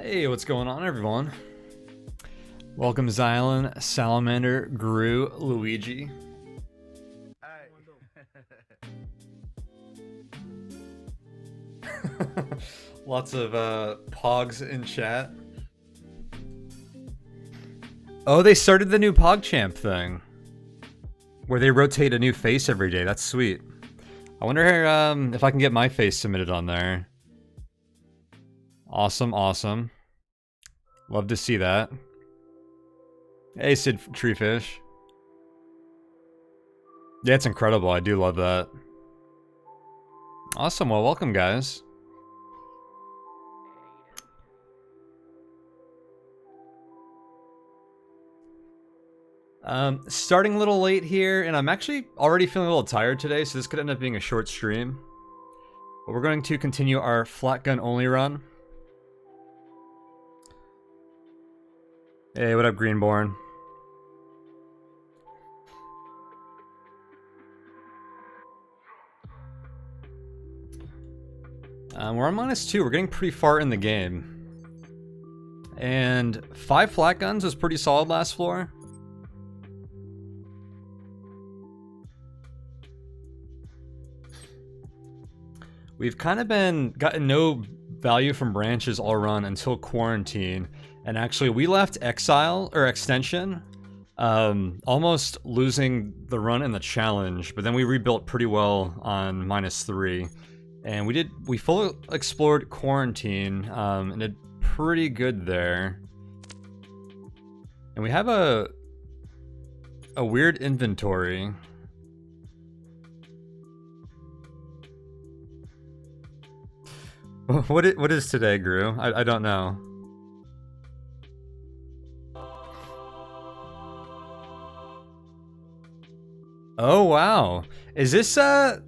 Hey, what's going on, everyone? Welcome, Xylan, Salamander, Gru, Luigi. Lots of pogs in chat. Oh, they started the new PogChamp thing, where they rotate a new face every day. That's sweet. I wonder if I can get my face submitted on there. Awesome, awesome. Love to see that. Hey, Sid Treefish. Yeah, it's incredible. I do love that. Awesome. Well, welcome, guys. Starting a little late here, and I'm actually already feeling a little tired today, so this could end up being a short stream. But we're going to continue our flat gun only run. Hey, what up, Greenborn? We're on -2. We're getting pretty far in the game. And 5 flat guns was pretty solid last floor. We've kind of gotten no value from branches all run until quarantine. And actually, we left Exile, or Extension, almost losing the run in the challenge, but then we rebuilt pretty well on -3. And we fully explored Quarantine, and did pretty good there. And we have a weird inventory. What is today, Gru? I don't know. Oh wow. Is this the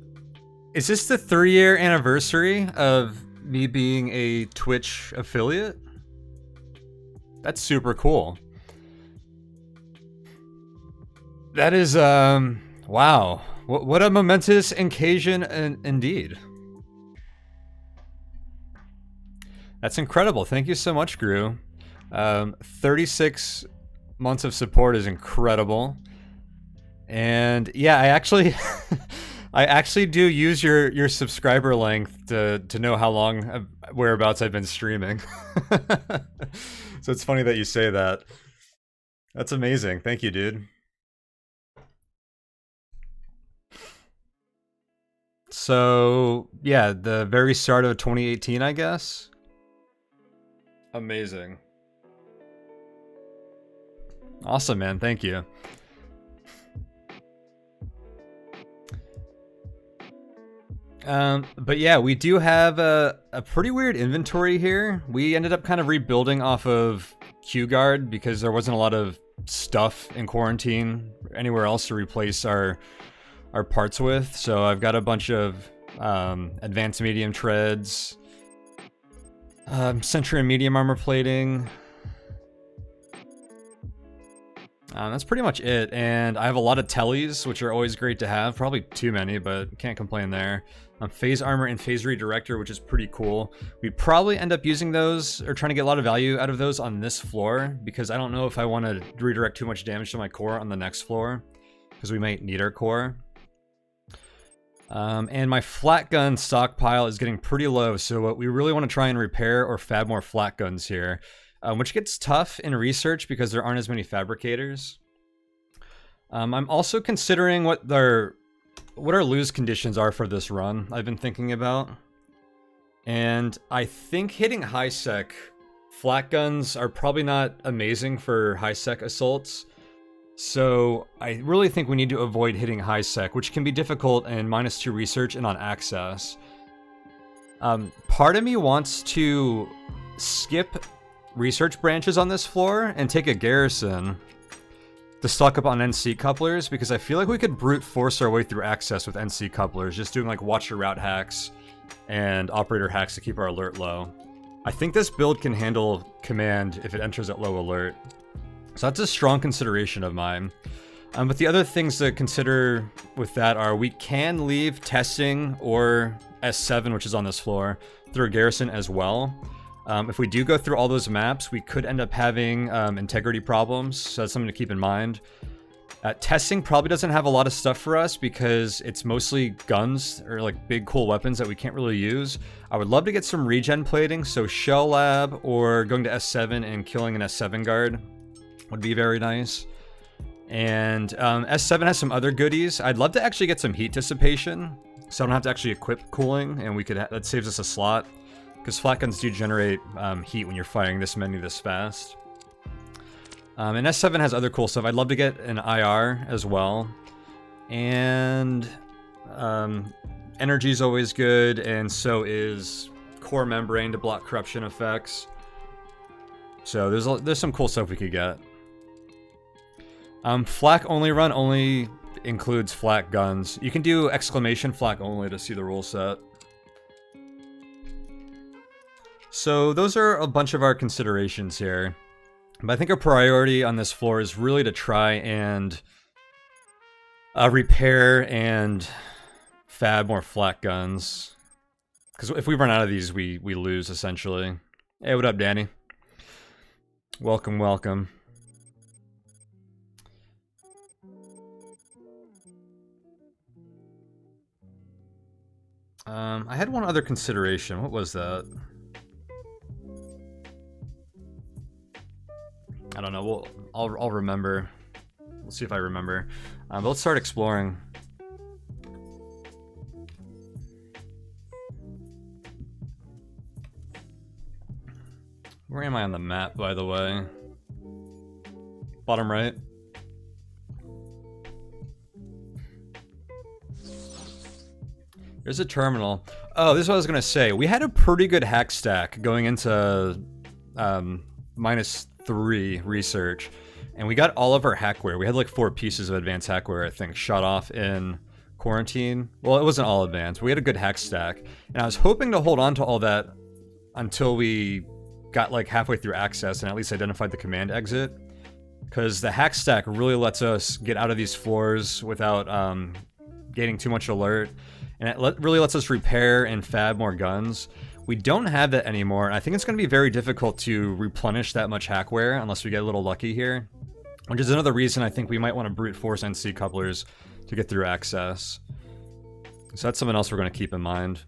3-year anniversary of me being a Twitch affiliate? That's super cool. That is wow. What a momentous occasion indeed. That's incredible. Thank you so much, Gru. 36 months of support is incredible. And yeah, I actually do use your subscriber length to know how long whereabouts I've been streaming. So it's funny that you say that. That's amazing. Thank you, dude. So yeah, the very start of 2018, I guess. Amazing. Awesome, man. Thank you. But yeah, we do have a pretty weird inventory here. We ended up kind of rebuilding off of Q-Guard because there wasn't a lot of stuff in Quarantine anywhere else to replace our parts with. So I've got a bunch of advanced medium treads, Sentry and medium armor plating. That's pretty much it, and I have a lot of tellies, which are always great to have. Probably too many, but can't complain there. Phase armor and phase redirector, which is pretty cool. We probably end up using those, or trying to get a lot of value out of those on this floor, because I don't know if I want to redirect too much damage to my core on the next floor, because we might need our core. And my flat gun stockpile is getting pretty low, so what we really want to try and repair or fab more flat guns here. Which gets tough in research because there aren't as many fabricators. I'm also considering what our lose conditions are for this run. I've been thinking about, and I think hitting high sec flat guns are probably not amazing for high sec assaults. So I really think we need to avoid hitting high sec, which can be difficult in -2 research and on access. Part of me wants to skip research branches on this floor and take a garrison to stock up on NC couplers, because I feel like we could brute force our way through access with NC couplers, just doing like watcher route hacks and operator hacks to keep our alert low. I think this build can handle command if it enters at low alert. So that's a strong consideration of mine. But the other things to consider with that are we can leave testing or S7, which is on this floor, through a garrison as well. If we do go through all those maps, we could end up having integrity problems, so that's something to keep in mind. Testing probably doesn't have a lot of stuff for us because it's mostly guns or like big cool weapons that we can't really use. I would love to get some regen plating, so Shell Lab or going to S7 and killing an S7 guard would be very nice. And S7 has some other goodies. I'd love to actually get some heat dissipation, so I don't have to actually equip cooling, and we could that saves us a slot, because flat guns do generate heat when you're firing this many this fast. And S7 has other cool stuff. I'd love to get an IR as well. And energy is always good, and so is core membrane to block corruption effects. So there's some cool stuff we could get. Flak only run only includes flak guns. You can do exclamation flak only to see the rule set. So those are a bunch of our considerations here. But I think our priority on this floor is really to try and repair and fab more flak guns. Because if we run out of these, we lose, essentially. Hey, what up, Danny? Welcome, welcome. I had one other consideration. What was that? I don't know. I'll remember. We'll see if I remember. But let's start exploring. Where am I on the map, by the way? Bottom right. There's a terminal. Oh, this is what I was gonna say. We had a pretty good hack stack going into -3 research, and we got all of our hackware. We had like 4 pieces of advanced hackware, I think, shot off in quarantine. Well, it wasn't all advanced. We had a good hack stack, and I was hoping to hold on to all that until we got like halfway through access and at least identified the command exit, because the hack stack really lets us get out of these floors without gaining too much alert, and it really lets us repair and fab more guns. We don't have that anymore, and I think it's going to be very difficult to replenish that much hackware unless we get a little lucky here, which is another reason I think we might want to brute force NC couplers to get through access. So that's something else we're going to keep in mind.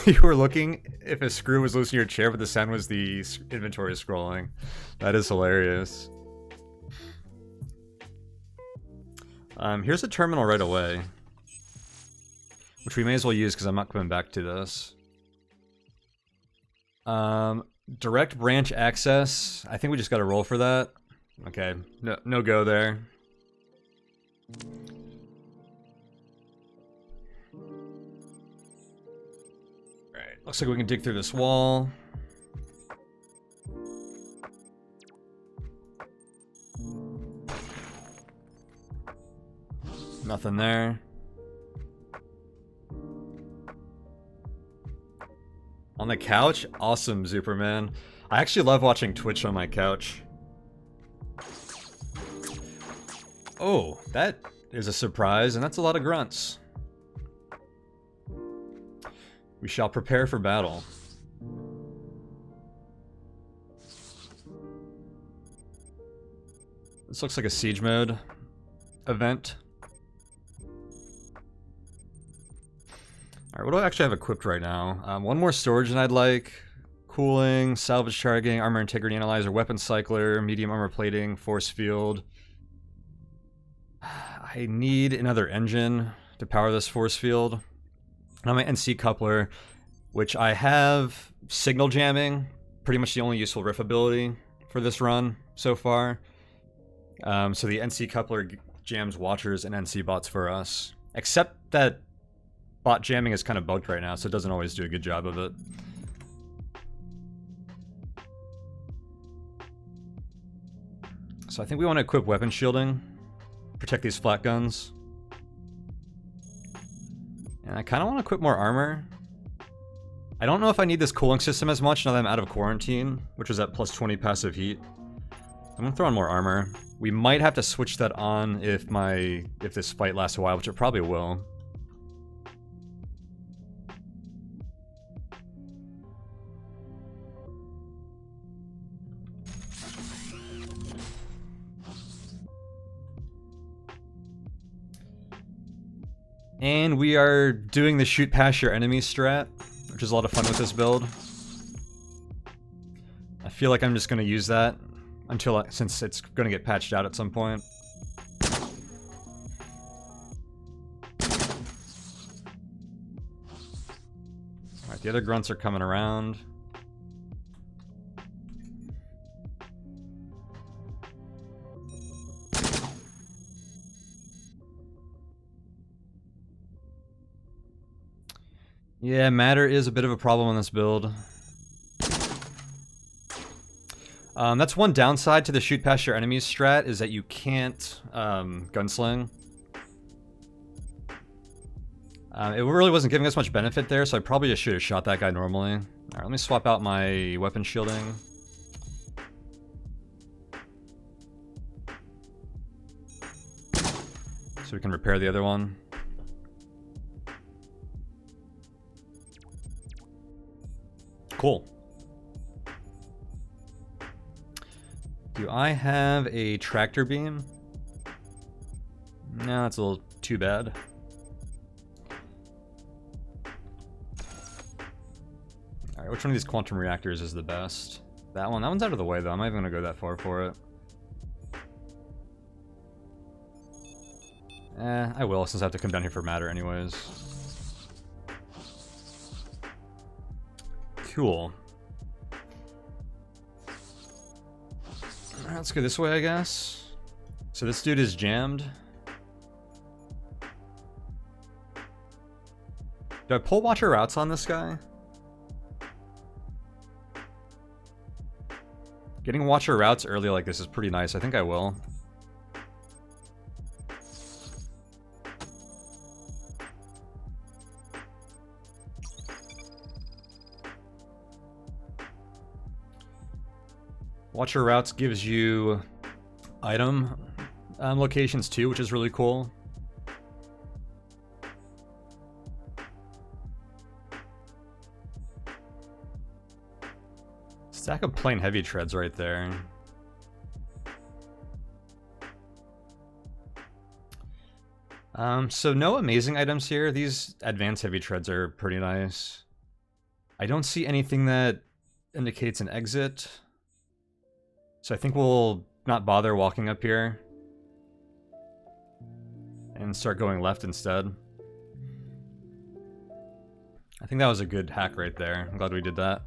You were looking if a screw was loose in your chair, but the sound was the inventory scrolling. That is hilarious. Here's a terminal right away, which we may as well use because I'm not coming back to this. Direct branch access. I think we just got to roll for that. Okay, no go there. Alright, looks like we can dig through this wall. Nothing there. On the couch? Awesome, Superman. I actually love watching Twitch on my couch. Oh, that is a surprise, and that's a lot of grunts. We shall prepare for battle. This looks like a siege mode event. Alright, what do I actually have equipped right now? One more storage than I'd like. Cooling, salvage targeting, armor integrity analyzer, weapon cycler, medium armor plating, force field. I need another engine to power this force field. And on my NC coupler, which I have signal jamming, pretty much the only useful riff ability for this run so far. So the NC coupler jams watchers and NC bots for us. Except that bot jamming is kind of bugged right now, so it doesn't always do a good job of it. So I think we want to equip weapon shielding, protect these flat guns. And I kind of want to equip more armor. I don't know if I need this cooling system as much now that I'm out of quarantine, which was at plus 20 passive heat. I'm gonna throw on more armor. We might have to switch that on if this fight lasts a while, which it probably will. And we are doing the shoot past your enemy strat, which is a lot of fun with this build. I feel like I'm just going to use that until, since it's going to get patched out at some point. Alright, the other grunts are coming around. Yeah, matter is a bit of a problem on this build. That's one downside to the shoot past your enemies strat, is that you can't gunsling. It really wasn't giving us much benefit there, so I probably just should have shot that guy normally. Alright, let me swap out my weapon shielding. So we can repair the other one. Cool. Do I have a tractor beam? No, that's a little too bad. Alright, which one of these quantum reactors is the best? That one? That one's out of the way though, I'm not even gonna go that far for it. I will, since I have to come down here for matter anyways. Cool. Alright, let's go this way, I guess. So this dude is jammed. Do I pull watcher routes on this guy? Getting watcher routes early like this is pretty nice. I think I will. Watcher routes gives you item locations too, which is really cool. Stack of plain heavy treads right there. So no amazing items here. These advanced heavy treads are pretty nice. I don't see anything that indicates an exit. So I think we'll not bother walking up here and start going left instead. I think that was a good hack right there. I'm glad we did that.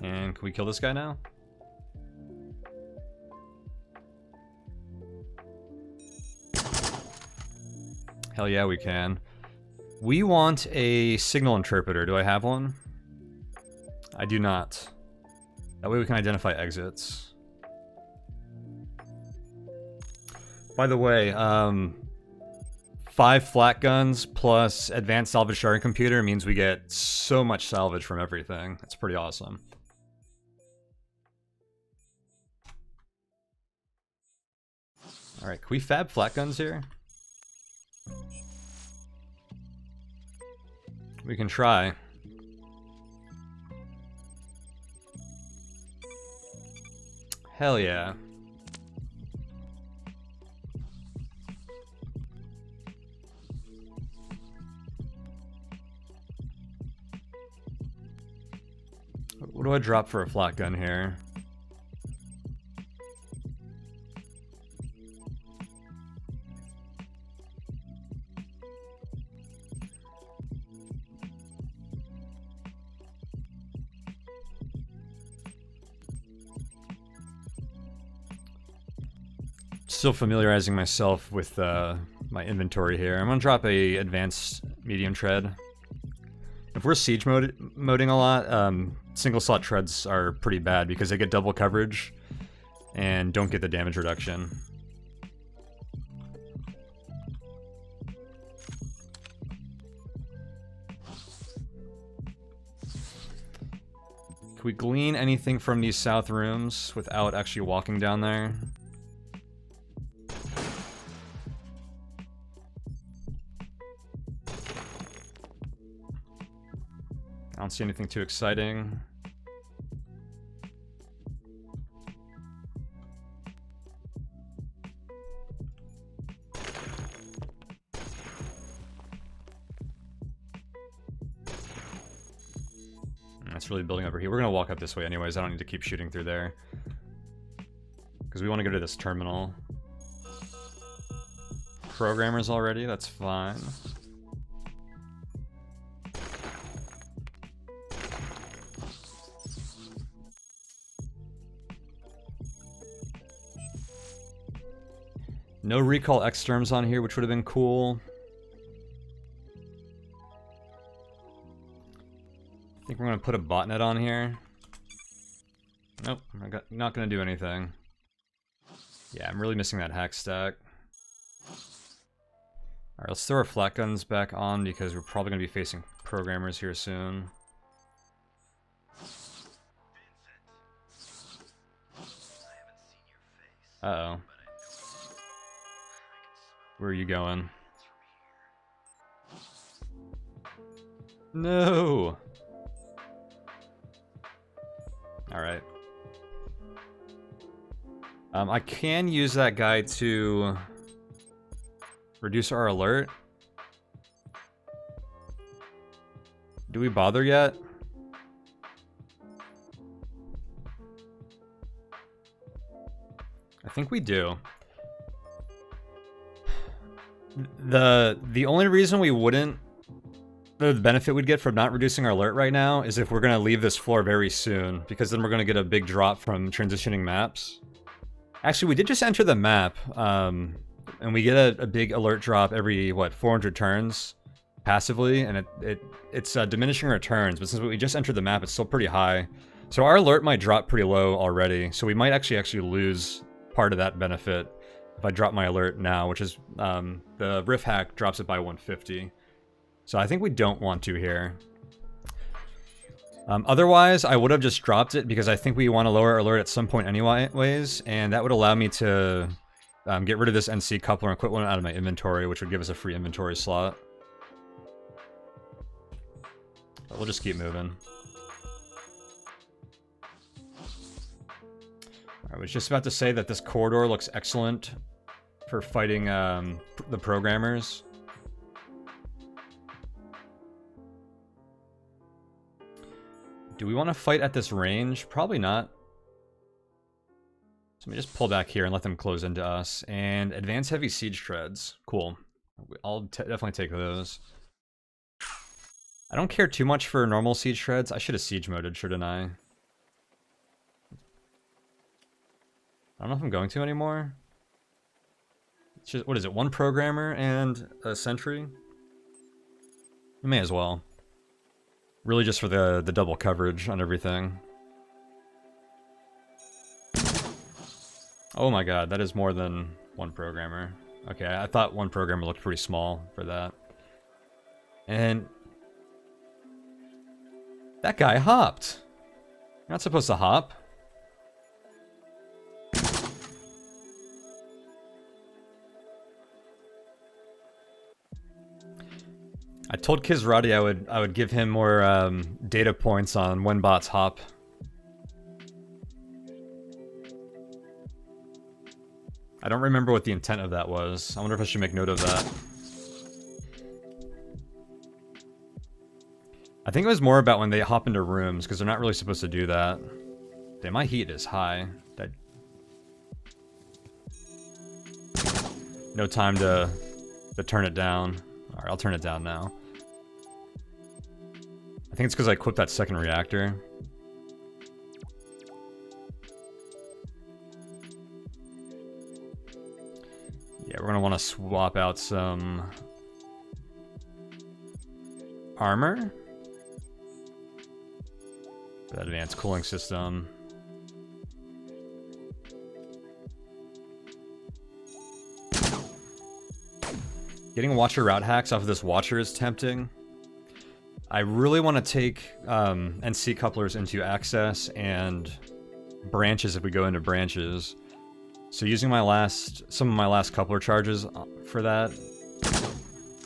And can we kill this guy now? Hell yeah, we can. We want a signal interpreter. Do I have one? I do not. That way we can identify exits. By the way, 5 flak guns plus advanced salvage sharding computer means we get so much salvage from everything. It's pretty awesome. Alright, can we fab flak guns here? We can try. Hell yeah. What do I drop for a flak gun here? Still familiarizing myself with my inventory here. I'm gonna drop a advanced medium tread. If we're siege moding a lot, single slot treads are pretty bad because they get double coverage and don't get the damage reduction. Can we glean anything from these south rooms without actually walking down there? I don't see anything too exciting. It's really building over here. We're gonna walk up this way anyways. I don't need to keep shooting through there. Because we want to go to this terminal. Programmers already, that's fine. No recall exterms on here, which would have been cool. I think we're going to put a botnet on here. Nope, not going to do anything. Yeah, I'm really missing that hack stack. Alright, let's throw our flak guns back on because we're probably going to be facing programmers here soon. Uh-oh. Where are you going? No! Alright. I can use that guy to reduce our alert. Do we bother yet? I think we do. The only reason we wouldn't, the benefit we'd get from not reducing our alert right now is if we're going to leave this floor very soon, because then we're going to get a big drop from transitioning maps. Actually, we did just enter the map, and we get a big alert drop every, what, 400 turns passively, and it's diminishing returns, but since we just entered the map, it's still pretty high. So our alert might drop pretty low already, so we might actually lose part of that benefit if I drop my alert now, which is, the Rift hack drops it by 150. So I think we don't want to here. Otherwise, I would have just dropped it because I think we want to lower our alert at some point anyways, and that would allow me to get rid of this NC coupler and quit one out of my inventory, which would give us a free inventory slot. But we'll just keep moving. I was just about to say that this corridor looks excellent for fighting the programmers. Do we want to fight at this range? Probably not. So let me just pull back here and let them close into us. And advance heavy siege treads. Cool. I'll definitely take those. I don't care too much for normal siege treads. I should have siege moded, shouldn't I? I don't know if I'm going to anymore. It's just, what is it, one programmer and a sentry? You may as well. Really just for the double coverage on everything. Oh my god, that is more than one programmer. Okay, I thought one programmer looked pretty small for that. And that guy hopped. You're not supposed to hop. I told Kizrati I would give him more data points on when bots hop. I don't remember what the intent of that was. I wonder if I should make note of that. I think it was more about when they hop into rooms, because they're not really supposed to do that. Damn, my heat is high. No time to turn it down. Alright, I'll turn it down now. I think it's because I equipped that second reactor. Yeah, we're gonna want to swap out some armor for that advanced cooling system. Getting Watcher route hacks off of this Watcher is tempting. I really want to take NC couplers into access and branches if we go into branches. So using some of my last coupler charges for that,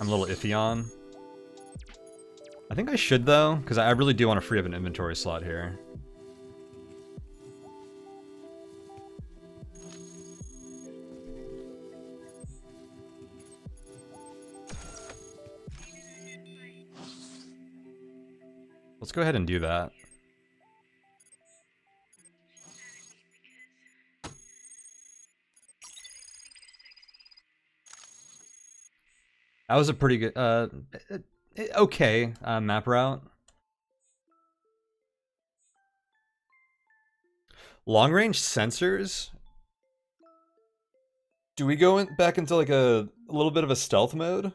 I'm a little iffy on. I think I should though, because I really do want to free up an inventory slot here. Let's go ahead and do that. That was a pretty good, okay map route. Long range sensors. Do we go back into like a little bit of a stealth mode?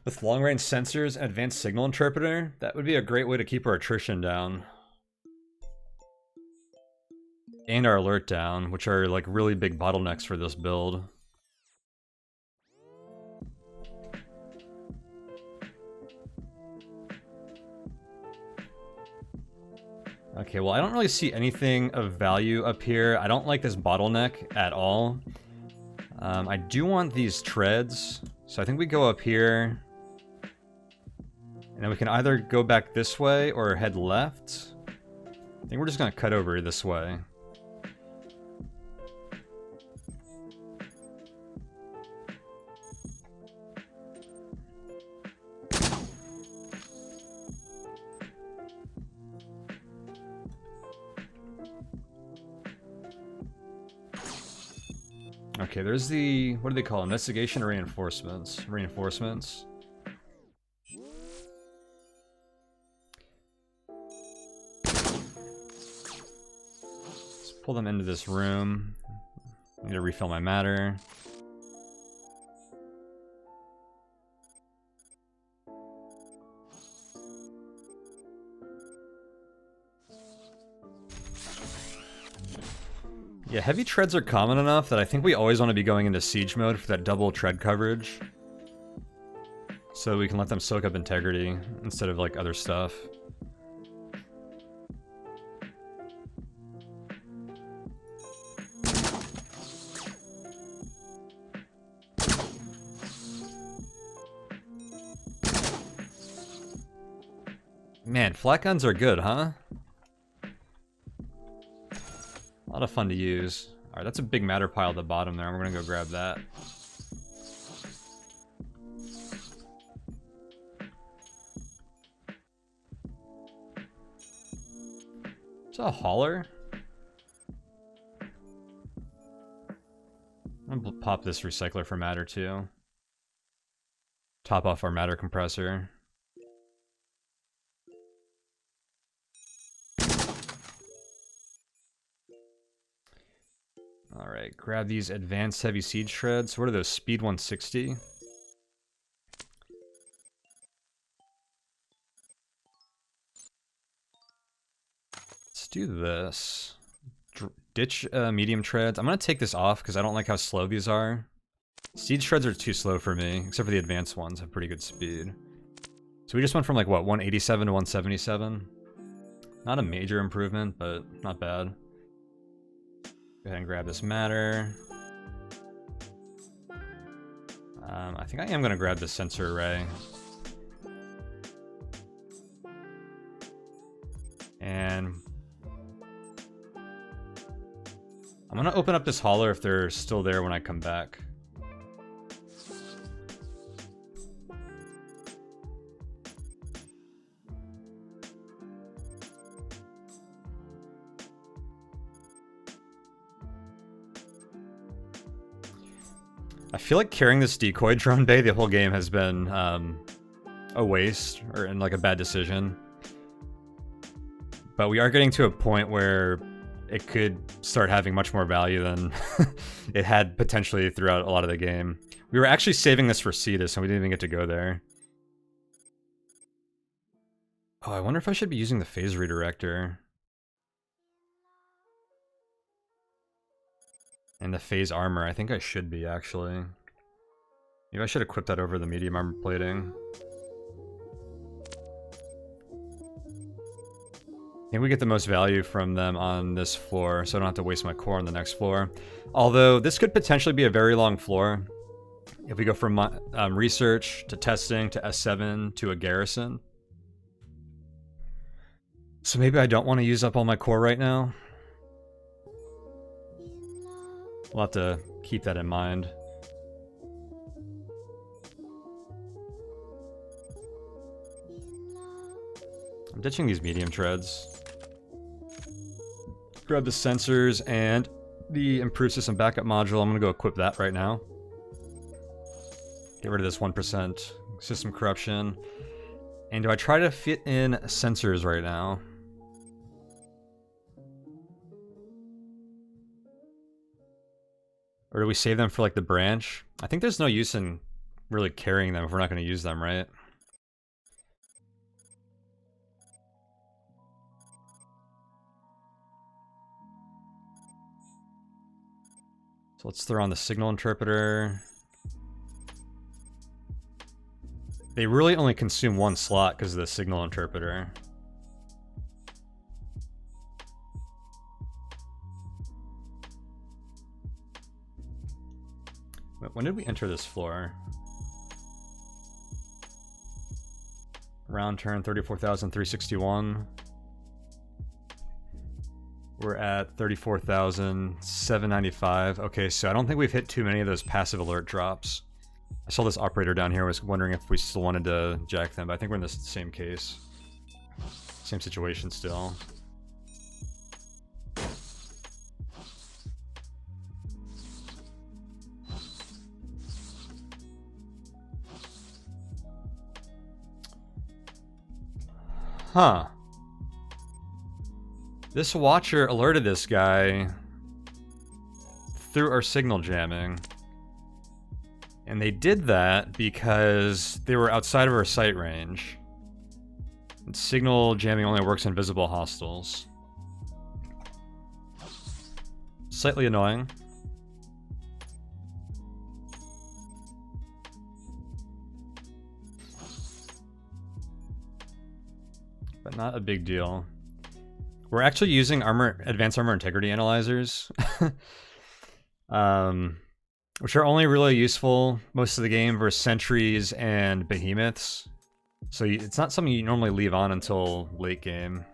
With long range sensors and advanced signal interpreter, that would be a great way to keep our attrition down. And our alert down, which are like really big bottlenecks for this build. Okay, well I don't really see anything of value up here. I don't like this bottleneck at all. I do want these treads, so I think we go up here. And then we can either go back this way or head left. I think we're just gonna cut over this way. Okay, there's the, what do they call it? Investigation or reinforcements? Reinforcements. Let's pull them into this room. I need to refill my matter. Yeah, heavy treads are common enough that I think we always want to be going into siege mode for that double tread coverage. So we can let them soak up integrity instead of like other stuff. Man, flak guns are good, huh? A lot of fun to use. Alright, that's a big matter pile at the bottom there. We're gonna go grab that. It's a hauler. I'm gonna pop this recycler for matter too. Top off our matter compressor. Alright, grab these advanced heavy siege treads. What are those? Speed 160? Let's do this. Ditch medium treads. I'm going to take this off because I don't like how slow these are. Siege treads are too slow for me, except for the advanced ones have pretty good speed. So we just went from like, what, 187 to 177? Not a major improvement, but not bad. Go ahead and grab this matter. I think I am going to grab the sensor array. And I'm going to open up this hauler if they're still there when I come back. I feel like carrying this decoy drone bay the whole game has been a waste, or in like a bad decision. But we are getting to a point where it could start having much more value than it had potentially throughout a lot of the game. We were actually saving this for Cetus, and we didn't even get to go there. Oh, I wonder if I should be using the phase redirector. And the phase armor, I think I should be, actually. Maybe I should equip that over the medium armor plating. I think we get the most value from them on this floor, so I don't have to waste my core on the next floor. Although, this could potentially be a very long floor. If we go from research, to testing, to S7, to a garrison. So maybe I don't want to use up all my core right now. We'll have to keep that in mind. I'm ditching these medium treads. Grab the sensors and the improved system backup module. I'm going to go equip that right now. Get rid of this 1% system corruption. And do I try to fit in sensors right now? Or do we save them for like the branch? I think there's no use in really carrying them if we're not going to use them, right? So let's throw on the signal interpreter. They really only consume one slot because of the signal interpreter. When did we enter this floor? Round turn 34,361. We're at 34,795. Okay, so I don't think we've hit too many of those passive alert drops. I saw this operator down here. I was wondering if we still wanted to jack them, but I think we're in the same case. Same situation still. Huh. This watcher alerted this guy through our signal jamming. And they did that because they were outside of our sight range. And signal jamming only works on visible hostiles. Slightly annoying. But not a big deal. We're actually using advanced armor integrity analyzers. Which are only really useful most of the game versus sentries and behemoths. So it's not something you normally leave on until late game.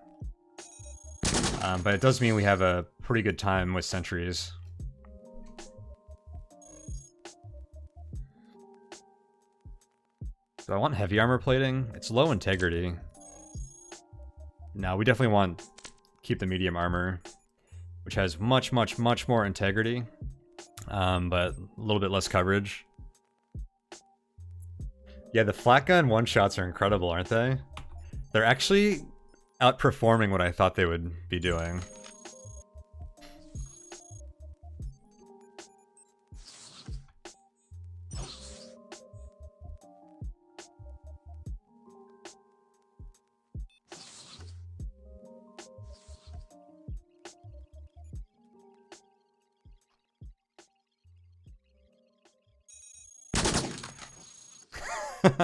But it does mean we have a pretty good time with sentries. Do I want heavy armor plating? It's low integrity. No, we definitely want keep the medium armor, which has much more integrity, but a little bit less coverage. Yeah, the Flak gun one-shots are incredible, aren't they? They're actually outperforming what I thought they would be doing.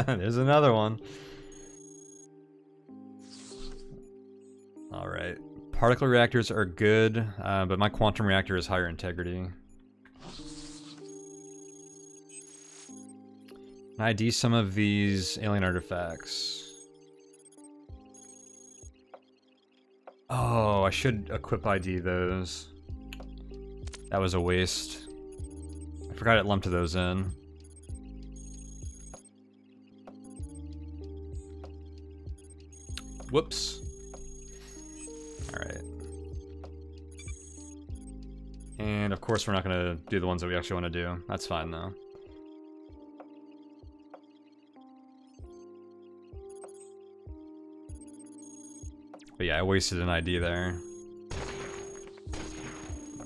There's another one. Alright. Particle reactors are good, but my quantum reactor is higher integrity. Can I ID some of these alien artifacts? Oh, I should equip ID those. That was a waste. I forgot it lumped those in. Whoops. Alright. And of course we're not going to do the ones that we actually want to do. That's fine though. But yeah, I wasted an ID there.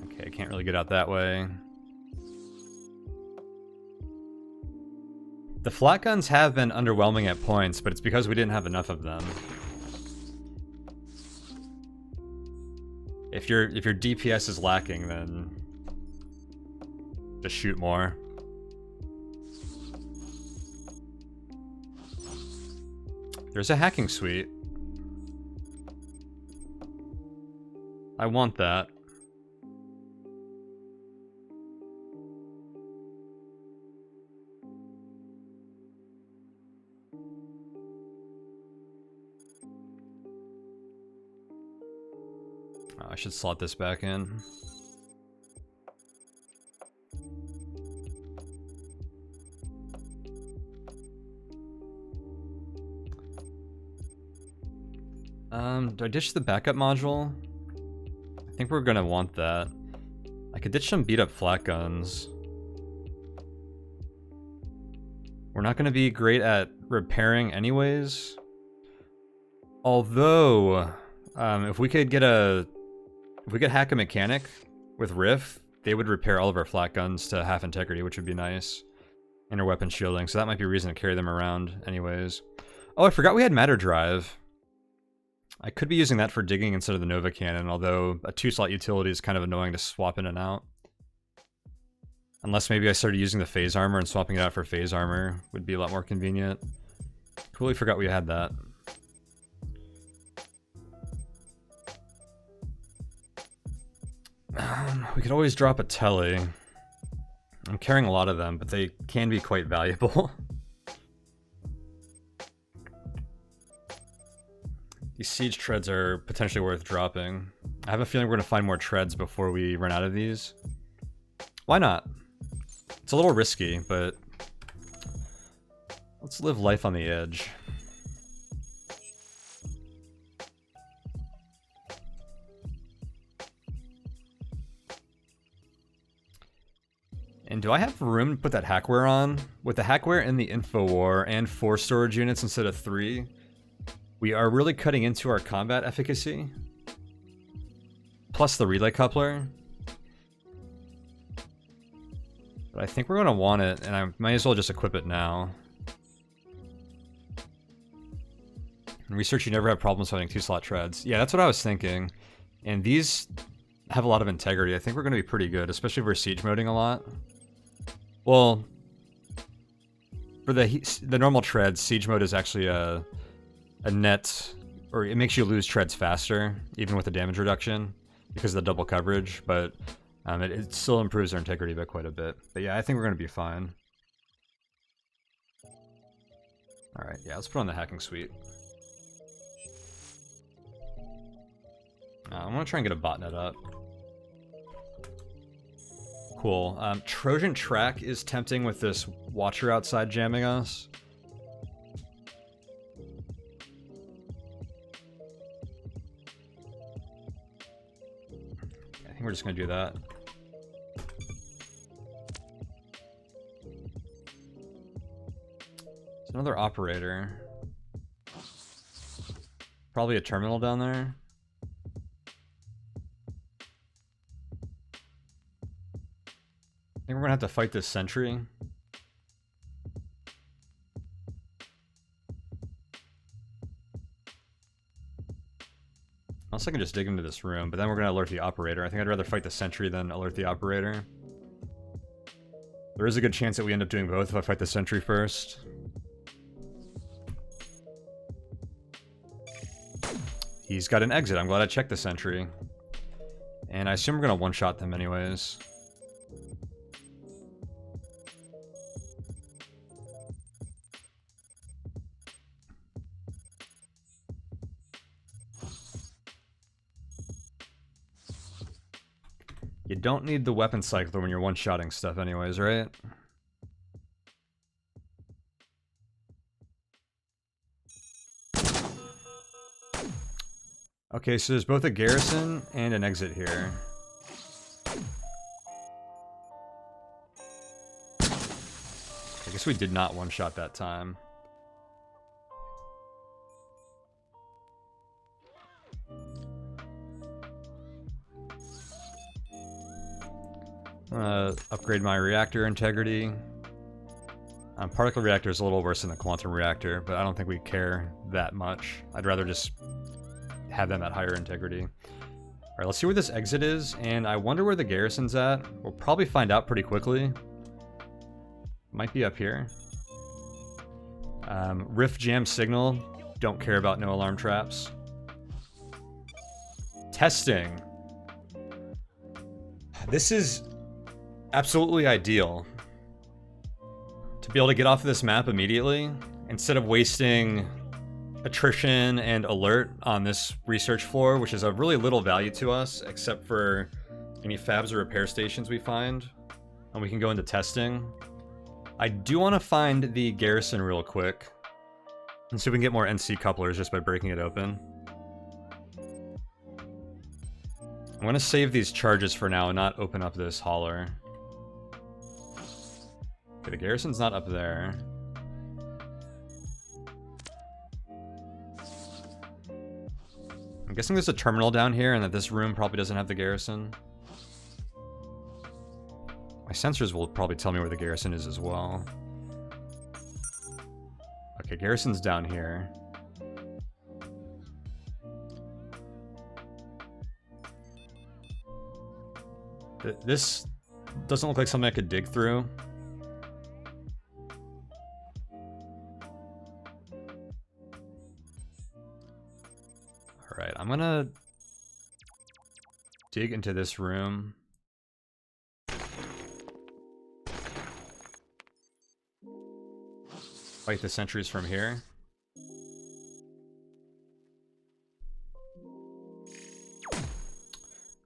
Okay, I can't really get out that way. The Flak guns have been underwhelming at points, but it's because we didn't have enough of them. If your DPS is lacking, then just shoot more. There's a hacking suite. I want that. Oh, I should slot this back in. Do I ditch the backup module? I think we're gonna want that. I could ditch some beat up Flak guns. We're not going to be great at repairing anyways. Although, if we could hack a mechanic with Riff, they would repair all of our flak guns to half integrity, which would be nice. And our weapon shielding, so that might be a reason to carry them around anyways. Oh, I forgot we had matter drive. I could be using that for digging instead of the Nova Cannon, although a 2-slot utility is kind of annoying to swap in and out. Unless maybe I started using the phase armor and swapping it out for phase armor would be a lot more convenient. Totally forgot we had that. We could always drop a telly. I'm carrying a lot of them, but they can be quite valuable. These siege treads are potentially worth dropping. I have a feeling we're going to find more treads before we run out of these. Why not? It's a little risky, but let's live life on the edge. And do I have room to put that hackware on? With the hackware in the info war and 4 storage units instead of 3, we are really cutting into our combat efficacy. Plus the relay coupler. But I think we're going to want it, and I might as well just equip it now. In research, you never have problems finding 2-slot treads. Yeah, that's what I was thinking. And these have a lot of integrity. I think we're going to be pretty good, especially if we're siege moding a lot. Well, for the normal treads, siege mode is actually a net, or it makes you lose treads faster, even with the damage reduction, because of the double coverage, but it still improves our integrity by quite a bit. But yeah, I think we're going to be fine. Alright, yeah, let's put on the hacking suite. I'm going to try and get a botnet up. Cool. Trojan Track is tempting with this Watcher outside jamming us. I think we're just going to do that. There's another operator. Probably a terminal down there. I think we're gonna have to fight this sentry. Also, I can just dig into this room, but then we're gonna alert the operator. I think I'd rather fight the sentry than alert the operator. There is a good chance that we end up doing both if I fight the sentry first. He's got an exit. I'm glad I checked the sentry. And I assume we're gonna one-shot them anyways. You don't need the weapon cycler when you're one-shotting stuff anyways, right? Okay, so there's both a garrison and an exit here. I guess we did not one-shot that time. Upgrade my reactor integrity. Particle reactor is a little worse than the quantum reactor, but I don't think we care that much. I'd rather just have them at higher integrity. Alright, let's see where this exit is, and I wonder where the garrison's at. We'll probably find out pretty quickly. Might be up here. Rift jam signal. Don't care about no alarm traps. Testing. This is absolutely ideal. To be able to get off of this map immediately, instead of wasting attrition and alert on this research floor, which is of really little value to us, except for any fabs or repair stations we find. And we can go into testing. I do want to find the garrison real quick. And see if we can get more NC couplers just by breaking it open. I'm going to save these charges for now and not open up this hauler. Okay, the garrison's not up there. guessing there's a terminal down here and that this room probably doesn't have the garrison. My sensors will probably tell me where the garrison is as well. Okay, garrison's down here. This doesn't look like something I could dig through. Alright, I'm gonna dig into this room. Fight the sentries from here.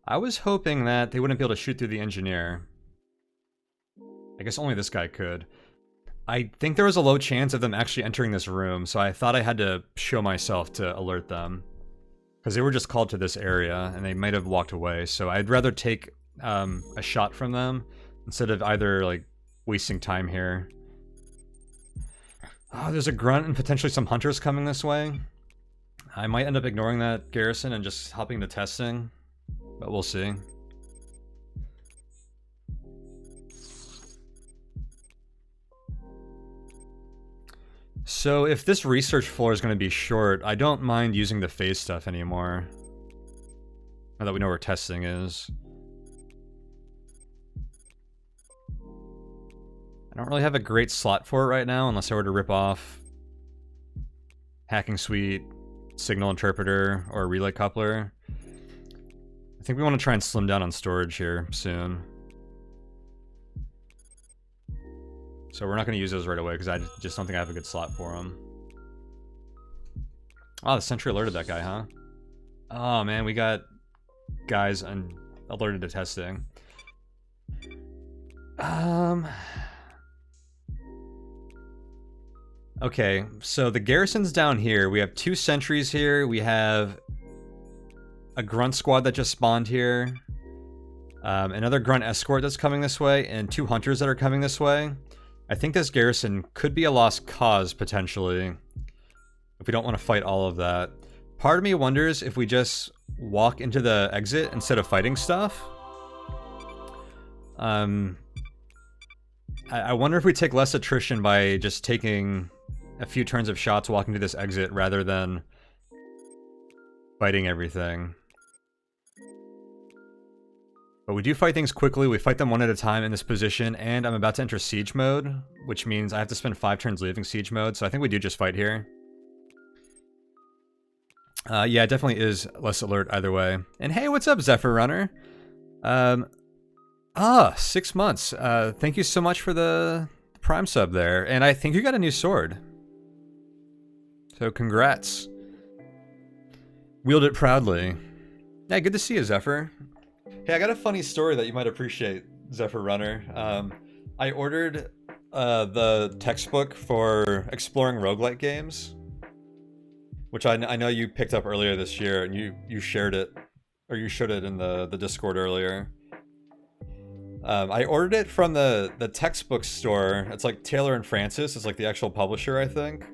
I was hoping that they wouldn't be able to shoot through the engineer. I guess only this guy could. I think there was a low chance of them actually entering this room, so I thought I had to show myself to alert them. Because they were just called to this area, and they might have walked away, so I'd rather take a shot from them instead of either, like, wasting time here. Oh, there's a grunt and potentially some hunters coming this way. I might end up ignoring that garrison and just hopping to testing, but we'll see. So if this research floor is going to be short, I don't mind using the phase stuff anymore. Now that we know where testing is. I don't really have a great slot for it right now, unless I were to rip off Hacking Suite, Signal Interpreter, or Relay Coupler. I think we want to try and slim down on storage here soon. So we're not going to use those right away, because I just don't think I have a good slot for them. Oh, the sentry alerted that guy, huh? Oh man, we got guys alerted to testing. Okay, so the garrison's down here. We have 2 sentries here. We have a grunt squad that just spawned here. Another grunt escort that's coming this way, and 2 hunters that are coming this way. I think this garrison could be a lost cause, potentially, if we don't want to fight all of that. Part of me wonders if we just walk into the exit instead of fighting stuff. I wonder if we take less attrition by just taking a few turns of shots walking to this exit rather than fighting everything. But we do fight things quickly. We fight them one at a time in this position, and I'm about to enter siege mode, which means I have to spend 5 turns leaving siege mode, so I think we do just fight here. Yeah, it definitely is less alert either way. And hey, what's up, Zephyr Runner? 6 months. Thank you so much for the Prime sub there, and I think you got a new sword. So congrats. Wield it proudly. Yeah, good to see you, Zephyr. Hey, I got a funny story that you might appreciate, Zephyr Runner. I ordered the textbook for exploring roguelike games, which I know you picked up earlier this year, and you shared it, or you showed it in the Discord earlier. I ordered it from the textbook store. It's like Taylor and Francis. It's like the actual publisher, I think.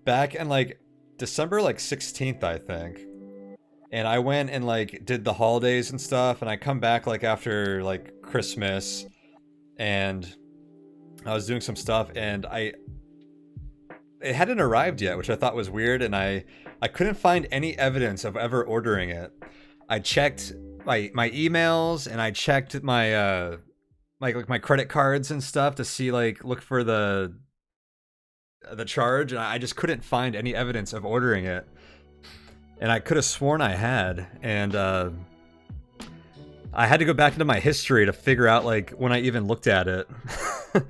Back in like December like 16th, I think. And I went and like did the holidays and stuff, and I come back like after like Christmas, and I was doing some stuff, and it hadn't arrived yet, which I thought was weird, and I couldn't find any evidence of ever ordering it. I checked my emails, and I checked my my credit cards and stuff to see, like, look for the charge, and I just couldn't find any evidence of ordering it. And I could have sworn I had, and I had to go back into my history to figure out like when I even looked at it. And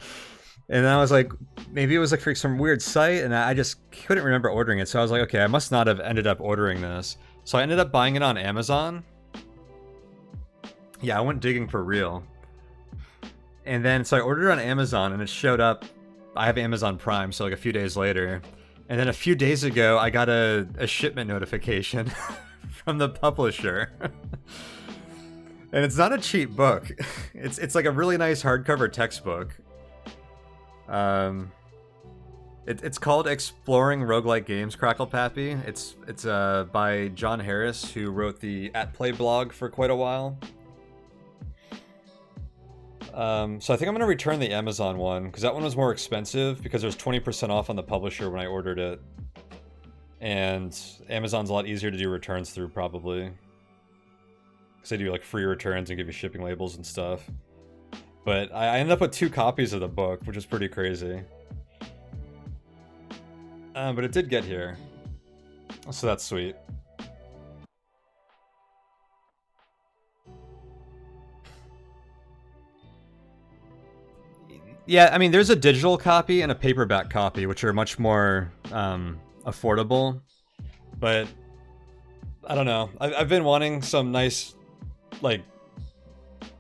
then I was like, maybe it was like some weird site, and I just couldn't remember ordering it. So I was like, okay, I must not have ended up ordering this. So I ended up buying it on Amazon. Yeah, I went digging for real. And then, so I ordered it on Amazon, and it showed up. I have Amazon Prime, so like a few days later. And then a few days ago, I got a shipment notification from the publisher. And it's not a cheap book. It's like a really nice hardcover textbook. It's called Exploring Roguelike Games, Crackle Pappy. It's by John Harris, who wrote the At Play blog for quite a while. So I think I'm gonna return the Amazon one because that one was more expensive because there's 20% off on the publisher when I ordered it, and Amazon's a lot easier to do returns through probably because they do like free returns and give you shipping labels and stuff. But I ended up with 2 copies of the book, which is pretty crazy. But it did get here, so that's sweet. Yeah, I mean, there's a digital copy and a paperback copy, which are much more affordable. But I don't know. I've been wanting some nice, like,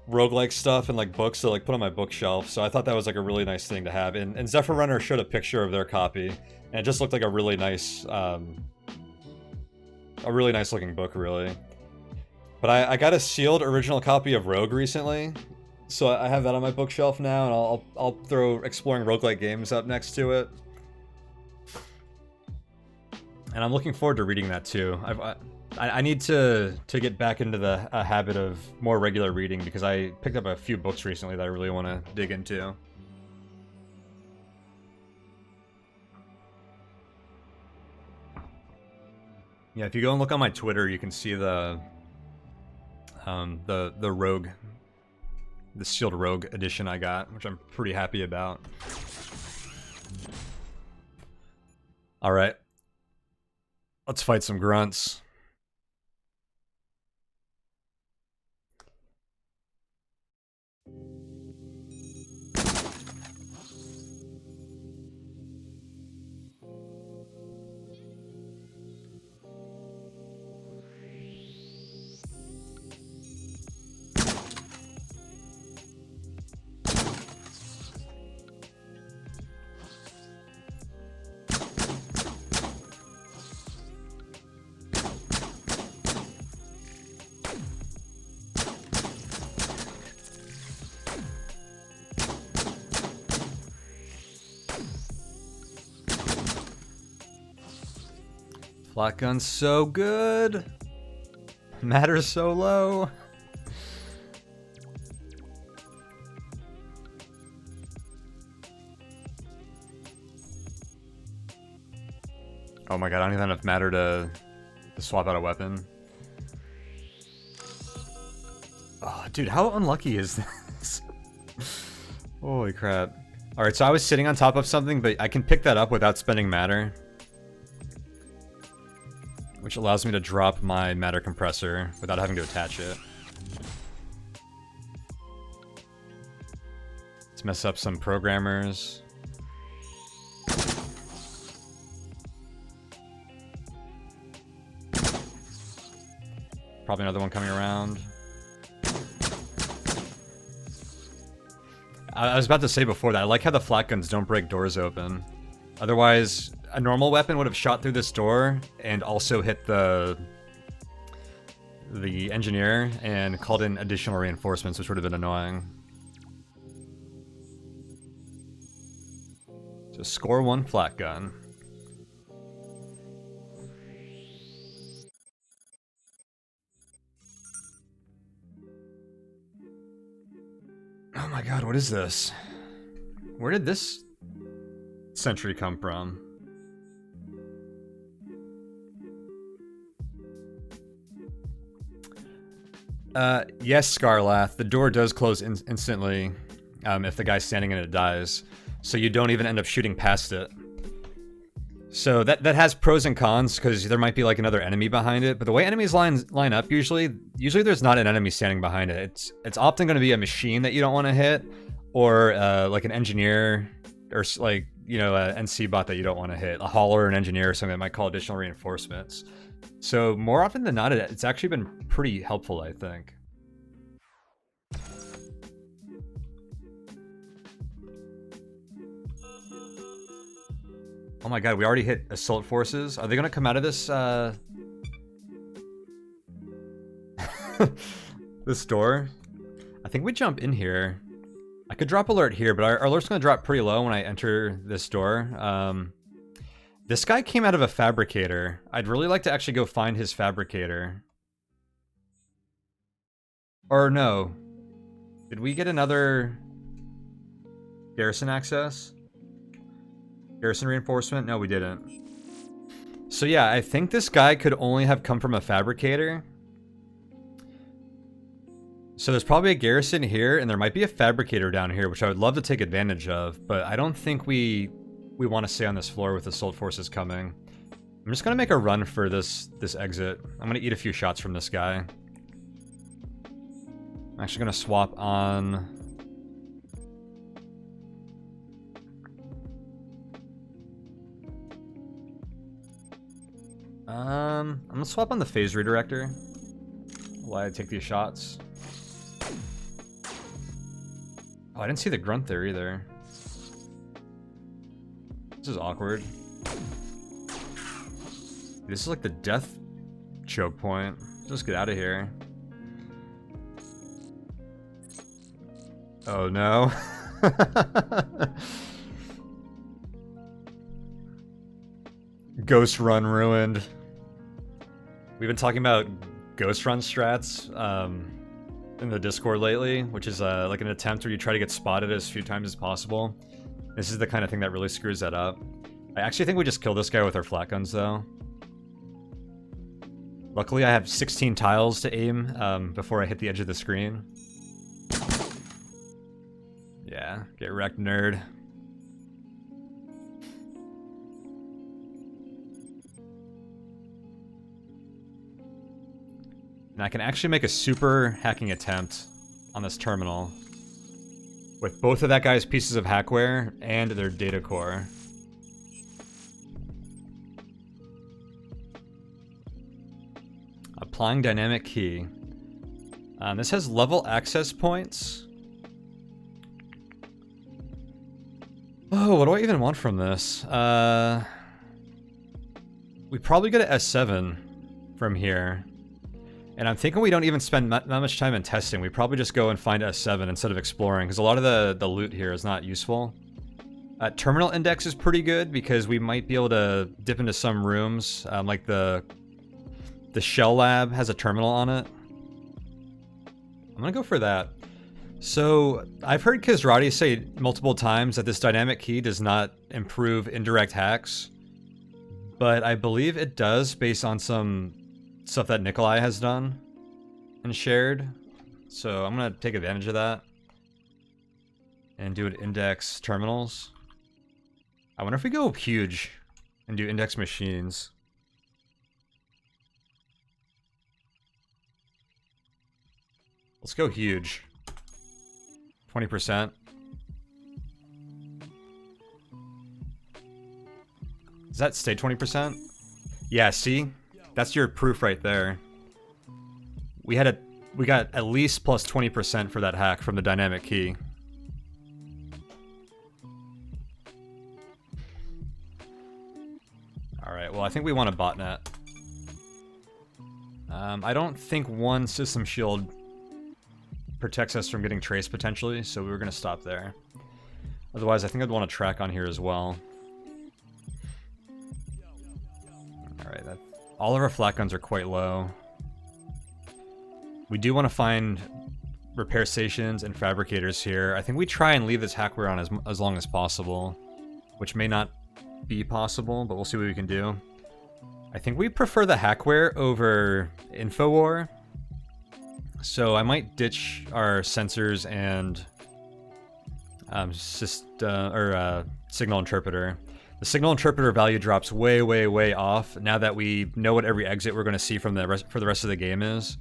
roguelike stuff and like books to like put on my bookshelf, so I thought that was like a really nice thing to have. And Zephyr Runner showed a picture of their copy, and it just looked like a really nice looking book, really. But I got a sealed original copy of Rogue recently, so I have that on my bookshelf now, and I'll throw Exploring Roguelike Games up next to it. And I'm looking forward to reading that too. I need to get back into the habit of more regular reading because I picked up a few books recently that I really want to dig into. Yeah, if you go and look on my Twitter, you can see the Rogue, the sealed Rogue edition I got, which I'm pretty happy about. All right, let's fight some grunts. Flak gun's so good. Matter's so low. Oh my god, I don't even have enough matter to swap out a weapon. Oh, dude, how unlucky is this? Holy crap. Alright, so I was sitting on top of something, but I can pick that up without spending matter, which allows me to drop my matter compressor without having to attach it. Let's mess up some programmers. Probably another one coming around. I was about to say before that, I like how the flak guns don't break doors open. Otherwise, a normal weapon would have shot through this door and also hit the engineer and called in additional reinforcements, which would have been annoying. So score 1 flak gun. Oh my god, what is this? Where did this sentry come from? Yes, Scarlath. The door does close instantly if the guy standing in it dies, so you don't even end up shooting past it. So that has pros and cons, because there might be like another enemy behind it, but the way enemies line up, usually there's not an enemy standing behind it. It's often going to be a machine that you don't want to hit, or like an engineer, or like, you know, an NC bot that you don't want to hit, a hauler, an engineer, or something that might call additional reinforcements. So more often than not, it's actually been pretty helpful, I think. Oh my god, we already hit assault forces. Are they gonna come out of this, this door? I think we jump in here. I could drop alert here, but our alert's gonna drop pretty low when I enter this door. This guy came out of a fabricator. I'd really like to actually go find his fabricator. Or no. Did we get another garrison access? Garrison reinforcement? No, we didn't. So yeah, I think this guy could only have come from a fabricator. So there's probably a garrison here, and there might be a fabricator down here, which I would love to take advantage of, but I don't think we want to stay on this floor with assault forces coming. I'm just gonna make a run for this exit. I'm gonna eat a few shots from this guy. I'm actually gonna swap on. I'm gonna swap on the phase redirector while I take these shots. Oh, I didn't see the grunt there either. This is awkward. This is like the death choke point. Just get out of here. Oh no. Ghost run ruined. We've been talking about ghost run strats in the Discord lately, which is like an attempt where you try to get spotted as few times as possible. This is the kind of thing that really screws that up. I actually think we just kill this guy with our flat guns though. Luckily I have 16 tiles to aim before I hit the edge of the screen. Yeah, get wrecked, nerd. And I can actually make a super hacking attempt on this terminal with both of that guy's pieces of hackware and their data core. Applying dynamic key. This has level access points. Oh, what do I even want from this? We probably get an S7 from here. And I'm thinking we don't even spend not much time in testing. We probably just go and find S7 instead of exploring, because a lot of the loot here is not useful. Terminal index is pretty good, because we might be able to dip into some rooms. Like the shell lab has a terminal on it. I'm gonna go for that. So, I've heard Kizrati say multiple times that this dynamic key does not improve indirect hacks. But I believe it does, based on some stuff that Nikolai has done and shared. So I'm gonna take advantage of that and do an index terminals. I wonder if we go huge and do index machines. Let's go huge. 20%. Does that stay 20%? Yeah, see? That's your proof right there. We got at least plus 20% for that hack from the dynamic key. Alright, well I think we want a botnet. I don't think one system shield protects us from getting traced potentially, so we were gonna stop there. Otherwise I think I'd want to track on here as well. Alright, all of our flat guns are quite low. We do want to find repair stations and fabricators here. I think we try and leave this hackware on as long as possible, which may not be possible, but we'll see what we can do. I think we prefer the hackware over Infowar, so I might ditch our sensors and signal interpreter. The signal interpreter value drops way, way, way off now that we know what every exit we're going to see from for the rest of the game is.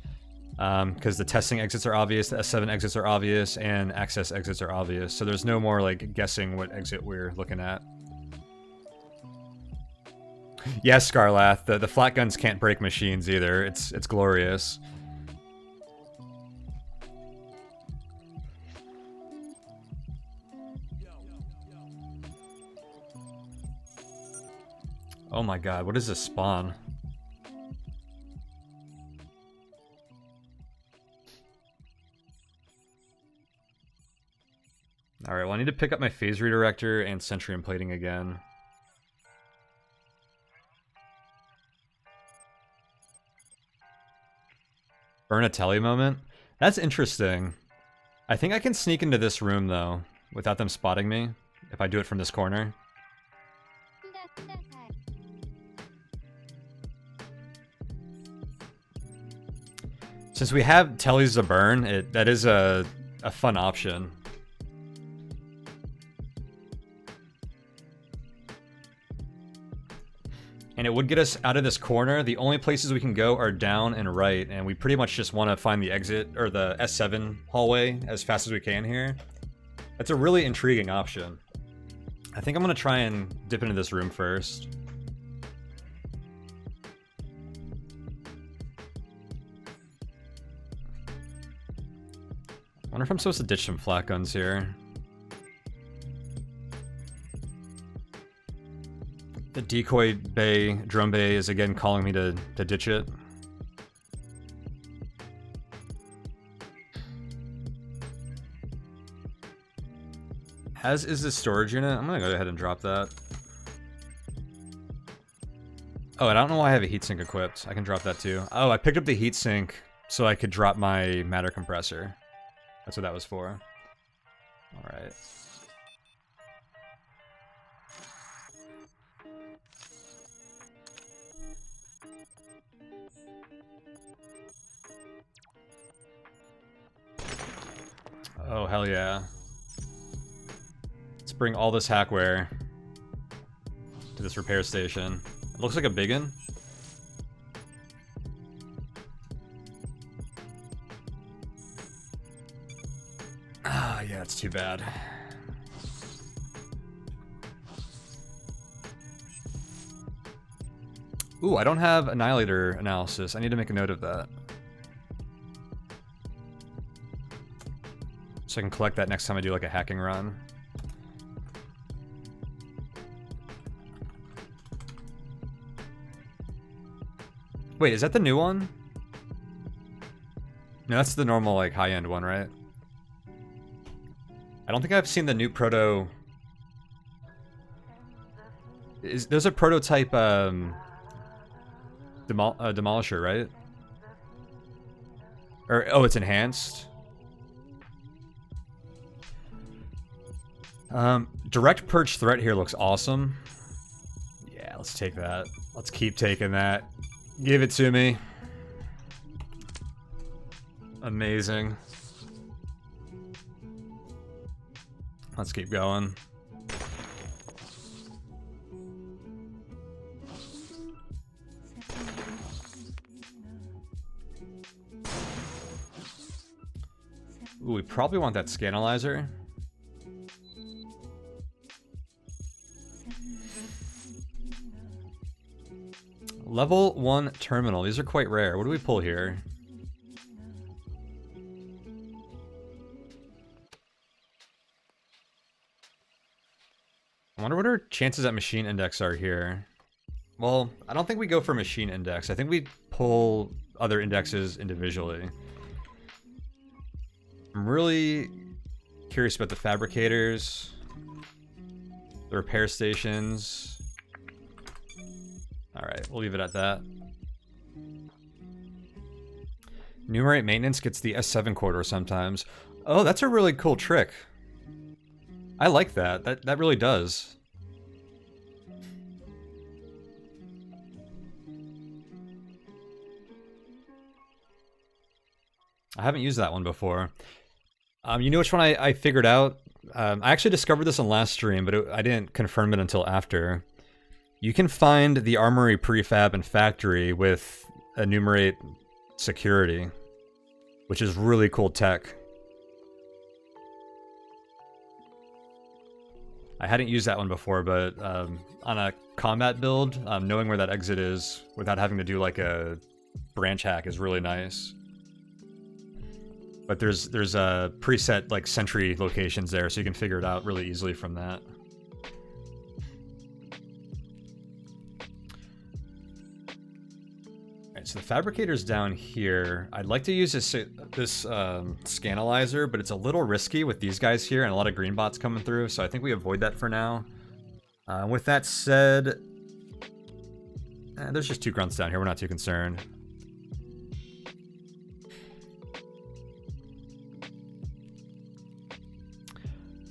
Because the testing exits are obvious, the S7 exits are obvious, and access exits are obvious. So there's no more like guessing what exit we're looking at. Yes, Scarlath, the flat guns can't break machines either. It's glorious. Oh my god, what is this spawn? Alright, well I need to pick up my phase redirector and sentry and plating again. Burn a telly moment? That's interesting. I think I can sneak into this room though, without them spotting me, if I do it from this corner. Since we have tellies to burn, that is a fun option. And it would get us out of this corner. The only places we can go are down and right, and we pretty much just want to find the exit, or the S7 hallway, as fast as we can here. That's a really intriguing option. I think I'm going to try and dip into this room first. I wonder if I'm supposed to ditch some flak guns here. The decoy bay, drone bay, is again calling me to ditch it. As is the storage unit. I'm gonna go ahead and drop that. Oh, and I don't know why I have a heatsink equipped. I can drop that too. Oh, I picked up the heatsink so I could drop my matter compressor. That's what that was for. Alright. Oh, hell yeah. Let's bring all this hackware to this repair station. It looks like a biggin. Ah, yeah, it's too bad. Ooh, I don't have Annihilator analysis. I need to make a note of that. So I can collect that next time I do like a hacking run. Wait, is that the new one? No, that's the normal like high-end one, right? I don't think I've seen the new proto. There's a prototype demolisher, right? Or oh, it's enhanced. Direct purge threat here looks awesome. Yeah, let's take that. Let's keep taking that. Give it to me. Amazing. Let's keep going. Ooh, we probably want that scanalyzer. Level 1 terminal. These are quite rare. What do we pull here? I wonder what our chances at machine index are here. Well, I don't think we go for machine index. I think we pull other indexes individually. I'm really curious about the fabricators, the repair stations. Alright, we'll leave it at that. Numerate maintenance gets the S7 quarter sometimes. Oh, that's a really cool trick. I like that. That really does. I haven't used that one before. You know which one I figured out? I actually discovered this on last stream, but I didn't confirm it until after. You can find the armory prefab and factory with enumerate security, which is really cool tech. I hadn't used that one before, but on a combat build, knowing where that exit is without having to do like a branch hack is really nice. But there's a preset like sentry locations there, so you can figure it out really easily from that. so the fabricator's down here. I'd like to use this scanalyzer, but it's a little risky with these guys here and a lot of green bots coming through, so I think we avoid that for now. With that said, there's just 2 grunts down here. We're not too concerned.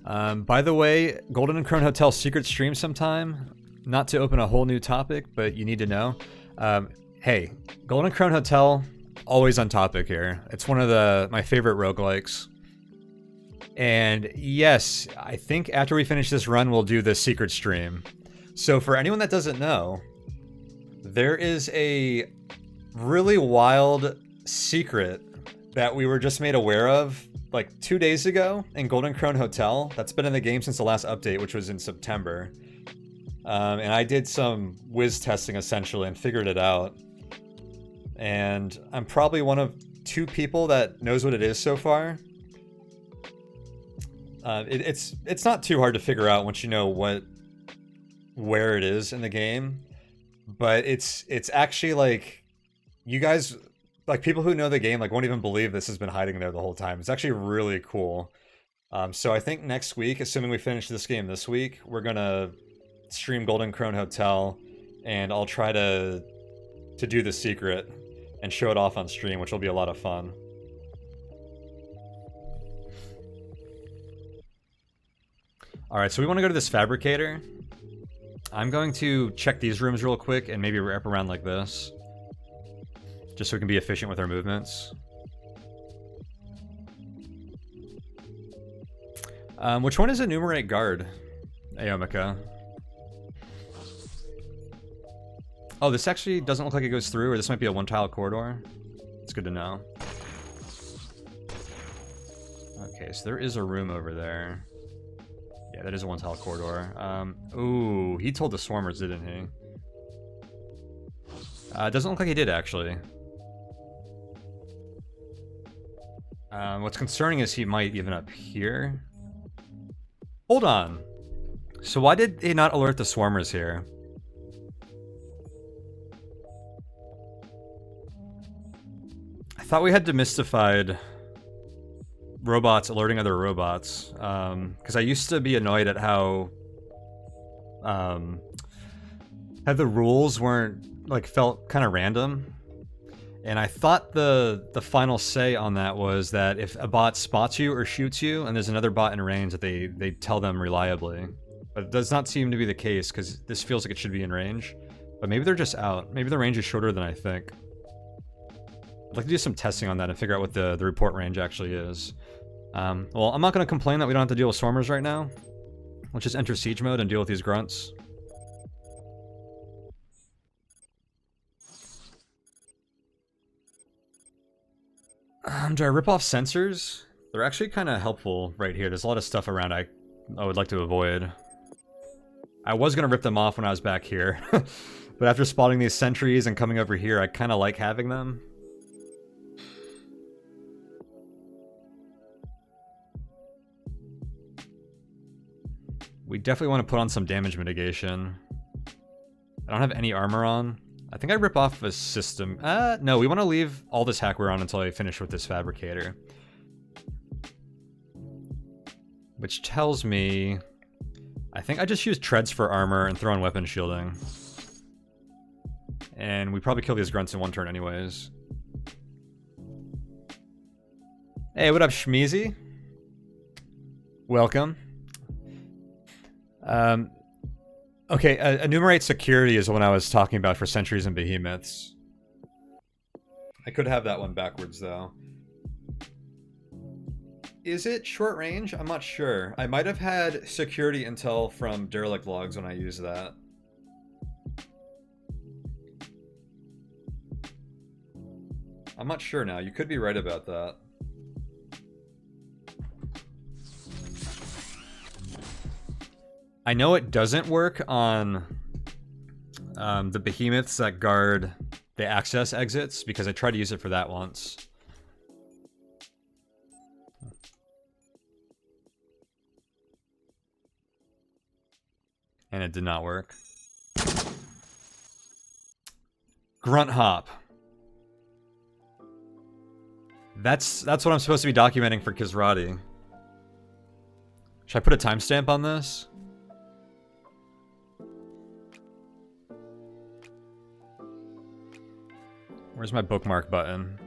By the way, Golden and Crone Hotel secret stream sometime. Not to open a whole new topic, but you need to know. Hey, Golden Crone Hotel, always on topic here. It's one of my favorite roguelikes. And yes, I think after we finish this run, we'll do the secret stream. So for anyone that doesn't know, there is a really wild secret that we were just made aware of like 2 days ago in Golden Crone Hotel. That's been in the game since the last update, which was in September. And I did some whiz testing essentially and figured it out. And I'm probably one of 2 people that knows what it is so far. It's not too hard to figure out once you know where it is in the game. But it's actually like, you guys, like people who know the game, like won't even believe this has been hiding there the whole time. It's actually really cool. So I think next week, assuming we finish this game this week, we're gonna stream Golden Crone Hotel, and I'll try to do the secret and show it off on stream, which will be a lot of fun. Alright, so we want to go to this fabricator. I'm going to check these rooms real quick and maybe wrap around like this, just so we can be efficient with our movements. Which one is enumerate guard, Aomika? Oh, this actually doesn't look like it goes through, or this might be a 1-tile corridor. It's good to know. Okay, so there is a room over there. Yeah, that is a 1-tile corridor. Ooh, he told the swarmers, didn't he? It doesn't look like he did, actually. What's concerning is he might even up here. Hold on. So why did they not alert the swarmers here? I thought we had demystified robots alerting other robots. Because I used to be annoyed at how the rules weren't, like, felt kind of random. And I thought the final say on that was that if a bot spots you or shoots you and there's another bot in range, that they tell them reliably. But it does not seem to be the case, because this feels like it should be in range. But maybe they're just out. Maybe the range is shorter than I think. I'd like to do some testing on that and figure out what the report range actually is. Well, I'm not going to complain that we don't have to deal with swarmers right now. Let's just enter siege mode and deal with these grunts. Do I rip off sensors? They're actually kind of helpful right here. There's a lot of stuff around I would like to avoid. I was going to rip them off when I was back here. But after spotting these sentries and coming over here, I kind of like having them. We definitely want to put on some damage mitigation. I don't have any armor on. I think I rip off a system. No, we want to leave all this hackware on until I finish with this fabricator. Which tells me, I think I just use treads for armor and throw in weapon shielding. And we probably kill these grunts in 1 turn anyways. Hey, what up, Shmeezy? Welcome. Okay, enumerate security is what I was talking about for sentries and behemoths. I could have that one backwards, though. Is it short range? I'm not sure. I might have had security intel from derelict logs when I used that. I'm not sure now. You could be right about that. I know it doesn't work on the behemoths that guard the access exits, because I tried to use it for that once. And it did not work. Grunt hop. That's what I'm supposed to be documenting for Kisrati. Should I put a timestamp on this? Where's my bookmark button?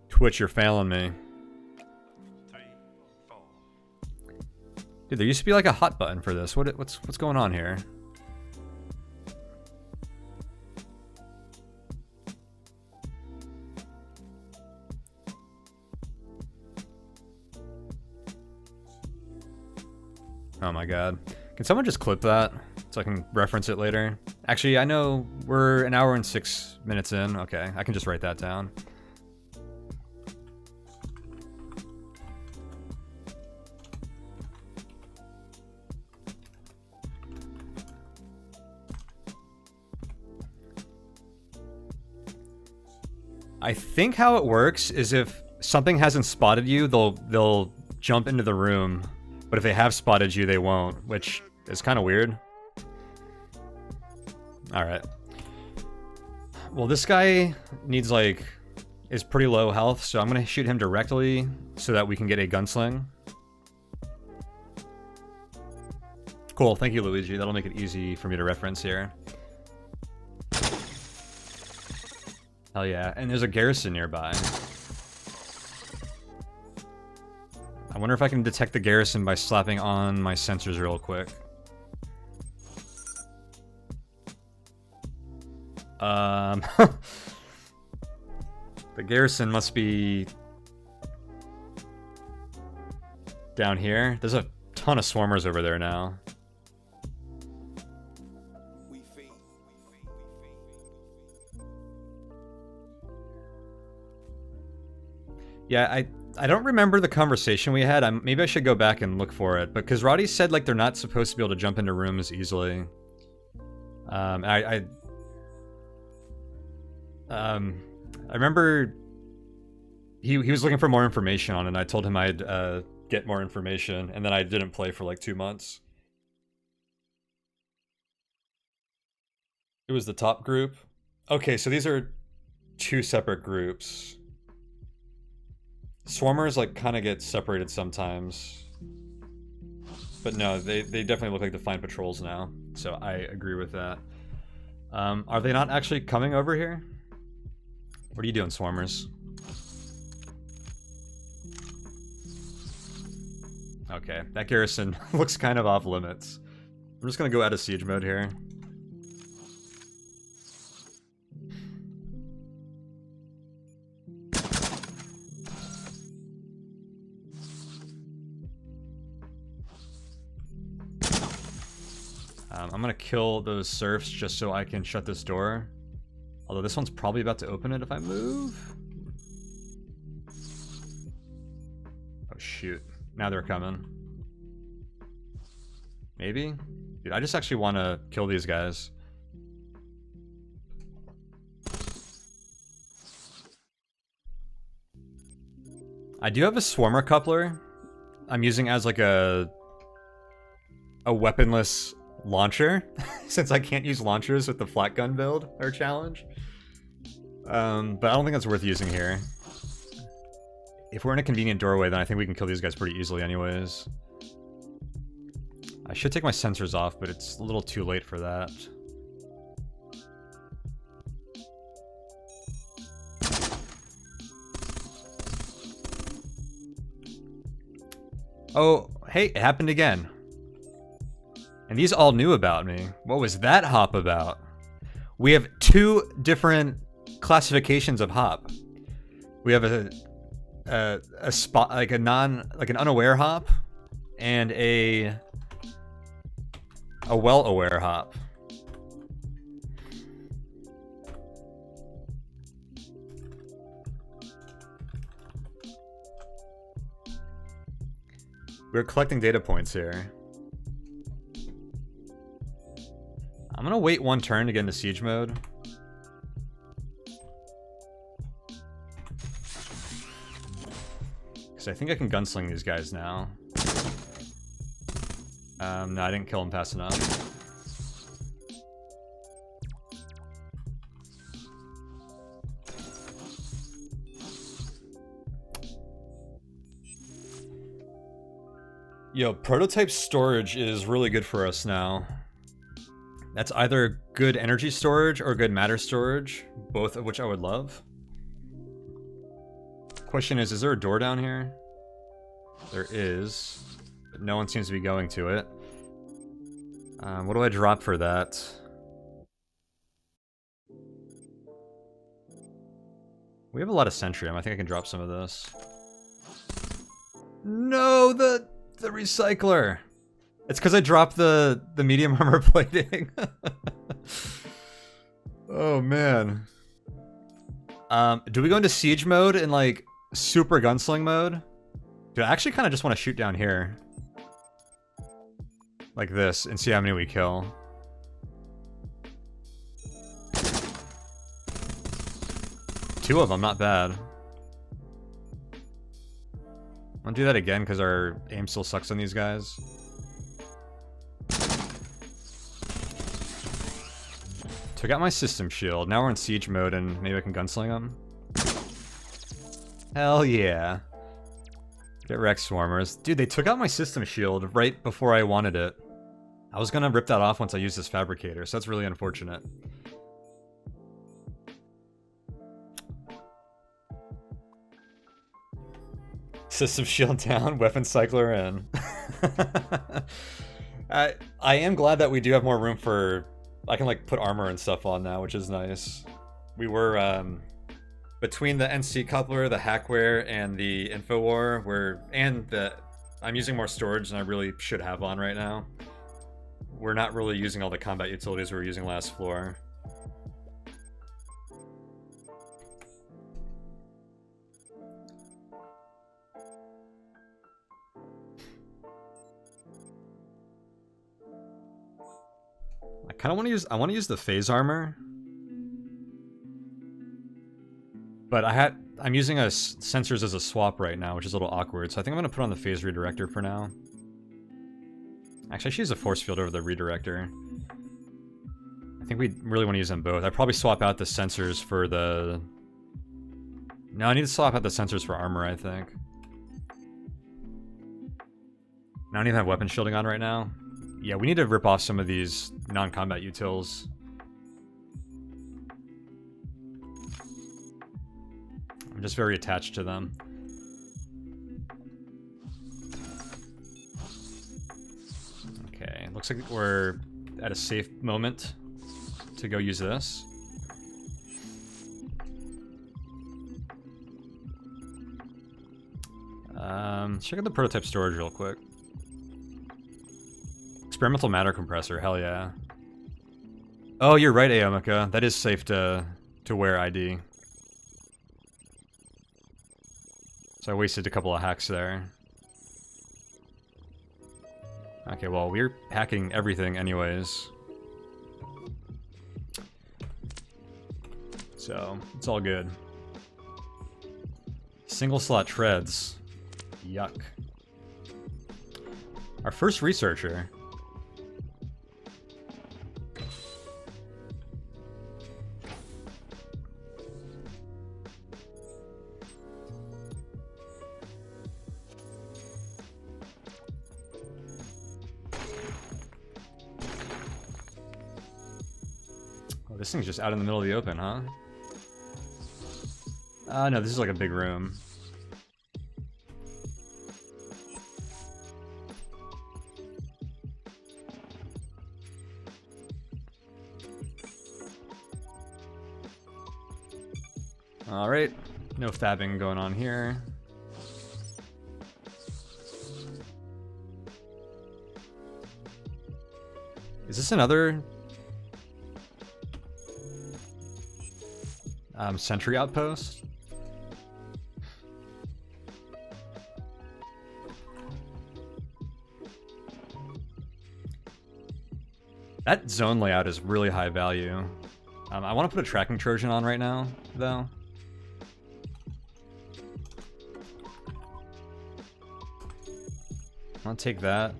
Twitch, you're failing me. Dude, there used to be like a hot button for this. What's going on here? Oh my god. Can someone just clip that so I can reference it later? Actually, I know we're an hour and 6 minutes in. Okay, I can just write that down. I think how it works is if something hasn't spotted you, they'll jump into the room. But if they have spotted you, they won't, which is kind of weird. Alright. Well, this guy needs, like, is pretty low health, so I'm going to shoot him directly so that we can get a gunsling. Cool, thank you, Luigi. That'll make it easy for me to reference here. Hell yeah, and there's a garrison nearby. I wonder if I can detect the garrison by slapping on my sensors real quick. The garrison must be down here. There's a ton of swarmers over there now. Yeah, I don't remember the conversation we had. Maybe I should go back and look for it. But Kisrati said like they're not supposed to be able to jump into rooms easily. I remember he was looking for more information on it, and I told him I'd get more information, and then I didn't play for like 2 months. It was the top group. Okay, so these are 2 separate groups. Swarmers like kind of get separated sometimes. But no, they definitely look like defined patrols now. So I agree with that. Are they not actually coming over here? What are you doing, swarmers? Okay, that garrison looks kind of off limits. I'm just gonna go out of siege mode here. I'm gonna kill those serfs just so I can shut this door. Although this one's probably about to open it if I move. Oh shoot. Now they're coming. Maybe? Dude, I just actually want to kill these guys. I do have a swarmer coupler I'm using as like a weaponless launcher, since I can't use launchers with the Flak gun build or challenge. But I don't think that's worth using here. If we're in a convenient doorway, then I think we can kill these guys pretty easily anyways. I should take my sensors off, but it's a little too late for that. Oh, hey, it happened again. And these all knew about me. What was that hop about? We have 2 different classifications of hop. We have a spot like an unaware hop and a well-aware hop. We're collecting data points here. I'm gonna wait 1 turn to get into siege mode. Because I think I can gunsling these guys now. No, I didn't kill him fast enough. Yo, prototype storage is really good for us now. That's either good energy storage or good matter storage, both of which I would love. Question is there a door down here? There is, but no one seems to be going to it. What do I drop for that? We have a lot of Centrium. I think I can drop some of this. No, the recycler. It's because I dropped the medium armor plating. Oh man. Do we go into siege mode and like super gunsling mode? Dude, I actually kind of just want to shoot down here. Like this, and see how many we kill. Two of them, not bad. I'll do that again because our aim still sucks on these guys. Took out my system shield. Now we're in siege mode and maybe I can gunsling them. Hell yeah. Get wrecked, swarmers. Dude, they took out my system shield right before I wanted it. I was gonna rip that off once I used this fabricator, so that's really unfortunate. System shield down, weapon cycler in. I am glad that we do have more room for... I can like put armor and stuff on now, which is nice. We were between the NC coupler, the hackware, and the infowar, I'm using more storage than I really should have on right now. We're not really using all the combat utilities we were using last floor. I want to use the phase armor. But I'm using sensors as a swap right now, which is a little awkward, so I think I'm going to put on the phase redirector for now. Actually, I should use a force field over the redirector. I think we really want to use them both. I'd probably swap out the sensors for the... No, I need to swap out the sensors for armor, I think. I don't even have weapon shielding on right now. Yeah, we need to rip off some of these non-combat utils. I'm just very attached to them. Okay, looks like we're at a safe moment to go use this. Check out the prototype storage real quick. Experimental matter compressor, hell yeah. Oh, you're right, Aomika. That is safe to wear ID. So I wasted a couple of hacks there. Okay, well, we're hacking everything anyways. So, it's all good. Single slot treads. Yuck. Our first researcher. Oh, this thing's just out in the middle of the open, huh? No, this is like a big room. Alright, no fabbing going on here. Is this another sentry outpost? That zone layout is really high value. I want to put a tracking Trojan on right now, though. I'm gonna take that.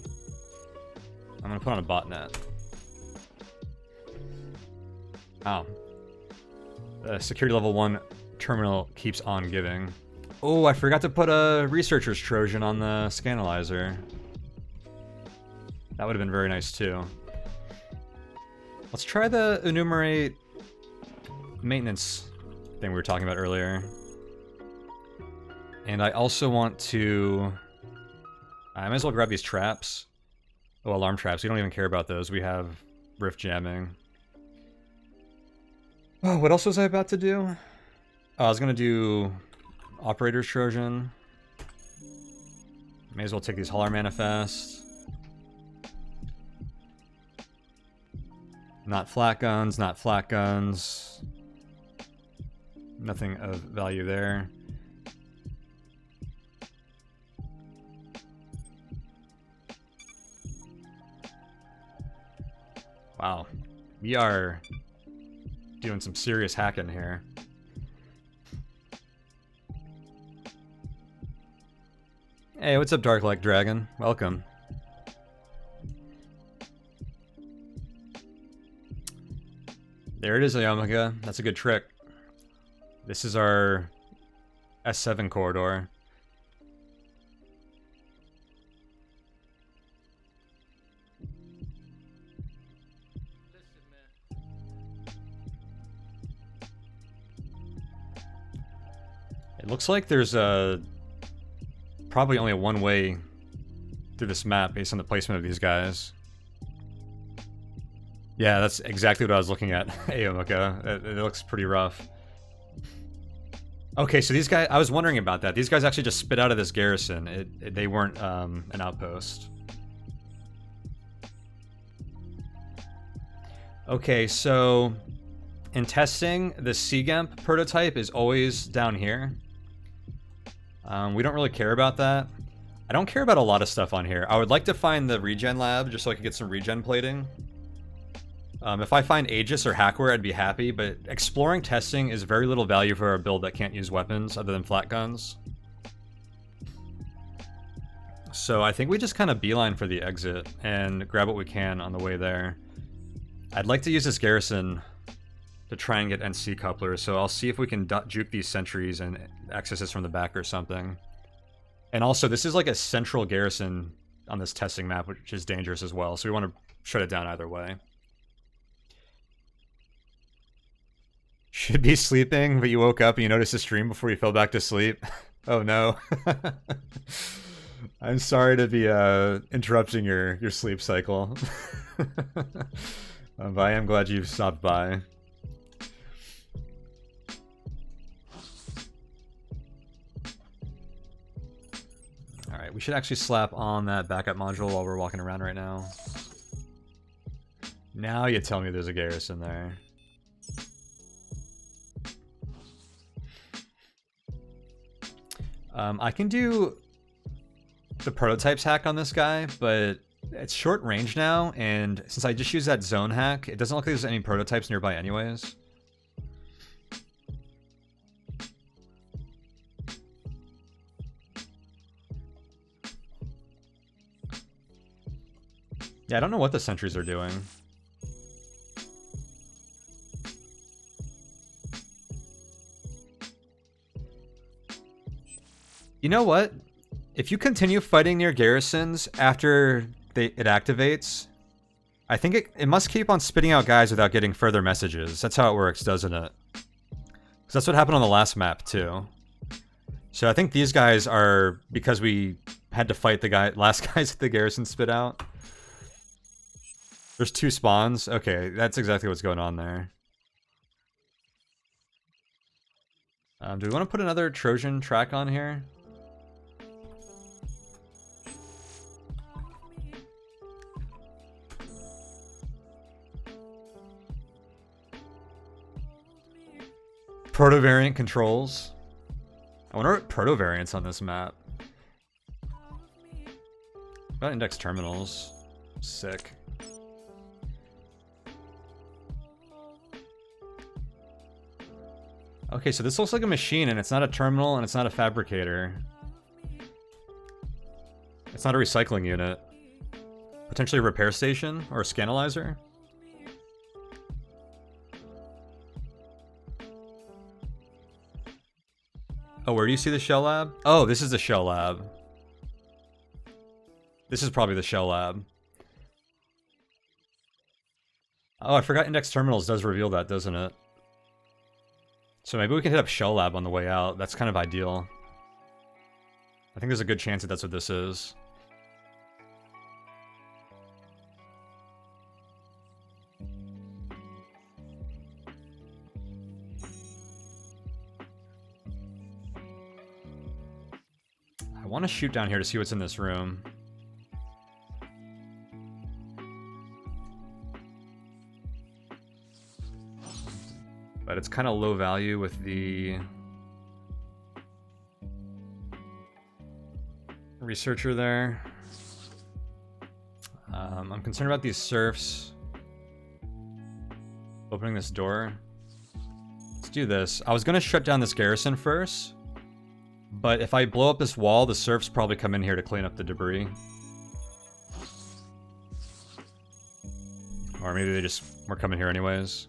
I'm gonna put on a botnet. Oh. The security level 1 terminal keeps on giving. Oh, I forgot to put a researcher's Trojan on the scanalyzer. That would have been very nice too. Let's try the enumerate maintenance thing we were talking about earlier. And I also want to... I might as well grab these traps. Oh, alarm traps. We don't even care about those. We have rift jamming. Oh, what else was I about to do? Oh, I was going to do Operator's Trojan. May as well take these Holler Manifest. Not flat guns, not flat guns. Nothing of value there. Wow, we are doing some serious hacking here. Hey, what's up, Dark Like Dragon? Welcome. There it is, Ayamaka. That's a good trick. This is our S7 corridor. It looks like there's probably only a one way through this map based on the placement of these guys. Yeah, that's exactly what I was looking at. Ayomaka. It looks pretty rough. Okay, so these guys, I was wondering about that. These guys actually just spit out of this garrison. They weren't an outpost. Okay, so in testing, the Seagamp prototype is always down here. We don't really care about that. I don't care about a lot of stuff on here. I would like to find the regen lab just so I could get some regen plating. If I find Aegis or Hackware, I'd be happy, but exploring testing is very little value for a build that can't use weapons other than flat guns. So I think we just kind of beeline for the exit and grab what we can on the way there. I'd like to use this garrison to try and get NC couplers, so I'll see if we can juke these sentries and access this from the back or something. And also, this is like a central garrison on this testing map, which is dangerous as well, so we want to shut it down either way. Should be sleeping, but you woke up and you noticed the stream before you fell back to sleep. Oh no. I'm sorry to be interrupting your sleep cycle. But I am glad you stopped by. Alright, we should actually slap on that backup module while we're walking around right now. Now you tell me there's a garrison there. I can do the prototypes hack on this guy, but it's short range now, and since I just used that zone hack, it doesn't look like there's any prototypes nearby anyways. Yeah, I don't know what the sentries are doing. You know what? If you continue fighting near garrisons after it activates, I think it must keep on spitting out guys without getting further messages. That's how it works, doesn't it? Because that's what happened on the last map, too. So I think these guys are, because we had to fight the last guys that the garrison spit out. There's 2 spawns. Okay, that's exactly what's going on there. Do we want to put another Trojan track on here? Proto-variant controls. I wonder what proto-variants on this map. About index terminals. Sick. Okay, so this looks like a machine, and it's not a terminal, and it's not a fabricator. It's not a recycling unit. Potentially a repair station, or a scanalyzer? Oh, where do you see the shell lab? Oh, this is the shell lab. This is probably the shell lab. Oh, I forgot index terminals does reveal that, doesn't it? So maybe we can hit up Shell Lab on the way out. That's kind of ideal. I think there's a good chance that that's what this is. I want to shoot down here to see what's in this room. But it's kind of low value with the researcher there. I'm concerned about these serfs opening this door. Let's do this. I was going to shut down this garrison first, but if I blow up this wall, the serfs probably come in here to clean up the debris. Or maybe they just were coming here anyways.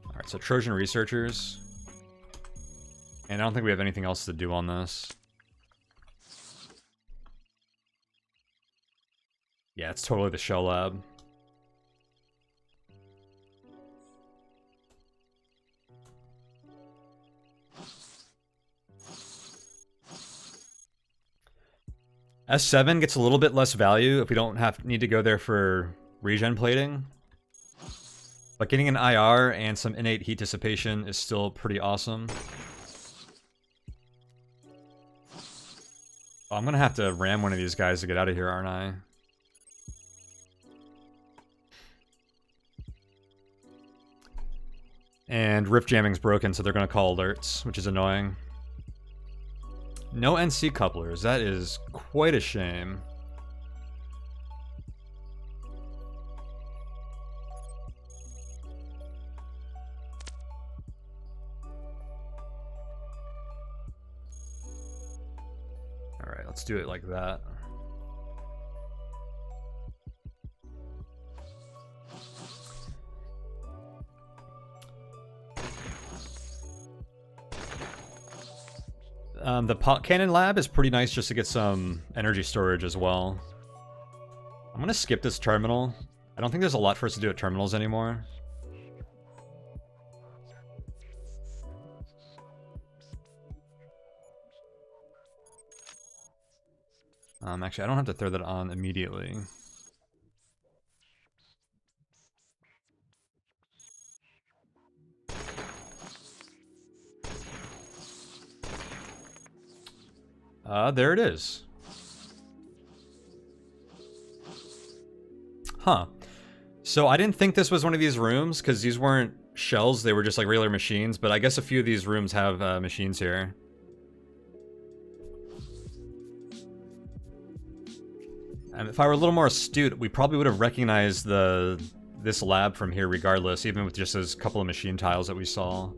Alright, so Trojan researchers. And I don't think we have anything else to do on this. Yeah, it's totally the Shell Lab. S7 gets a little bit less value if we don't need to go there for regen plating. But getting an IR and some innate heat dissipation is still pretty awesome. Oh, I'm gonna have to ram one of these guys to get out of here, aren't I? And rift jamming's broken, so they're gonna call alerts, which is annoying. No NC couplers, that is quite a shame. Alright, let's do it like that. The pot cannon lab is pretty nice just to get some energy storage as well. I'm gonna skip this terminal. I don't think there's a lot for us to do at terminals anymore. Actually, I don't have to throw that on immediately. There it is. Huh. So I didn't think this was one of these rooms, because these weren't shells, they were just like regular machines, but I guess a few of these rooms have machines here. And if I were a little more astute, we probably would have recognized this lab from here regardless, even with just those couple of machine tiles that we saw.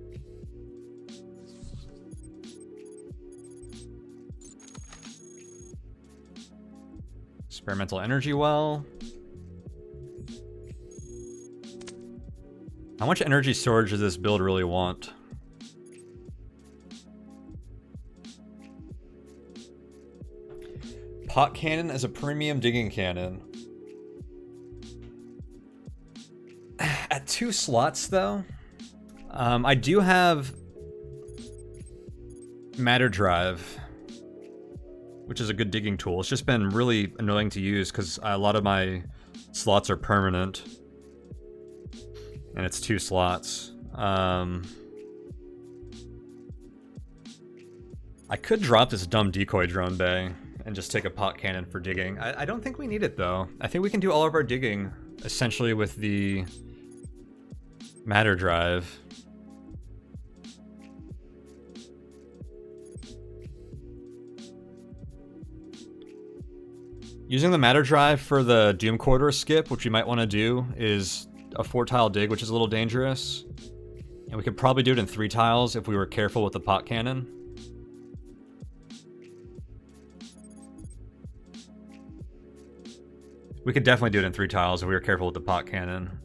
Experimental energy well. How much energy storage does this build really want? Pot cannon as a premium digging cannon. At 2 slots though, I do have matter drive, which is a good digging tool. It's just been really annoying to use because a lot of my slots are permanent. And it's 2 slots. I could drop this dumb decoy drone bay and just take a pot cannon for digging. I don't think we need it though. I think we can do all of our digging essentially with the matter drive. Using the matter drive for the Doom Corridor skip, which we might want to do, is a 4-tile dig, which is a little dangerous. And we could probably do it in 3 tiles if we were careful with the pot cannon. We could definitely do it in 3 tiles if we were careful with the pot cannon.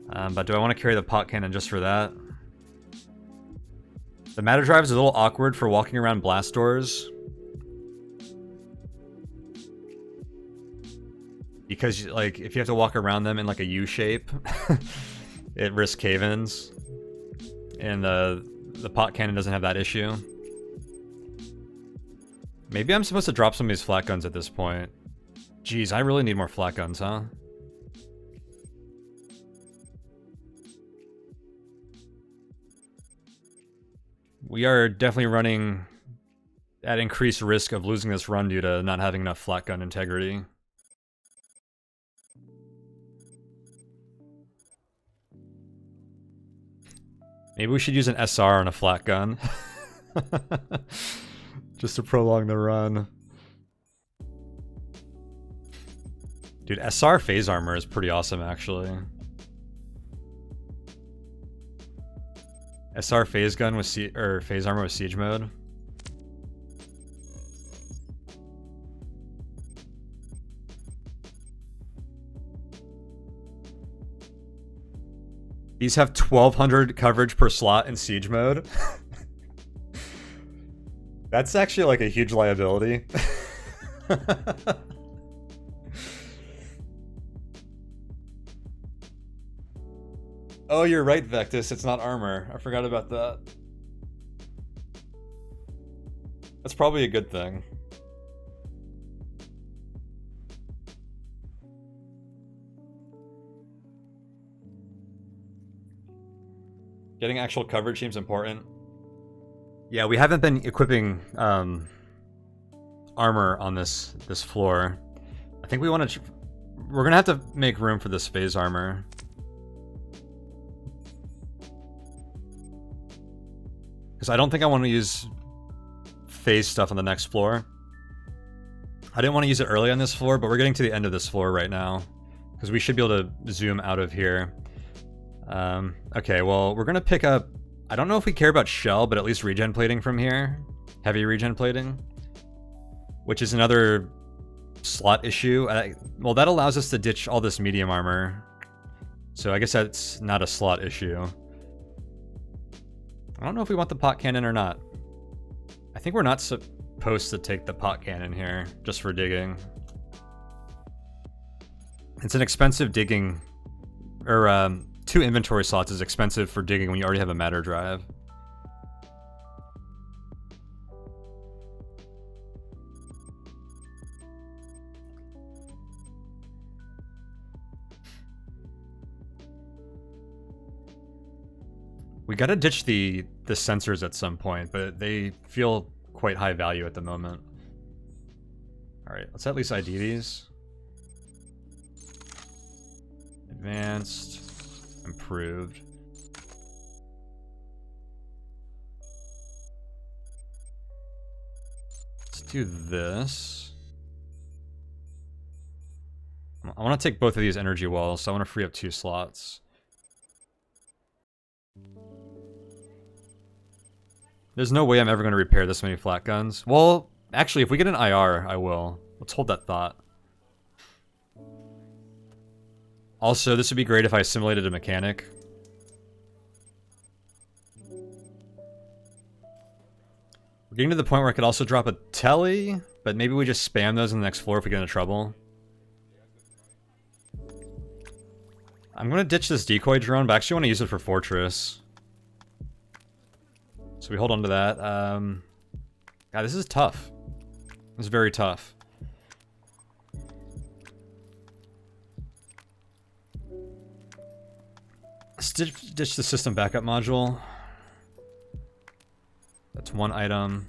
But do I want to carry the pot cannon just for that? The matter drive is a little awkward for walking around blast doors. because like if you have to walk around them in like a U shape, it risks cave-ins, and the pot cannon doesn't have that issue. Maybe I'm supposed to drop some of these flat guns at this point. Jeez, I really need more flat guns, huh? We are definitely running at increased risk of losing this run due to not having enough flat gun integrity. Maybe we should use an SR on a flat gun. Just to prolong the run. Dude, SR phase armor is pretty awesome, actually. SR phase gun with phase armor with siege mode. These have 1200 coverage per slot in siege mode. That's actually like a huge liability. Oh, you're right, Vectus. It's not armor. I forgot about that. That's probably a good thing. Getting actual coverage seems important. Yeah, we haven't been equipping armor on this floor. I think we want to... We're gonna have to make room for this phase armor. Because I don't think I want to use phase stuff on the next floor. I didn't want to use it early on this floor, but we're getting to the end of this floor right now. Because we should be able to zoom out of here. Okay, well, we're going to pick up... I don't know if we care about shell, but at least regen plating from here. Heavy regen plating. Which is another slot issue. Well, that allows us to ditch all this medium armor. So I guess that's not a slot issue. I don't know if we want the pot cannon or not. I think we're not supposed to take the pot cannon here, just for digging. It's an expensive digging... Or, 2 inventory slots is expensive for digging when you already have a matter drive. We gotta ditch the sensors at some point, but they feel quite high value at the moment. Alright, let's at least ID these. Advanced. Improved. Let's do this. I want to take both of these energy walls, so I want to free up 2 slots. There's no way I'm ever going to repair this many flat guns. Well, actually, if we get an IR, I will. Let's hold that thought. Also, this would be great if I assimilated a mechanic. We're getting to the point where I could also drop a telly, but maybe we just spam those on the next floor if we get into trouble. I'm going to ditch this decoy drone, but I actually want to use it for Fortress. So we hold on to that. God, this is tough. This is very tough. Let's ditch the system backup module. That's 1 item.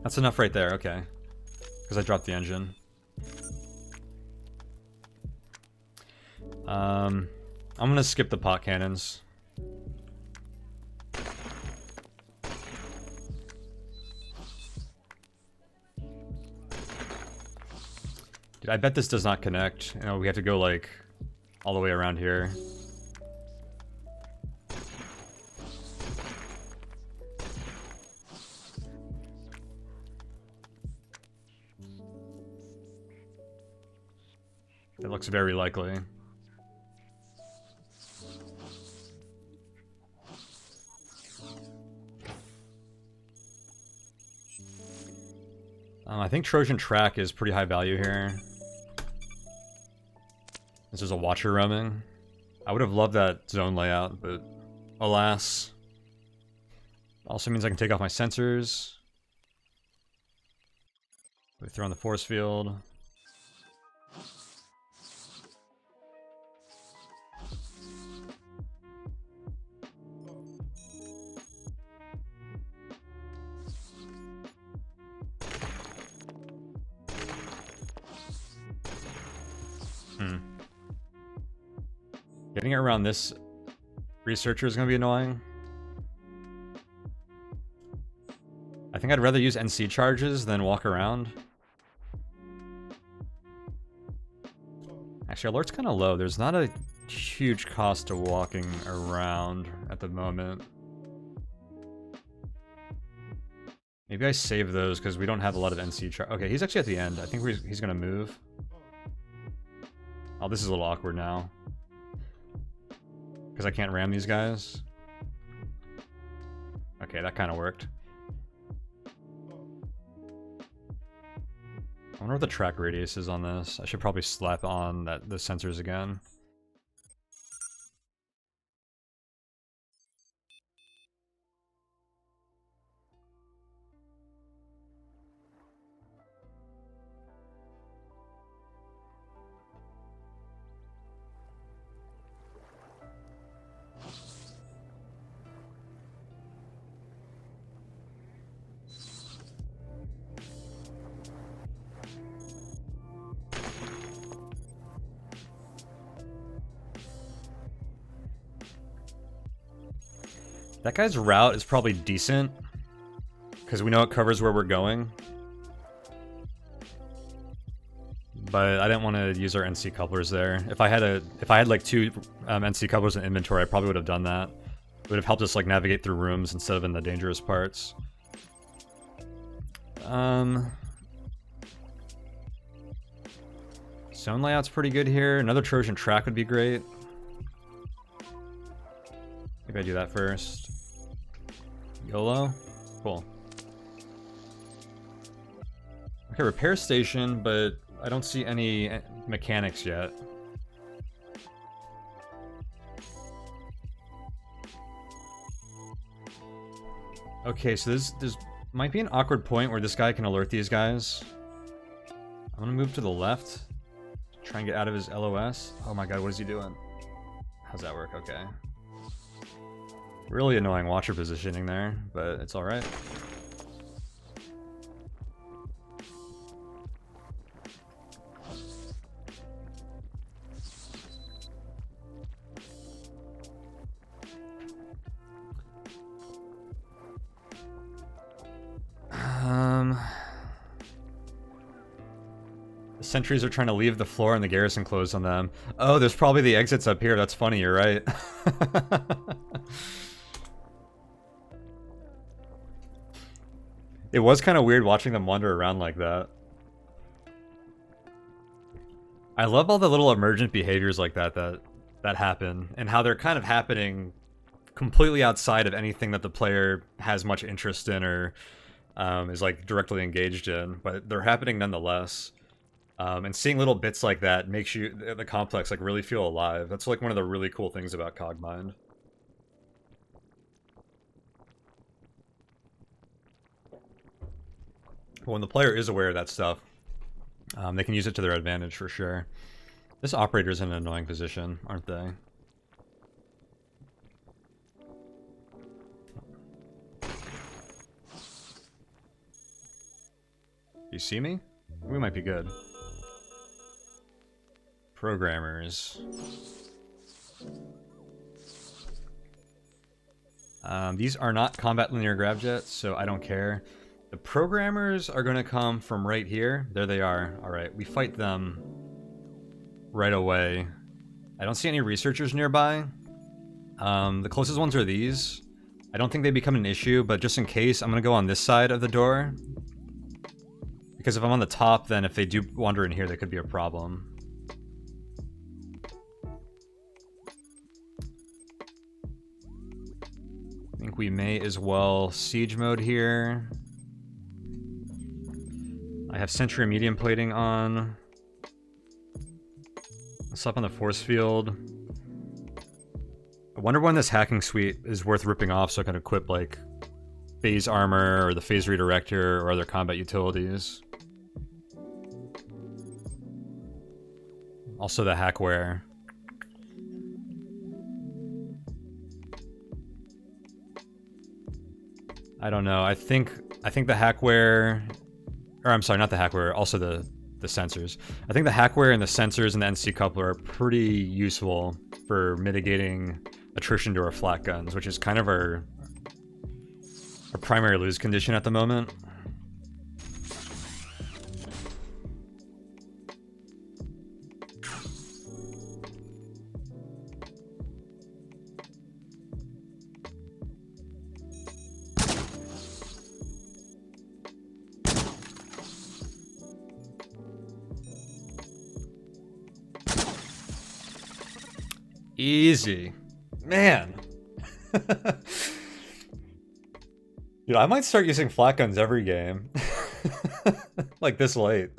That's enough right there, okay. Because I dropped the engine. I'm gonna skip the pot cannons. Dude, I bet this does not connect. You know, we have to go like all the way around here. It looks very likely. I think Trojan Track is pretty high value here. This is a Watcher roaming. I would have loved that zone layout, but alas. Also means I can take off my sensors. We throw on the force field. Getting it around this researcher is going to be annoying. I think I'd rather use NC charges than walk around. Actually, alert's kind of low. There's not a huge cost to walking around at the moment. Maybe I save those because we don't have a lot of NC charge. Okay, he's actually at the end. I think he's going to move. Oh, this is a little awkward now. Because I can't ram these guys. Okay, that kind of worked. I wonder what the track radius is on this. I should probably slap on the sensors again. That guy's route is probably decent, because we know it covers where we're going. But I didn't want to use our NC couplers there. If I had like 2 NC couplers in inventory, I probably would have done that. It would have helped us like navigate through rooms instead of in the dangerous parts. Zone layout's pretty good here. Another Trojan Track would be great. Maybe I do that first. YOLO? Cool. Okay, repair station, but I don't see any mechanics yet. Okay, so this might be an awkward point where this guy can alert these guys. I'm gonna move to the left. Try and get out of his LOS. Oh my god, what is he doing? How's that work? Okay. Really annoying Watcher positioning there, but it's alright. The sentries are trying to leave the floor and the garrison closed on them. Oh, there's probably the exits up here. That's funny, you're right. It was kind of weird watching them wander around like that. I love all the little emergent behaviors like that happen, and how they're kind of happening completely outside of anything that the player has much interest in or is like directly engaged in, but they're happening nonetheless. And seeing little bits like that makes the complex like really feel alive. That's like one of the really cool things about Cogmind. When the player is aware of that stuff, they can use it to their advantage for sure. This operator's in an annoying position, aren't they? You see me? We might be good. Programmers. These are not combat linear grab jets, so I don't care. The programmers are going to come from right here. There they are. Alright, we fight them right away. I don't see any researchers nearby. The closest ones are these. I don't think they become an issue, but just in case, I'm going to go on this side of the door. Because if I'm on the top, then if they do wander in here, there could be a problem. think we may as well siege mode here. I have Sentry medium plating on. Let's up on the force field. I wonder when this hacking suite is worth ripping off so I can equip like phase armor or the phase redirector or other combat utilities. Also the hackware. I don't know. I think the hackware, or I'm sorry, not the hackware, also the sensors. I think the hackware and the sensors and the NC coupler are pretty useful for mitigating attrition to our flak guns, which is kind of our primary lose condition at the moment. Easy. Man. Dude, I might start using flak guns every game. Like this late.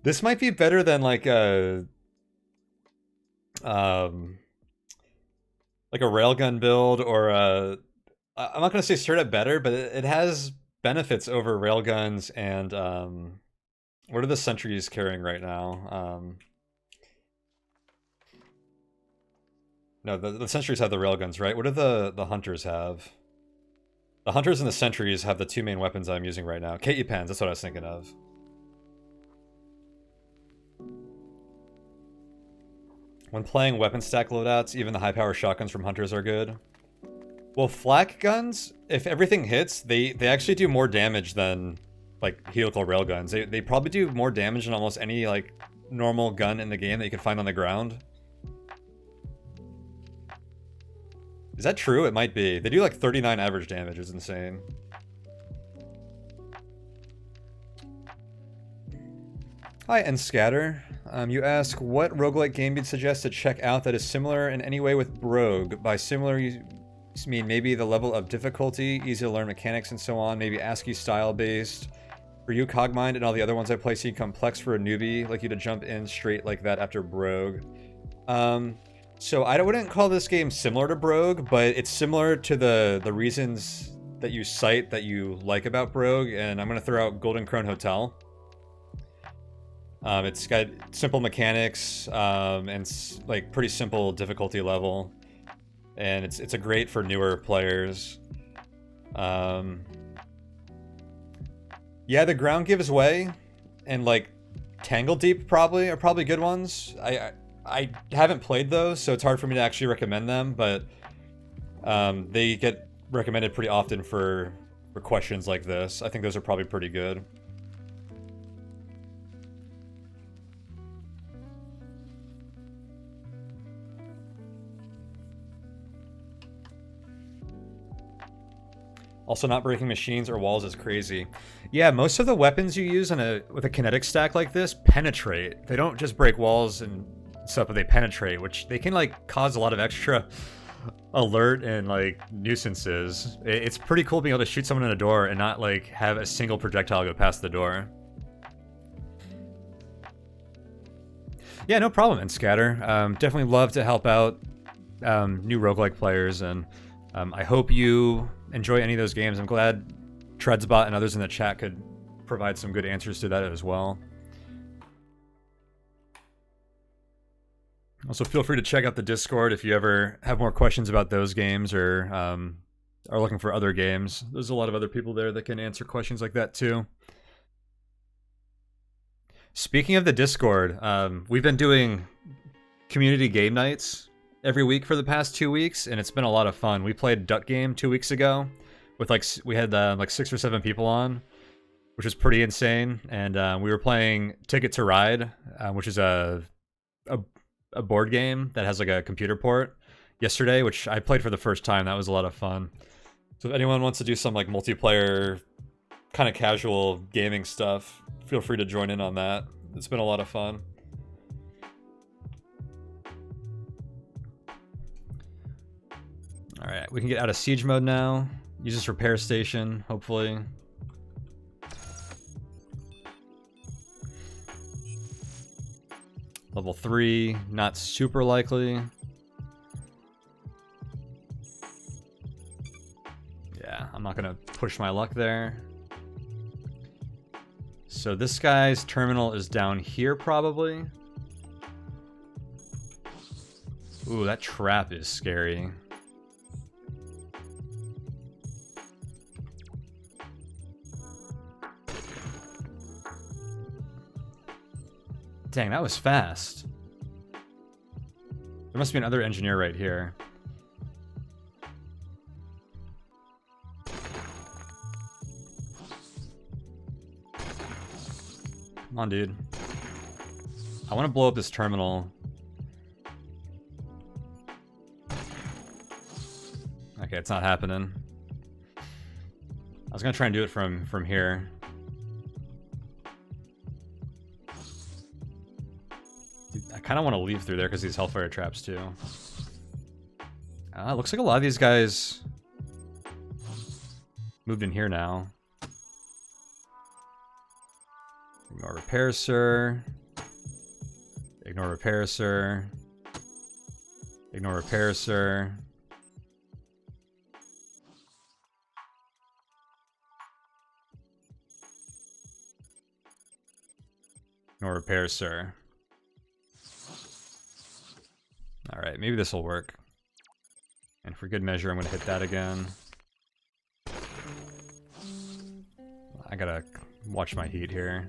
This might be better than like a railgun build or a, I'm not gonna say straight up better, but it has benefits over railguns and what are the sentries carrying right now? No, the sentries have the railguns, right? What do the hunters have? The hunters and the sentries have the two main weapons I'm using right now. KE pens, that's what I was thinking of. When playing weapon stack loadouts, even the high power shotguns from hunters are good. Well, flak guns, if everything hits, they actually do more damage than like helical railguns. They probably do more damage than almost any like normal gun in the game that you can find on the ground. Is that true? It might be. They do like 39 average damage. It's insane. Hi, and Scatter. You ask, what roguelike game you'd suggest to check out that is similar in any way with Brogue? By similar, you mean maybe the level of difficulty, easy to learn mechanics, and so on. Maybe ASCII style based. For you, Cogmind, and all the other ones I play seem complex for a newbie like you to jump in straight like that after Brogue. So I wouldn't call this game similar to Brogue, but it's similar to the reasons that you cite that you like about Brogue, and I'm going to throw out Golden Krone Hotel. It's got simple mechanics, and like pretty simple difficulty level, and it's a great for newer players. Yeah, the ground gives way, and like Tangle Deep are probably good ones. I haven't played those, so it's hard for me to actually recommend them, but they get recommended pretty often for questions like this. I think those are probably pretty good. Also, not breaking machines or walls is crazy. Yeah, most of the weapons you use with a kinetic stack like this penetrate. They don't just break walls and stuff, but they penetrate, which they can like cause a lot of extra alert and like nuisances. It's pretty cool being able to shoot someone in a door and not like have a single projectile go past the door. Yeah, no problem, and Scatter. Definitely love to help out new roguelike players, and I hope you enjoy any of those games. I'm glad Treadsbot and others in the chat could provide some good answers to that as well. Also, feel free to check out the Discord if you ever have more questions about those games or are looking for other games. There's a lot of other people there that can answer questions like that too. Speaking of the Discord, we've been doing community game nights every week for the past 2 weeks, and it's been a lot of fun. We played Duck Game 2 weeks ago with we had like 6 or 7 people on, which was pretty insane. And we were playing Ticket to Ride, which is a board game that has like a computer port yesterday, which I played for the first time. That was a lot of fun. So if anyone wants to do some like multiplayer kind of casual gaming stuff, feel free to join in on that. It's been a lot of fun. Alright, we can get out of siege mode now. Use this repair station, hopefully. Level 3, not super likely. Yeah, I'm not gonna push my luck there. So this guy's terminal is down here, probably. Ooh, that trap is scary. Dang, that was fast. There must be another engineer right here. Come on, dude. I want to blow up this terminal. Okay, it's not happening. I was gonna try and do it from here. Dude, I kind of want to leave through there because these hellfire traps too. Looks like a lot of these guys moved in here now. Ignore repair, sir. Ignore repair, sir. Ignore repair, sir. Ignore repair, sir. Alright, maybe this will work. And for good measure, I'm going to hit that again. I gotta watch my heat here.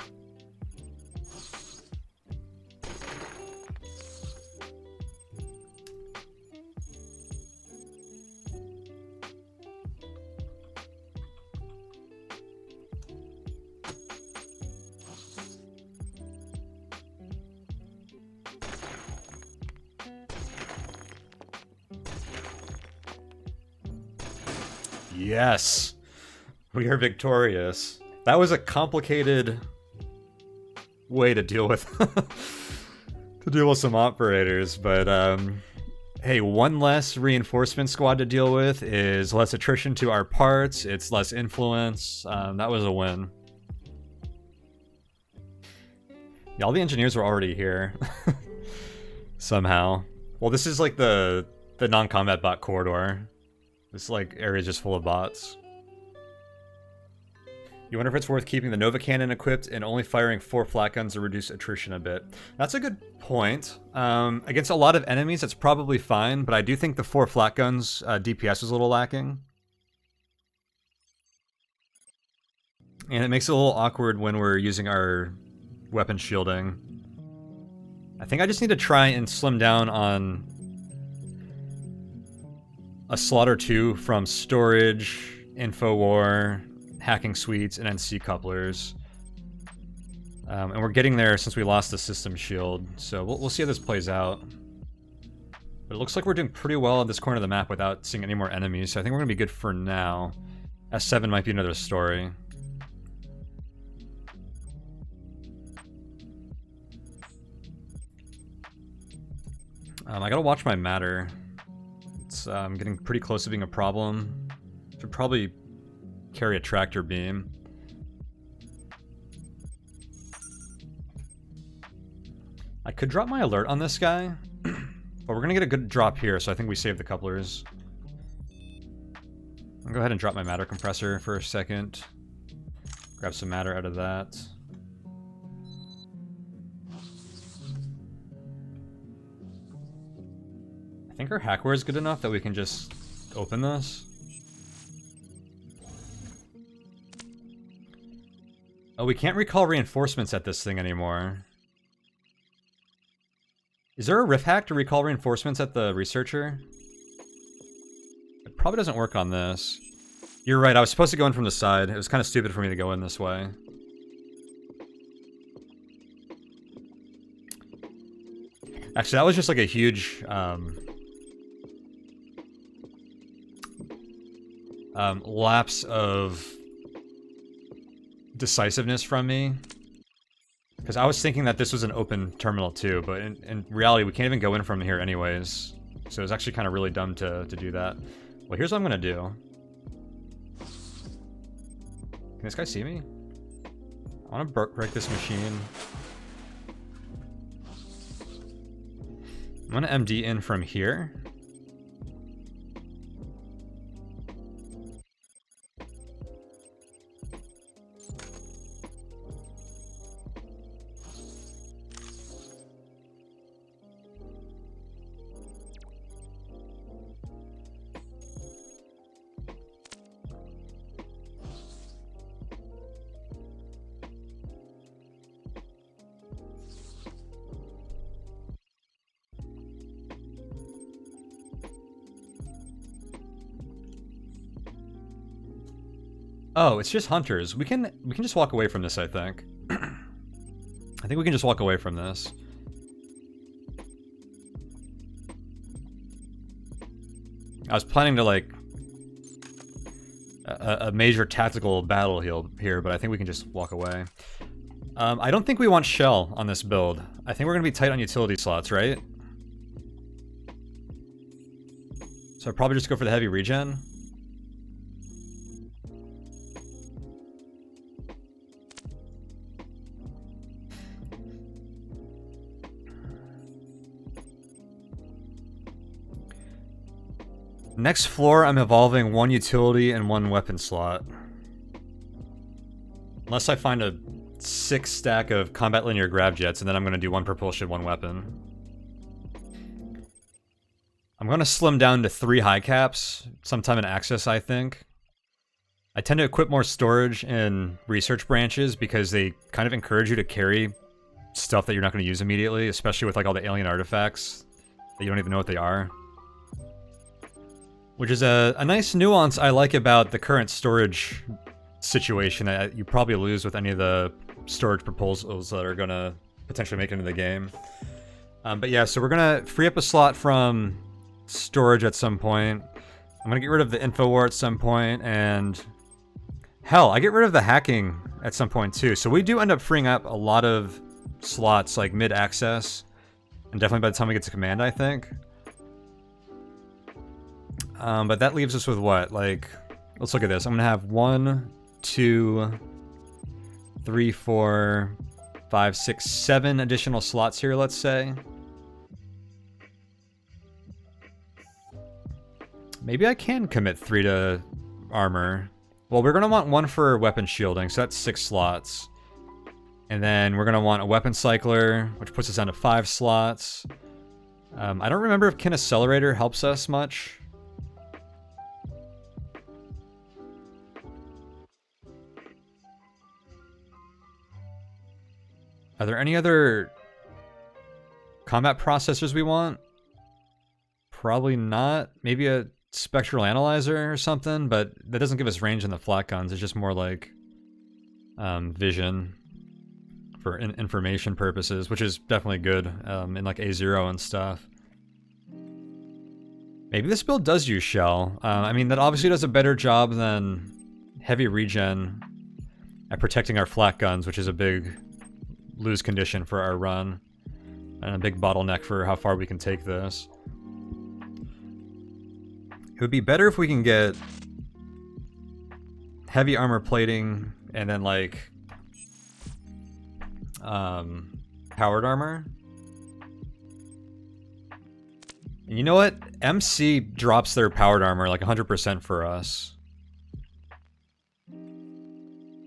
Yes, we are victorious. That was a complicated way to deal with some operators, but hey, one less reinforcement squad to deal with is less attrition to our parts. It's less influence. That was a win. Yeah, all the engineers were already here somehow. Well, this is like the non-combat bot corridor. This like area is just full of bots. You wonder if it's worth keeping the Nova Cannon equipped and only firing 4 flak guns to reduce attrition a bit. That's a good point. Against a lot of enemies, that's probably fine, but I do think the 4 flak guns DPS was a little lacking. And it makes it a little awkward when we're using our weapon shielding. I think I just need to try and slim down on a slot or 2 from storage, info war, hacking suites, and NC couplers. And we're getting there since we lost the system shield, so we'll see how this plays out. But it looks like we're doing pretty well on this corner of the map without seeing any more enemies, so I think we're going to be good for now. S7 might be another story. I gotta watch my matter. It's getting pretty close to being a problem. Should probably carry a tractor beam. I could drop my alert on this guy, but we're gonna get a good drop here, so I think we save the couplers. I'll go ahead and drop my matter compressor for a second. Grab some matter out of that. I think our hackware is good enough that we can just open this. Oh, we can't recall reinforcements at this thing anymore. Is there a riff hack to recall reinforcements at the researcher? It probably doesn't work on this. You're right, I was supposed to go in from the side. It was kind of stupid for me to go in this way. Actually, that was just like a huge lapse of decisiveness from me. Because I was thinking that this was an open terminal too, but in reality we can't even go in from here anyways. So it was actually kind of really dumb to do that. Well, here's what I'm gonna do. Can this guy see me? I want to break this machine. I'm gonna MD in from here. Oh, it's just hunters. We can just walk away from this, I think. I think we can just walk away from this. I was planning to like a major tactical battle here, but I think we can just walk away. I don't think we want shell on this build. I think we're gonna be tight on utility slots, right? So I'd probably just go for the heavy regen. Next floor, I'm evolving one utility and one weapon slot. Unless I find a 6 stack of combat linear grav jets, and then I'm going to do one propulsion, one weapon. I'm going to slim down to 3 high caps sometime in Access, I think. I tend to equip more storage in research branches because they kind of encourage you to carry stuff that you're not going to use immediately, especially with like all the alien artifacts that you don't even know what they are. Which is a nice nuance I like about the current storage situation that you probably lose with any of the storage proposals that are going to potentially make it into the game. But yeah, so we're going to free up a slot from storage at some point. I'm going to get rid of the info war at some point, and hell, I get rid of the hacking at some point too. So we do end up freeing up a lot of slots like mid-access, and definitely by the time we get to command, I think. But that leaves us with what? Like, let's look at this. I'm gonna have 1, 2, 3, 4, 5, 6, 7 additional slots here, let's say. Maybe I can commit 3 to armor. Well, we're gonna want 1 for weapon shielding, so that's 6 slots. And then we're gonna want a weapon cycler, which puts us down to 5 slots. I don't remember if Kin Accelerator helps us much. Are there any other combat processors we want? Probably not. Maybe a spectral analyzer or something, but that doesn't give us range in the flak guns. It's just more like vision for information purposes, which is definitely good in like A0 and stuff. Maybe this build does use shell. I mean, that obviously does a better job than heavy regen at protecting our flak guns, which is a big lose condition for our run, and a big bottleneck for how far we can take this. It would be better if we can get heavy armor plating and then like powered armor. And you know what? MC drops their powered armor like 100% for us.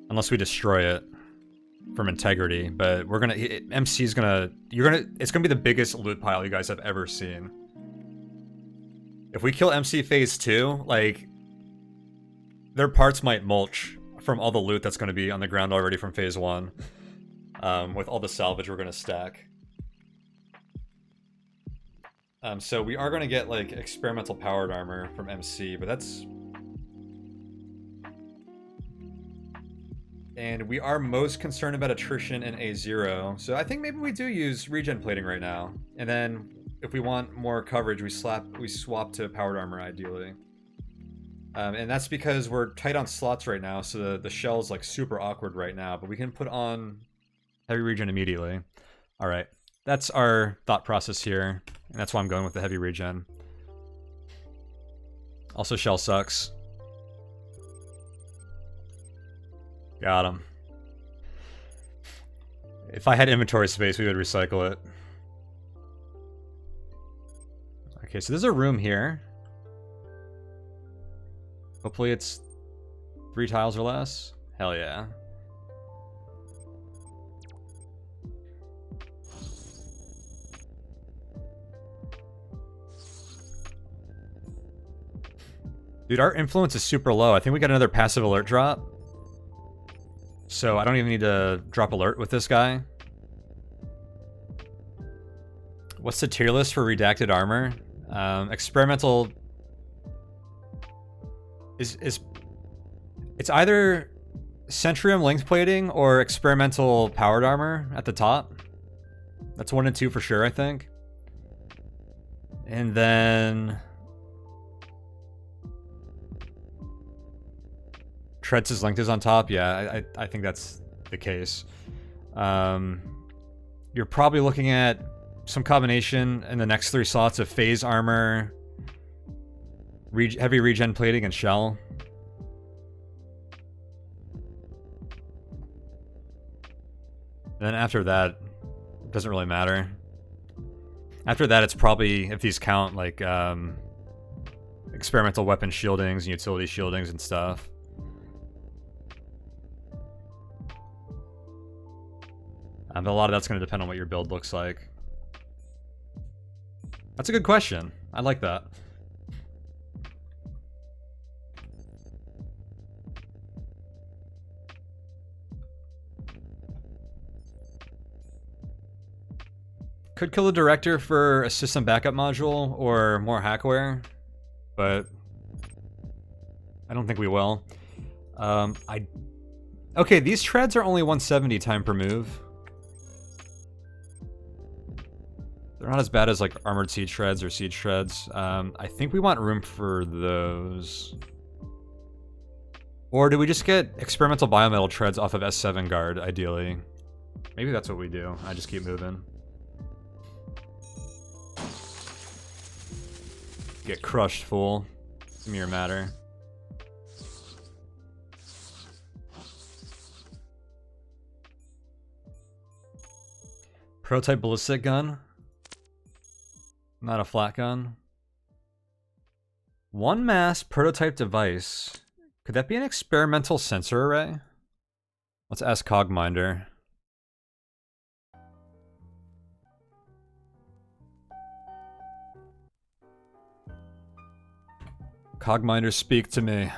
Unless we destroy it from integrity, but we're gonna MC's gonna it's gonna be the biggest loot pile you guys have ever seen. If we kill MC phase 2, like their parts might mulch from all the loot that's gonna be on the ground already from phase 1. With all the salvage we're gonna stack. So we are gonna get like experimental powered armor from MC, but that's. And we are most concerned about attrition in A0, so I think maybe we do use regen plating right now. And then if we want more coverage, we swap to powered armor ideally. And that's because we're tight on slots right now, so the shell's like super awkward right now, but we can put on heavy regen immediately. All right, that's our thought process here, and that's why I'm going with the heavy regen. Also, shell sucks. Got him. If I had inventory space, we would recycle it. Okay, so there's a room here. Hopefully it's 3 tiles or less. Hell yeah. Dude, our influence is super low. I think we got another passive alert drop. So I don't even need to drop alert with this guy. What's the tier list for redacted armor? Experimental is it's either Centrium length plating or experimental powered armor at the top. That's 1 and 2 for sure, I think. And then Treads' length is on top. Yeah, I think that's the case. You're probably looking at some combination in the next 3 slots of phase armor, heavy regen plating, and shell. And then after that, it doesn't really matter. After that, it's probably, if these count, like experimental weapon shieldings and utility shieldings and stuff. But a lot of that's going to depend on what your build looks like. That's a good question. I like that. Could kill the director for a system backup module or more hackware, but I don't think we will. Okay, these treads are only 170 time per move. They're not as bad as like armored siege treads or siege treads. I think we want room for those. Or do we just get experimental biometal treads off of S7 guard, ideally? Maybe that's what we do. I just keep moving. Get crushed, fool. Give me your matter. Prototype ballistic gun. Not a flat gun. 1 mass prototype device. Could that be an experimental sensor array? Let's ask Cogminder. Cogminder, speak to me.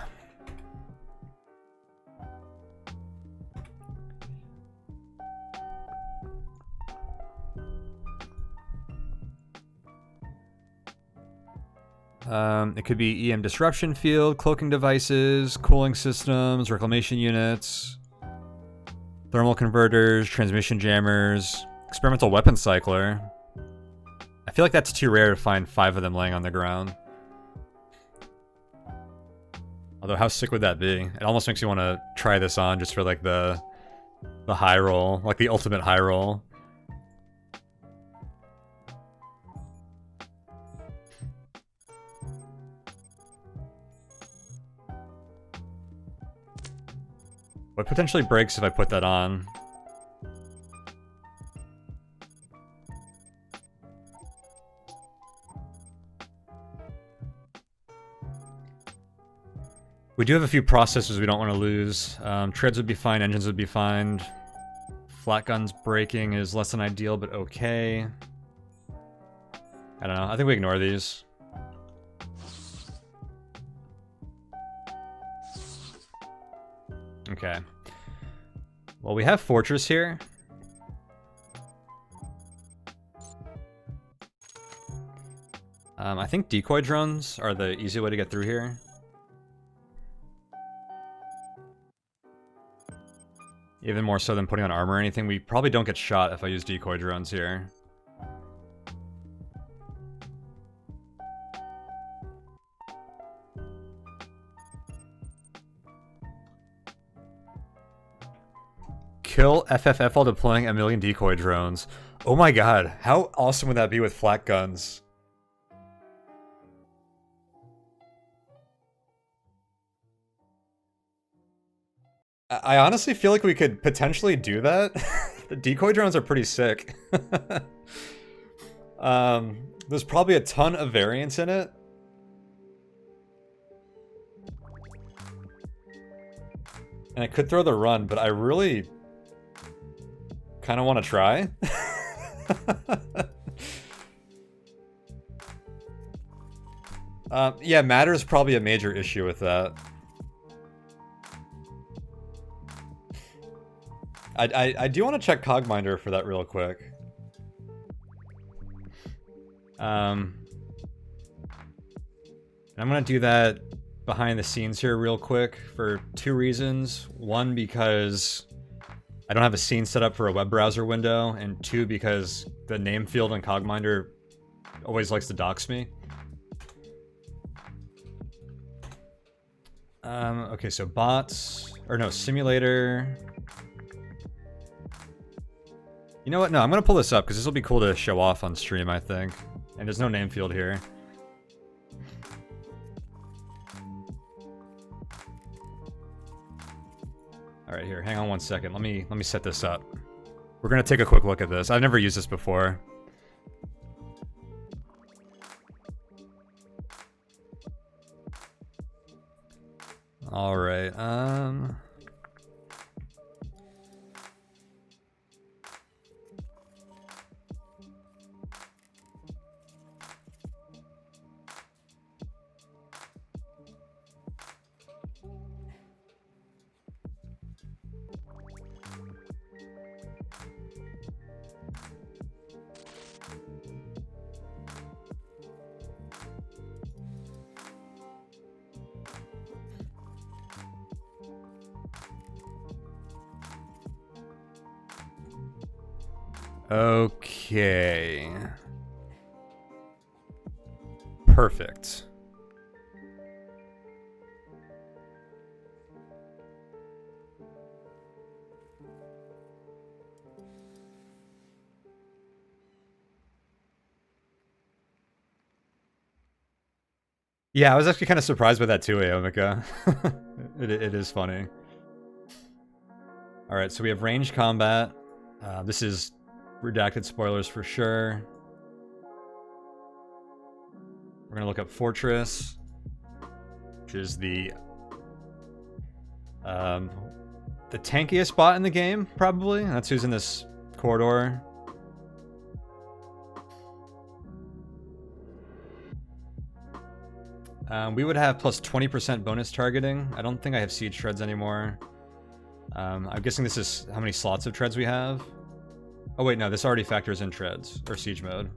It could be EM disruption field, cloaking devices, cooling systems, reclamation units, thermal converters, transmission jammers, experimental weapon cycler. I feel like that's too rare to find 5 of them laying on the ground. Although, how sick would that be? It almost makes you want to try this on just for like the high roll, like the ultimate high roll. What potentially breaks if I put that on? We do have a few processors we don't want to lose. Treads would be fine, engines would be fine. Flat guns breaking is less than ideal, but okay. I don't know, I think we ignore these. Okay. Well, we have Fortress here. I think decoy drones are the easy way to get through here. Even more so than putting on armor or anything. We probably don't get shot if I use decoy drones here. Kill FFF while deploying 1,000,000 decoy drones. Oh my god, how awesome would that be with flak guns? I honestly feel like we could potentially do that. The decoy drones are pretty sick. There's probably a ton of variance in it. And I could throw the run, but I really kind of want to try. Yeah, matter is probably a major issue with that. I do want to check Cogminder for that real quick. I'm gonna do that behind the scenes here real quick for two reasons. One, because I don't have a scene set up for a web browser window, and two, because the name field in Cogminder always likes to dox me. Okay, so bots, or no, simulator. You know what? No, I'm gonna pull this up because this will be cool to show off on stream, I think. And there's no name field here. All right, here, hang on one second. Let me set this up. We're gonna take a quick look at this. I've never used this before. All right. Okay. Perfect. Yeah, I was actually kind of surprised by that too, Aomika. It is funny. Alright, so we have range combat. This is redacted spoilers for sure. We're gonna look up Fortress, which is the tankiest bot in the game, probably. That's who's in this corridor. We would have plus 20% bonus targeting. I don't think I have siege treads anymore. I'm guessing this is how many slots of treads we have. Oh wait, no, this already factors in treads, or siege mode.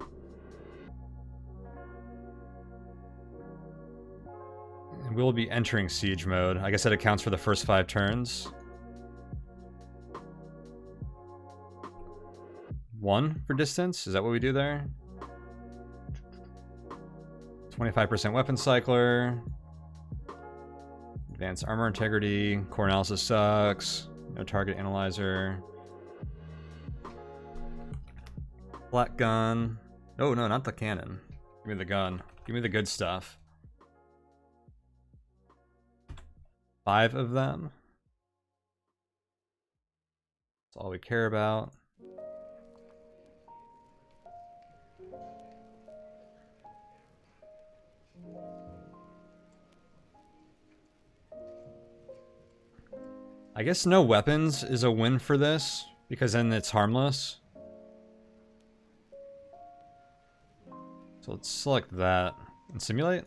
And we'll be entering siege mode. I guess that accounts for the first 5 turns. 1 for distance, is that what we do there? 25% weapon cycler. Advanced armor integrity. Core analysis sucks. No target analyzer. Flak gun. Oh, no, not the cannon. Give me the gun. Give me the good stuff. 5 of them. That's all we care about. I guess no weapons is a win for this, because then it's harmless. So let's select that and simulate.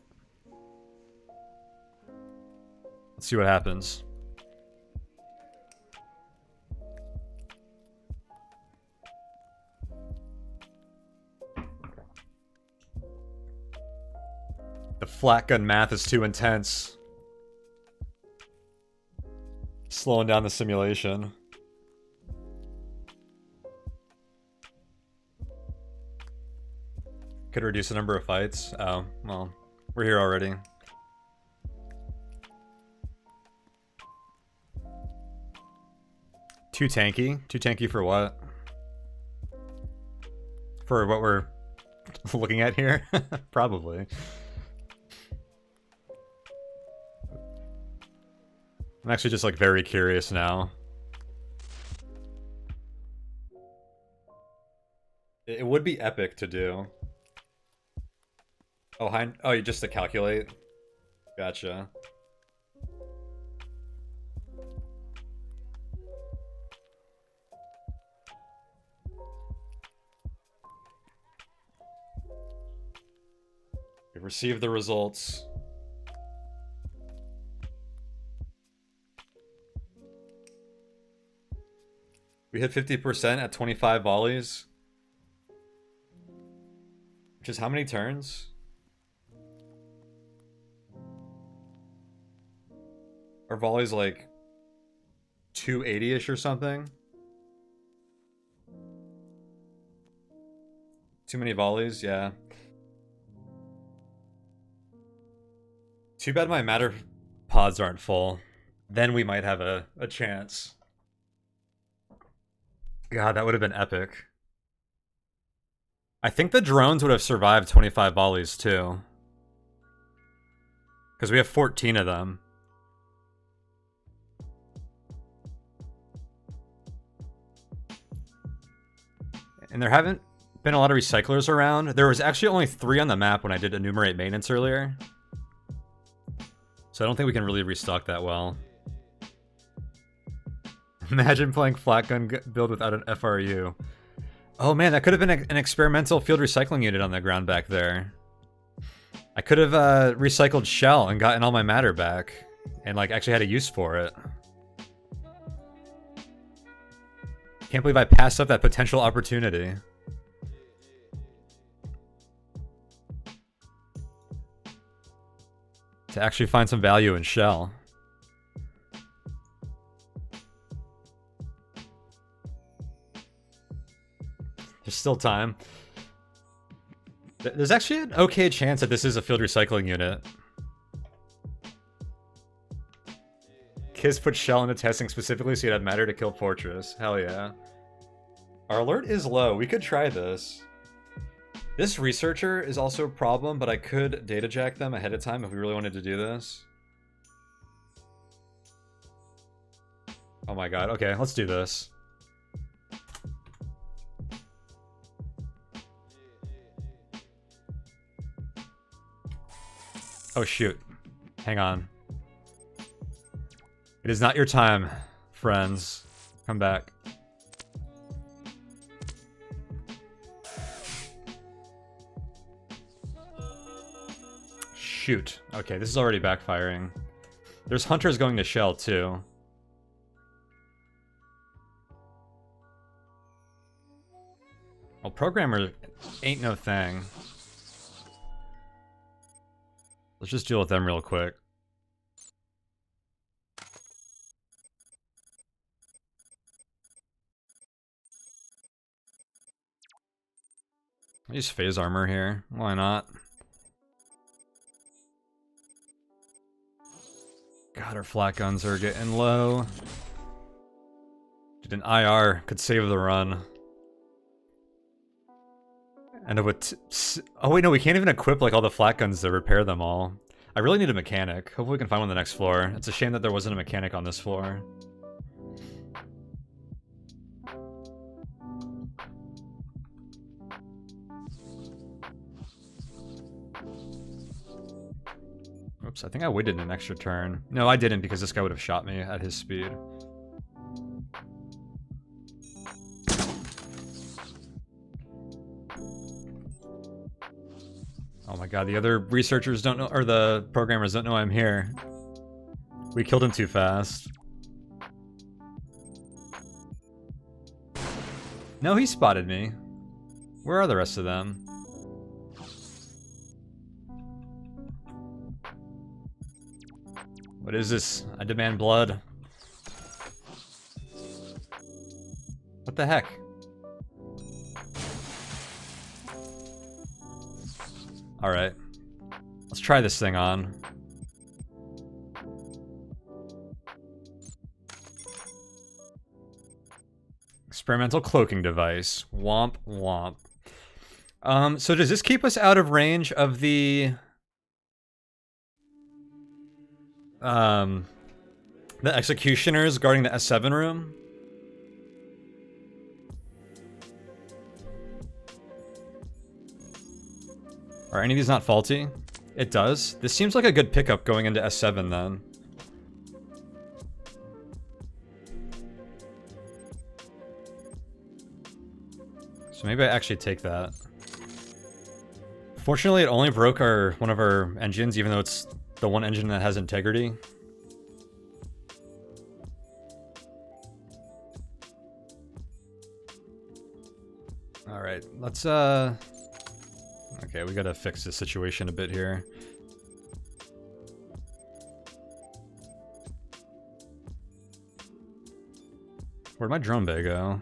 Let's see what happens. The flat gun math is too intense. Slowing down the simulation. Could reduce the number of fights. Oh, well, we're here already. Too tanky? Too tanky for what? For what we're looking at here? Probably. I'm actually just like very curious now. It would be epic to do. Oh, oh, you just to calculate? Gotcha. We received the results. We hit 50% at 25 volleys. Which is how many turns? Our volley's like 280-ish or something. Too many volleys, yeah. Too bad my matter pods aren't full. Then we might have a chance. God, that would have been epic. I think the drones would have survived 25 volleys too. Because we have 14 of them. And there haven't been a lot of recyclers around. There was actually only 3 on the map when I did enumerate maintenance earlier. So I don't think we can really restock that well. Imagine playing flat gun build without an FRU. Oh man, that could have been an experimental field recycling unit on the ground back there. I could have recycled shell and gotten all my matter back. And like actually had a use for it. Can't believe I passed up that potential opportunity. To actually find some value in shell. There's still time. There's actually an okay chance that this is a field recycling unit. Kiz put shell into testing specifically so you'd have matter to kill Fortress. Hell yeah. Our alert is low. We could try this. This researcher is also a problem, but I could data jack them ahead of time if we really wanted to do this. Oh my god. Okay, let's do this. Oh shoot. Hang on. It is not your time, friends. Come back. Shoot. Okay, this is already backfiring. There's hunters going to shell too. Well, programmer ain't no thing. Let's just deal with them real quick. Use phase armor here. Why not? God, our flat guns are getting low. Dude, an IR could save the run. And oh wait, no, we can't even equip like all the flat guns to repair them all. I really need a mechanic. Hopefully we can find one on the next floor. It's a shame that there wasn't a mechanic on this floor. Oops, I think I waited an extra turn. No, I didn't because this guy would have shot me at his speed. Oh my god, the other researchers don't know, or the programmers don't know I'm here. We killed him too fast. No, he spotted me. Where are the rest of them? What is this? I demand blood. What the heck? Alright. Let's try this thing on. Experimental cloaking device. Womp womp. So does this keep us out of range of the The executioners guarding the S7 room. Are any of these not faulty? It does. This seems like a good pickup going into S7 then. So maybe I actually take that. Fortunately, it only broke one of our engines, even though it's the one engine that has integrity. Alright, let's okay, we gotta fix this situation a bit here. Where'd my drone bay go?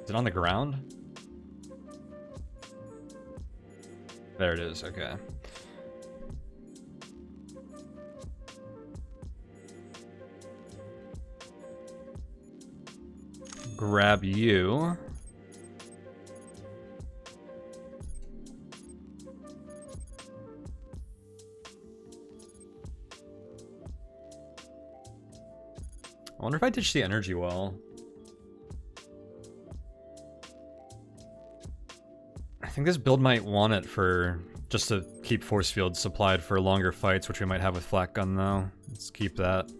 Is it on the ground? There it is, okay. Grab you. I wonder if I ditch the energy well. I think this build might want it for just to keep force fields supplied for longer fights, which we might have with Flak gun though. Let's keep that.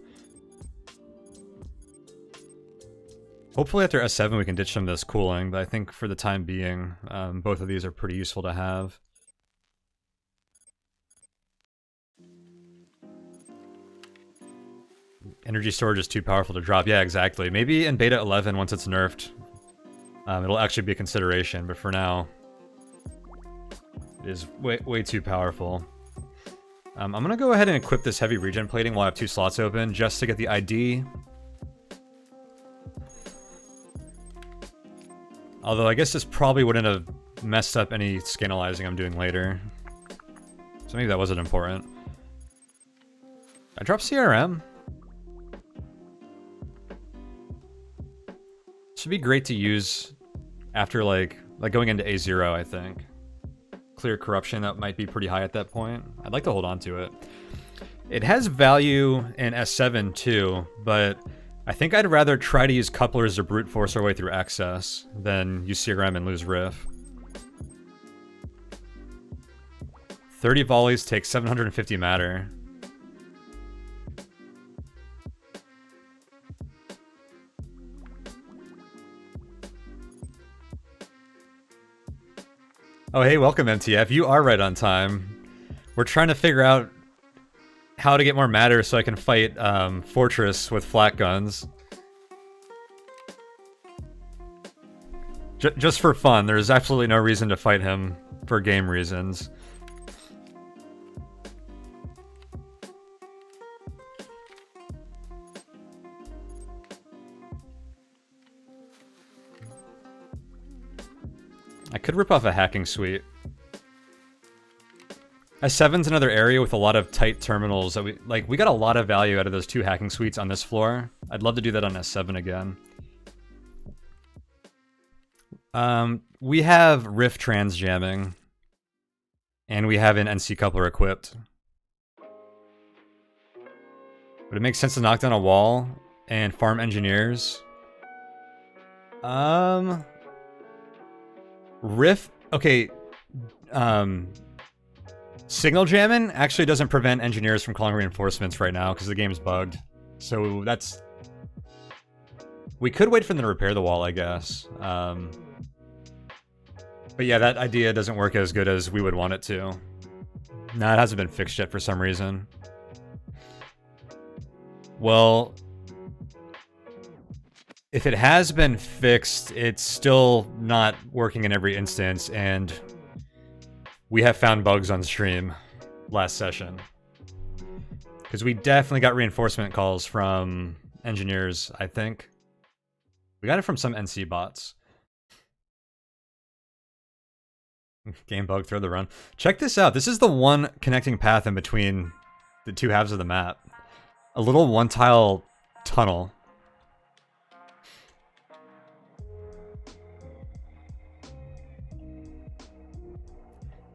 Hopefully after S7 we can ditch some of this cooling, but I think for the time being, both of these are pretty useful to have. Energy storage is too powerful to drop. Yeah, exactly. Maybe in beta 11, once it's nerfed, it'll actually be a consideration, but for now, it is way too powerful. I'm gonna go ahead and equip this heavy regen plating while I have 2 slots open, just to get the ID. Although I guess this probably wouldn't have messed up any scandalizing I'm doing later. So maybe that wasn't important. I dropped CRM. Should be great to use after like going into A0, I think. Clear corruption, that might be pretty high at that point. I'd like to hold on to it. It has value in S7 too, but I think I'd rather try to use couplers to brute force our way through excess than use CRM and lose riff. 30 volleys take 750 matter. Oh hey, welcome MTF. You are right on time. We're trying to figure out how to get more matter so I can fight Fortress with Flak guns. Just for fun. There's absolutely no reason to fight him for game reasons. I could rip off a hacking suite. S7's another area with a lot of tight terminals that we got a lot of value out of those 2 hacking suites on this floor. I'd love to do that on S7 again. We have riff trans jamming, and we have an NC coupler equipped. Would it make sense to knock down a wall and farm engineers? Riff, okay, signal jamming actually doesn't prevent engineers from calling reinforcements right now because the game's bugged. So that's... We could wait for them to repair the wall, I guess. But yeah, that idea doesn't work as good as we would want it to. Nah, it hasn't been fixed yet for some reason. Well, if it has been fixed, it's still not working in every instance, and we have found bugs on stream last session. Because we definitely got reinforcement calls from engineers, I think. We got it from some NC bots. Game bug, throw the run. Check this out. This is the one connecting path in between the 2 halves of the map. A little 1-tile tunnel.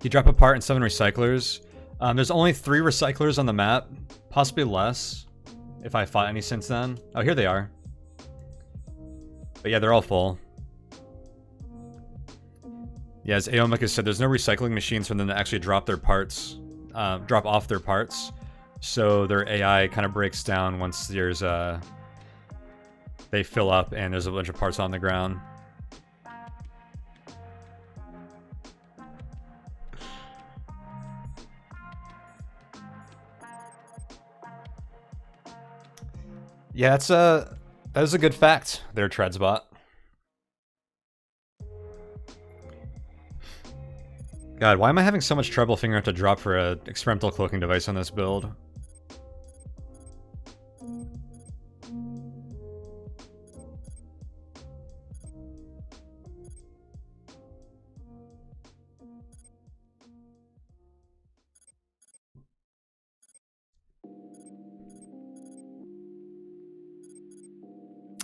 You drop a part in 7 recyclers. There's only 3 recyclers on the map, possibly less, if I fought any since then. Oh, here they are. But yeah, they're all full. Yeah, as Aomic has said, there's no recycling machines for them to actually drop their parts, drop off their parts. So their AI kind of breaks down once there's they fill up and there's a bunch of parts on the ground. Yeah, that is a good fact there, Treadsbot. God, why am I having so much trouble figuring out to drop for an experimental cloaking device on this build?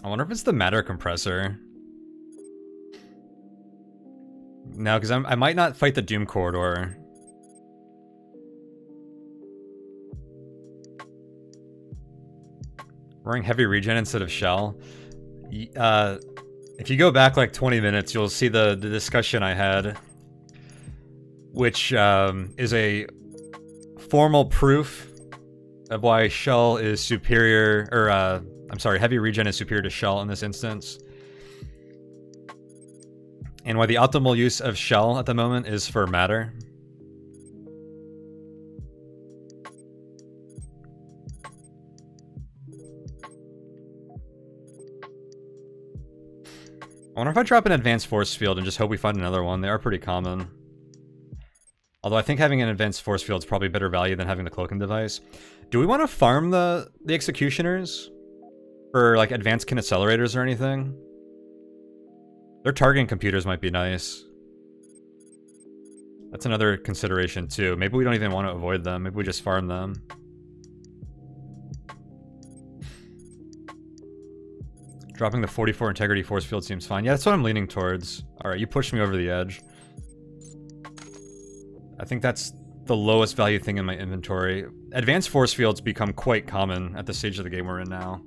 I wonder if it's the matter compressor. No, because I might not fight the Doom Corridor. Wearing heavy regen instead of shell. If you go back like 20 minutes, you'll see the discussion I had, which is a formal proof of why shell is superior, or I'm sorry, heavy regen is superior to shell in this instance. And why the optimal use of shell at the moment is for matter. I wonder if I drop an advanced force field and just hope we find another one. They are pretty common. Although I think having an advanced force field is probably better value than having the cloaking device. Do we want to farm the executioners for like advanced kin accelerators or anything? Their targeting computers might be nice. That's another consideration too. Maybe we don't even want to avoid them. Maybe we just farm them. Dropping the 44 integrity force field seems fine. Yeah, that's what I'm leaning towards. Alright, you pushed me over the edge. I think that's the lowest value thing in my inventory. Advanced force fields become quite common at the stage of the game we're in now.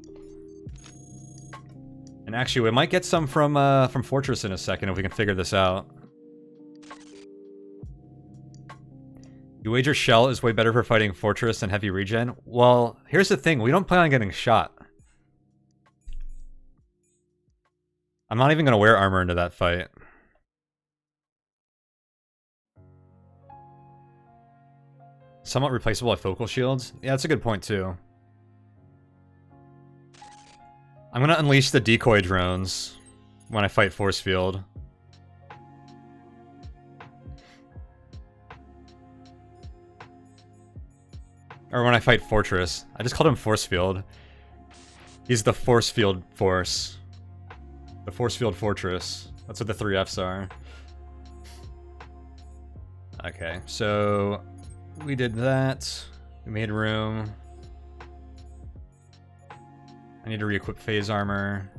And actually, we might get some from Fortress in a second if we can figure this out. You wager Shell is way better for fighting Fortress than Heavy Regen? Well, here's the thing. We don't plan on getting shot. I'm not even going to wear armor into that fight. Somewhat replaceable at focal shields? Yeah, that's a good point, too. I'm going to unleash the decoy drones when I fight Force Field. Or when I fight Fortress. I just called him Force Field. He's the Force Field Force. The Force Field Fortress. That's what the 3 Fs are. Okay, so we did that. We made room. I need to re-equip phase armor.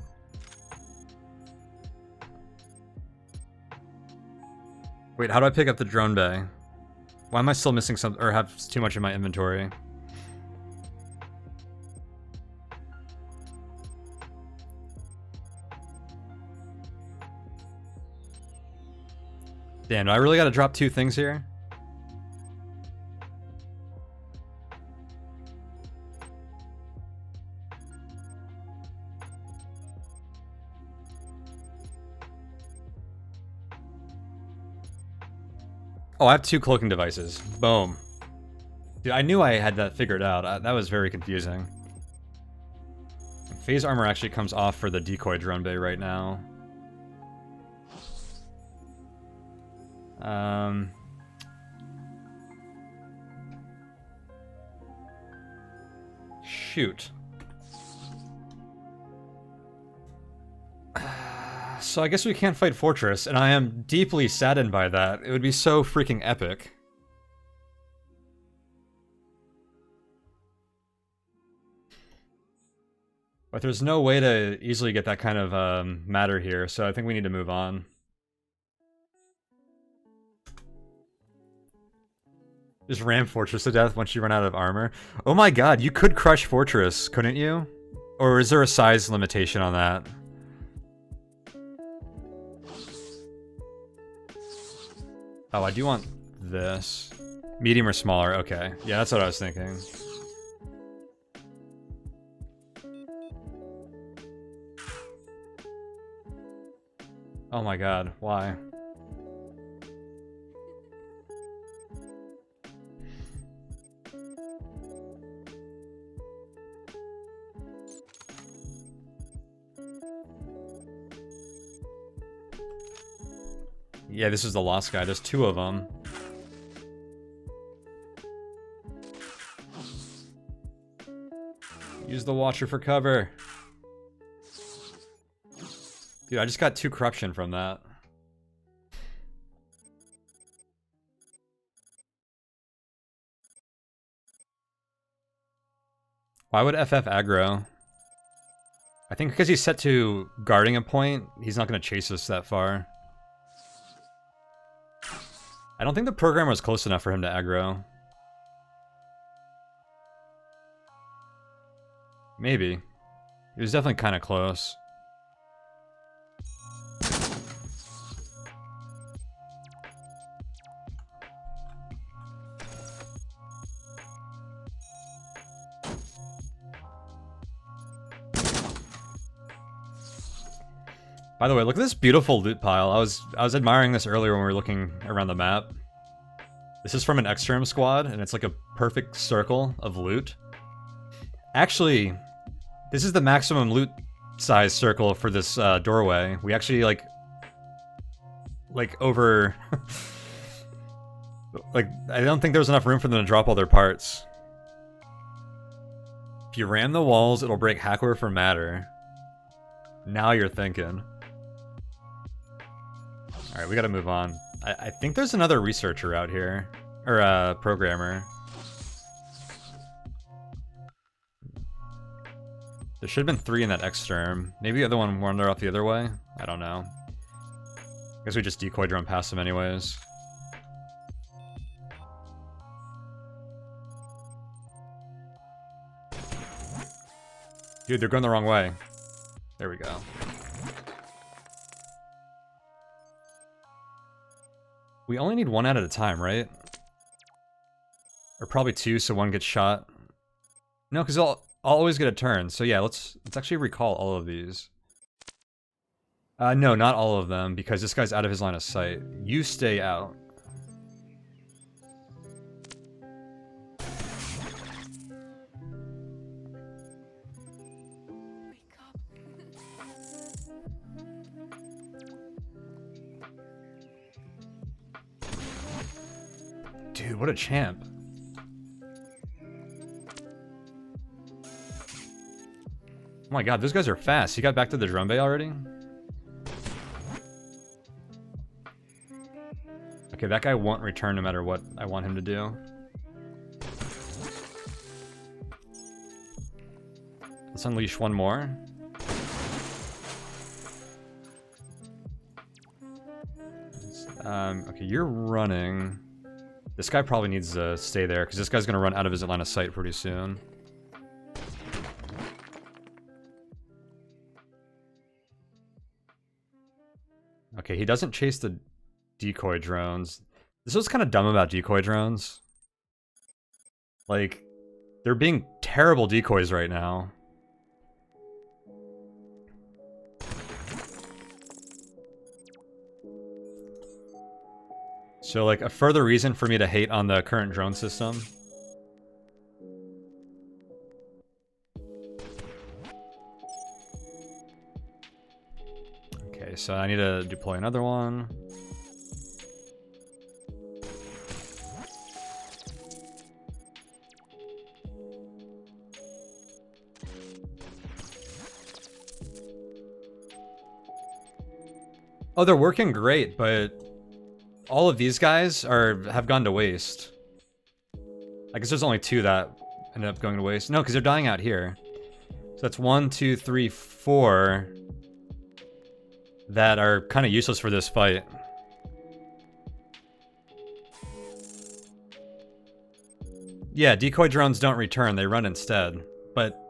Wait, how do I pick up the drone bay? Why am I still missing some, or have too much in my inventory? Damn, do I really gotta drop 2 things here? Oh, I have 2 cloaking devices. Boom. Dude, I knew I had that figured out. That was very confusing. Phase armor actually comes off for the decoy drone bay right now. Shoot. So I guess we can't fight Fortress, and I am deeply saddened by that. It would be so freaking epic. But there's no way to easily get that kind of matter here, so I think we need to move on. Just ram Fortress to death once you run out of armor. Oh my god, you could crush Fortress, couldn't you? Or is there a size limitation on that? Oh, I do want this. Medium or smaller, okay. Yeah, that's what I was thinking. Oh my god, why? Yeah, this is the lost guy. There's 2 of them. Use the Watcher for cover. Dude, I just got 2 corruption from that. Why would FF aggro? I think because he's set to guarding a point, he's not going to chase us that far. I don't think the programmer was close enough for him to aggro. Maybe. It was definitely kind of close. By the way, look at this beautiful loot pile. I was admiring this earlier when we were looking around the map. This is from an extreme squad, and it's like a perfect circle of loot. Actually, this is the maximum loot size circle for this doorway. We actually like over like I don't think there was enough room for them to drop all their parts. If you ram the walls, it'll break hackware for matter. Now you're thinking. Alright, we gotta move on. I think there's another researcher out here. Or programmer. There should have been 3 in that exterm. Maybe the other one wandered off the other way? I don't know. I guess we just decoy drone past them anyways. Dude, they're going the wrong way. There we go. We only need 1 out at a time, right? Or probably 2, so 1 gets shot. No, because I'll always get a turn. So yeah, let's actually recall all of these. No, not all of them, because this guy's out of his line of sight. You stay out. Dude, what a champ. Oh my god, those guys are fast. He got back to the drum bay already? Okay, that guy won't return no matter what I want him to do. Let's unleash 1 more. Okay, you're running. This guy probably needs to stay there, because this guy's going to run out of his line of sight pretty soon. Okay, he doesn't chase the decoy drones. This was kind of dumb about decoy drones. Like, they're being terrible decoys right now. So, like, a further reason for me to hate on the current drone system. Okay, so I need to deploy another one. Oh, they're working great, but all of these guys have gone to waste. I guess there's only 2 that ended up going to waste. No, because they're dying out here. So that's 1, 2, 3, 4 that are kind of useless for this fight. Yeah, decoy drones don't return, they run instead. But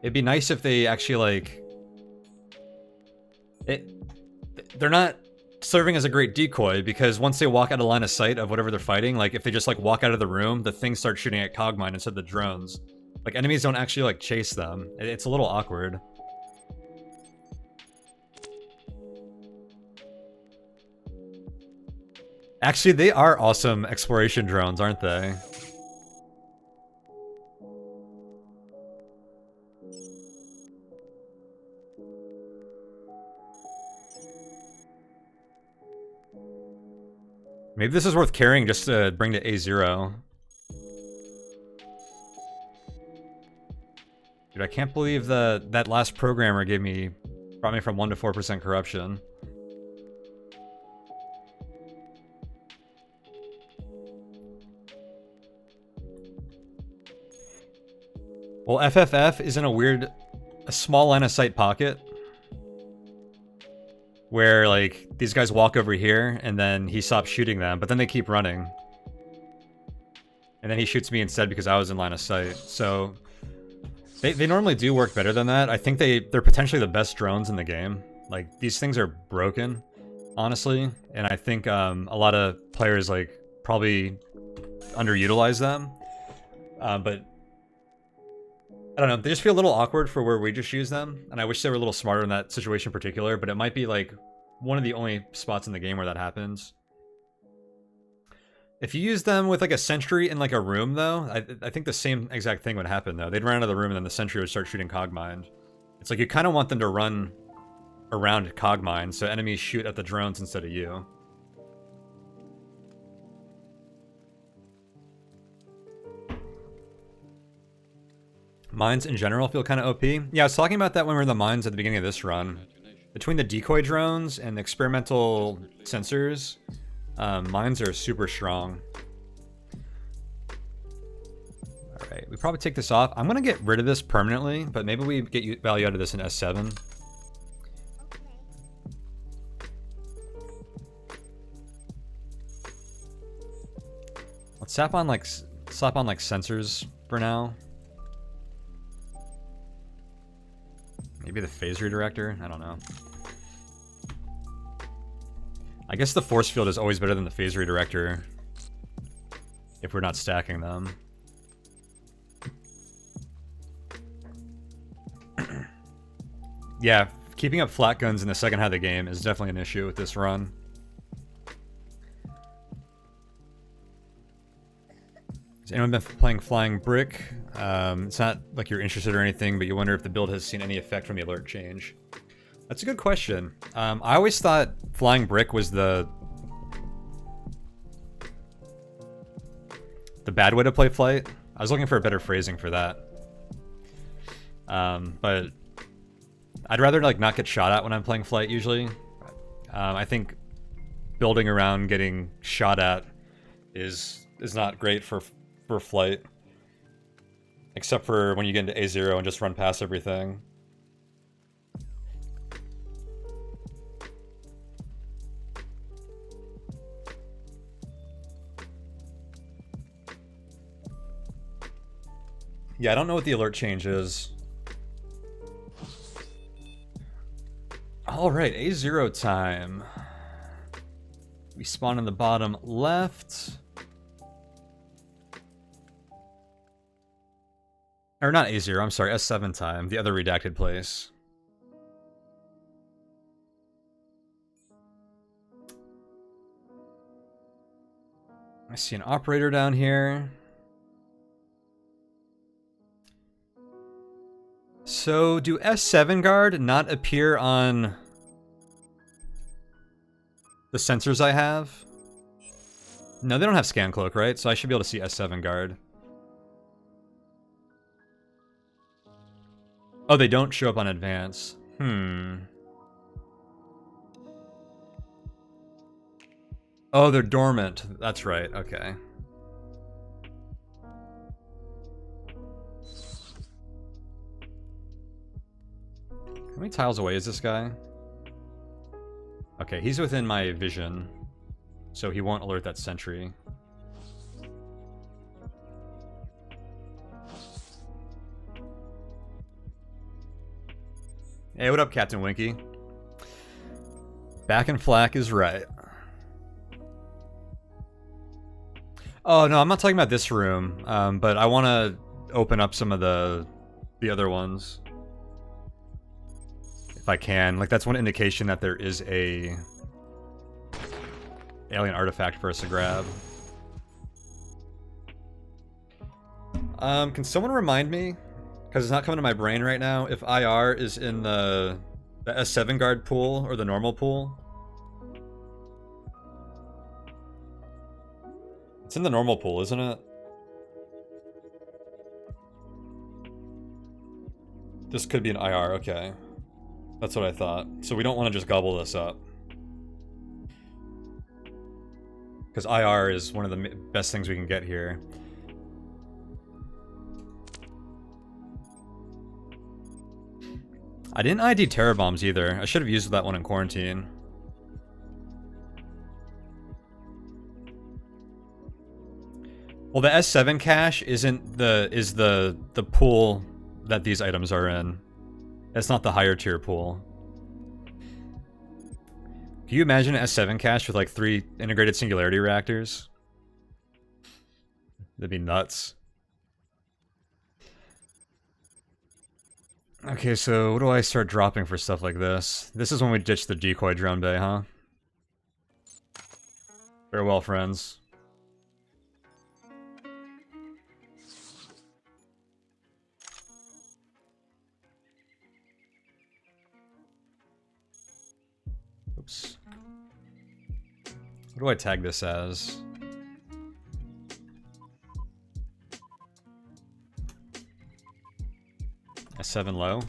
it'd be nice if they actually, like... They're not serving as a great decoy, because once they walk out of line of sight of whatever they're fighting, like, if they just, like, walk out of the room, the things start shooting at Cogmind instead of the drones. Like, enemies don't actually, like, chase them. It's a little awkward. Actually, they are awesome exploration drones, aren't they? Maybe this is worth carrying just to bring to A0. Dude, I can't believe that last programmer brought me from 1 to 4% corruption. Well, FFF is in a small line of sight pocket. Where, like, these guys walk over here, and then he stops shooting them, but then they keep running. And then he shoots me instead because I was in line of sight. So, they normally do work better than that. I think they're potentially the best drones in the game. Like, these things are broken, honestly. And I think a lot of players, like, probably underutilize them. But I don't know, they just feel a little awkward for where we just use them, and I wish they were a little smarter in that situation in particular, but it might be, like, one of the only spots in the game where that happens. If you use them with, like, a sentry in, like, a room, though, I think the same exact thing would happen, though. They'd run out of the room, and then the sentry would start shooting Cogmind. It's like, you kind of want them to run around Cogmind, so enemies shoot at the drones instead of you. Mines in general feel kind of OP. Yeah, I was talking about that when we were in the mines at the beginning of this run. Between the decoy drones and the experimental sensors, mines are super strong. Alright, we probably take this off. I'm going to get rid of this permanently, but maybe we get value out of this in S7. Let's slap on like sensors for now. Maybe the phase redirector? I don't know. I guess the force field is always better than the phase redirector if we're not stacking them. Yeah, keeping up flat guns in the second half of the game is definitely an issue with this run. Has anyone been playing Flying Brick? It's not like you're interested or anything, but you wonder if the build has seen any effect from the alert change. That's a good question. I always thought Flying Brick was the bad way to play Flight. I was looking for a better phrasing for that. But I'd rather like not get shot at when I'm playing Flight usually. I think building around getting shot at is not great for Flight. Except for when you get into A0 and just run past everything. Yeah, I don't know what the alert change is. Alright, A0 time. We spawn in the bottom left. Or not A0, I'm sorry, S7 time, the other redacted place. I see an operator down here. So, do S7 guard not appear on the sensors I have? No, they don't have scan cloak, right? So I should be able to see S7 guard. Oh, they don't show up on advance. Oh, they're dormant. That's right, okay. How many tiles away is this guy? Okay, he's within my vision, so he won't alert that sentry. Hey, what up, Captain Winky? Back in Flak is right. Oh, no, I'm not talking about this room, but I want to open up some of the other ones. If I can. Like, that's one indication that there is a alien artifact for us to grab. Can someone remind me, because it's not coming to my brain right now, if IR is in the S7 guard pool or the normal pool? It's in the normal pool, isn't it? This could be an IR, okay. That's what I thought. So we don't want to just gobble this up. Because IR is one of the best things we can get here. I didn't ID terror bombs either. I should have used that one in quarantine. Well, the S7 cache isn't is the pool that these items are in. It's not the higher tier pool. Can you imagine an S7 cache with like 3 integrated singularity reactors? That'd be nuts. Okay, so what do I start dropping for stuff like this? This is when we ditch the decoy drone bay, huh? Farewell, friends. Oops. What do I tag this as? S7 low.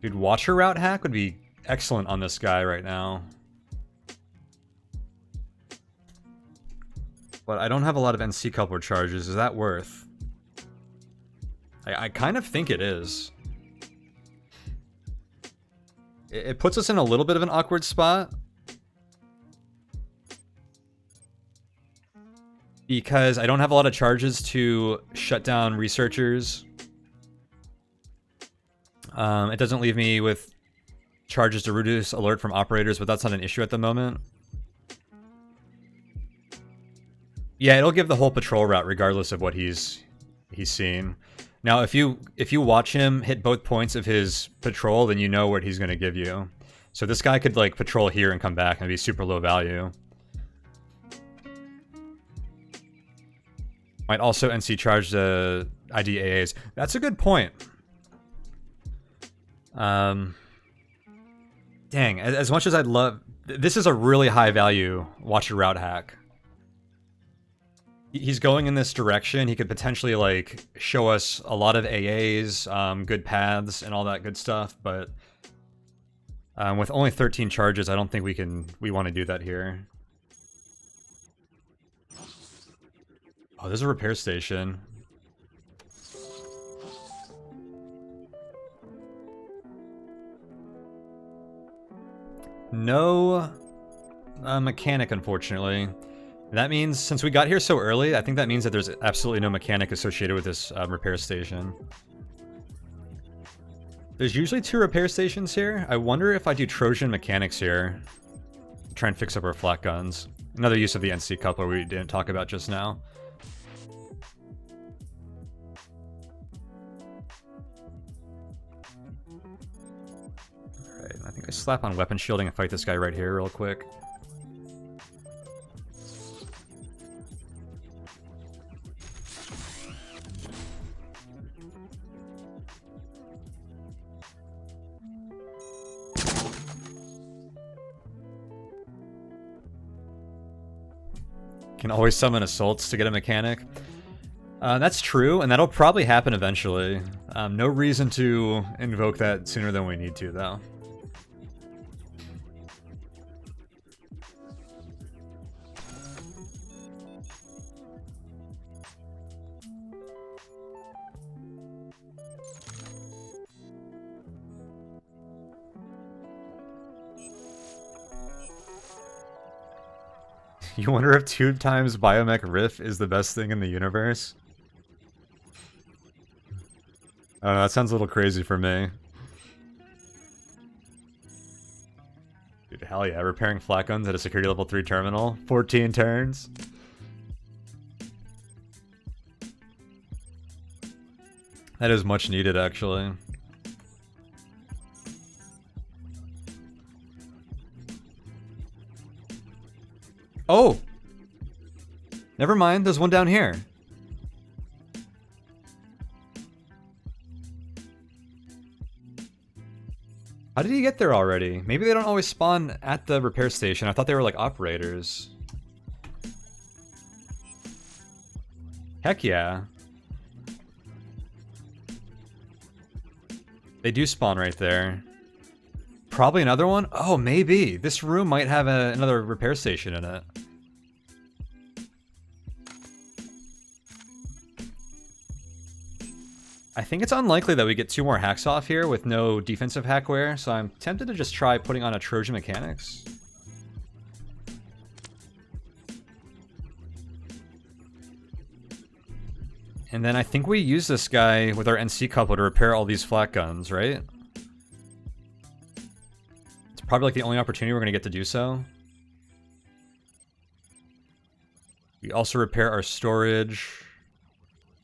Dude, Watcher Route hack would be excellent on this guy right now. But I don't have a lot of NC coupler charges. Is that worth? I kind of think it is. It puts us in a little bit of an awkward spot. Because I don't have a lot of charges to shut down researchers. It doesn't leave me with charges to reduce alert from operators, but that's not an issue at the moment. Yeah, it'll give the whole patrol route regardless of what he's seen. Now, if you watch him hit both points of his patrol, then you know what he's going to give you. So this guy could like patrol here and come back and be super low value. Might also NC charge the IDAAs. That's a good point. Dang, as much as I'd love... This is a really high value Watcher Route hack. He's going in this direction. He could potentially like show us a lot of AAs, good paths, and all that good stuff, but with only 13 charges, I don't think we want to do that here. Oh, there's a repair station. No mechanic, unfortunately. That means, since we got here so early, I think that means that there's absolutely no mechanic associated with this repair station. There's usually 2 repair stations here. I wonder if I do Trojan mechanics here. Try and fix up our flak guns. Another use of the NC coupler we didn't talk about just now. Alright, I think I slap on weapon shielding and fight this guy right here real quick. Can always summon assaults to get a mechanic. That's true, and that'll probably happen eventually. No reason to invoke that sooner than we need to, though. You wonder if 2 times Biomech Riff is the best thing in the universe? I don't know, that sounds a little crazy for me. Dude, hell yeah, repairing flat guns at a security level 3 terminal. 14 turns. That is much needed, actually. Oh! Never mind, there's one down here. How did he get there already? Maybe they don't always spawn at the repair station. I thought they were like operators. Heck yeah. They do spawn right there. Probably another one? Oh, maybe. This room might have another repair station in it. I think it's unlikely that we get 2 more hacks off here with no defensive hackware, so I'm tempted to just try putting on a Trojan Mechanics. And then I think we use this guy with our NC coupler to repair all these flat guns, right? It's probably like the only opportunity we're going to get to do so. We also repair our storage.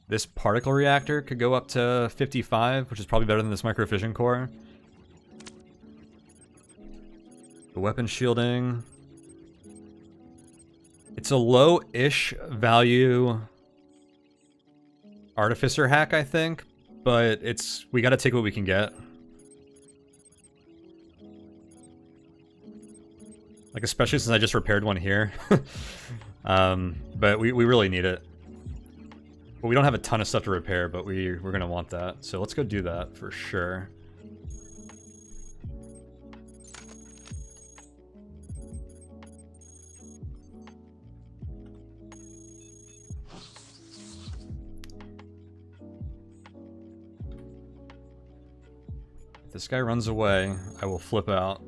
This particle reactor could go up to 55, which is probably better than this microfission core. The weapon shielding. It's a low-ish value artificer hack, I think, but we gotta take what we can get. Like, especially since I just repaired one here. But we really need it. But we don't have a ton of stuff to repair, but we're gonna want that. So let's go do that for sure. If this guy runs away, I will flip out.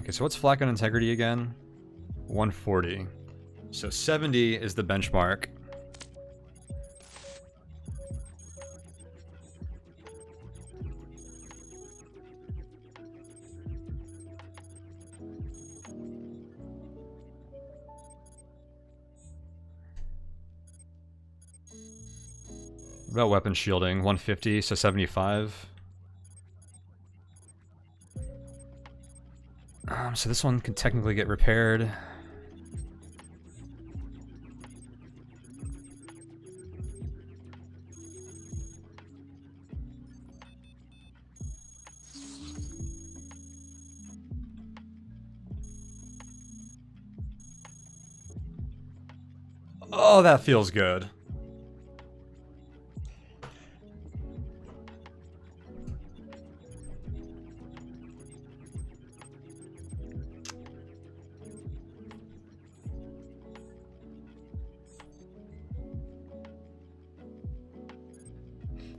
Okay, so what's Flak on integrity again? 140. So 70 is the benchmark. What about weapon shielding? 150, so 75. So this one can technically get repaired. Oh, that feels good.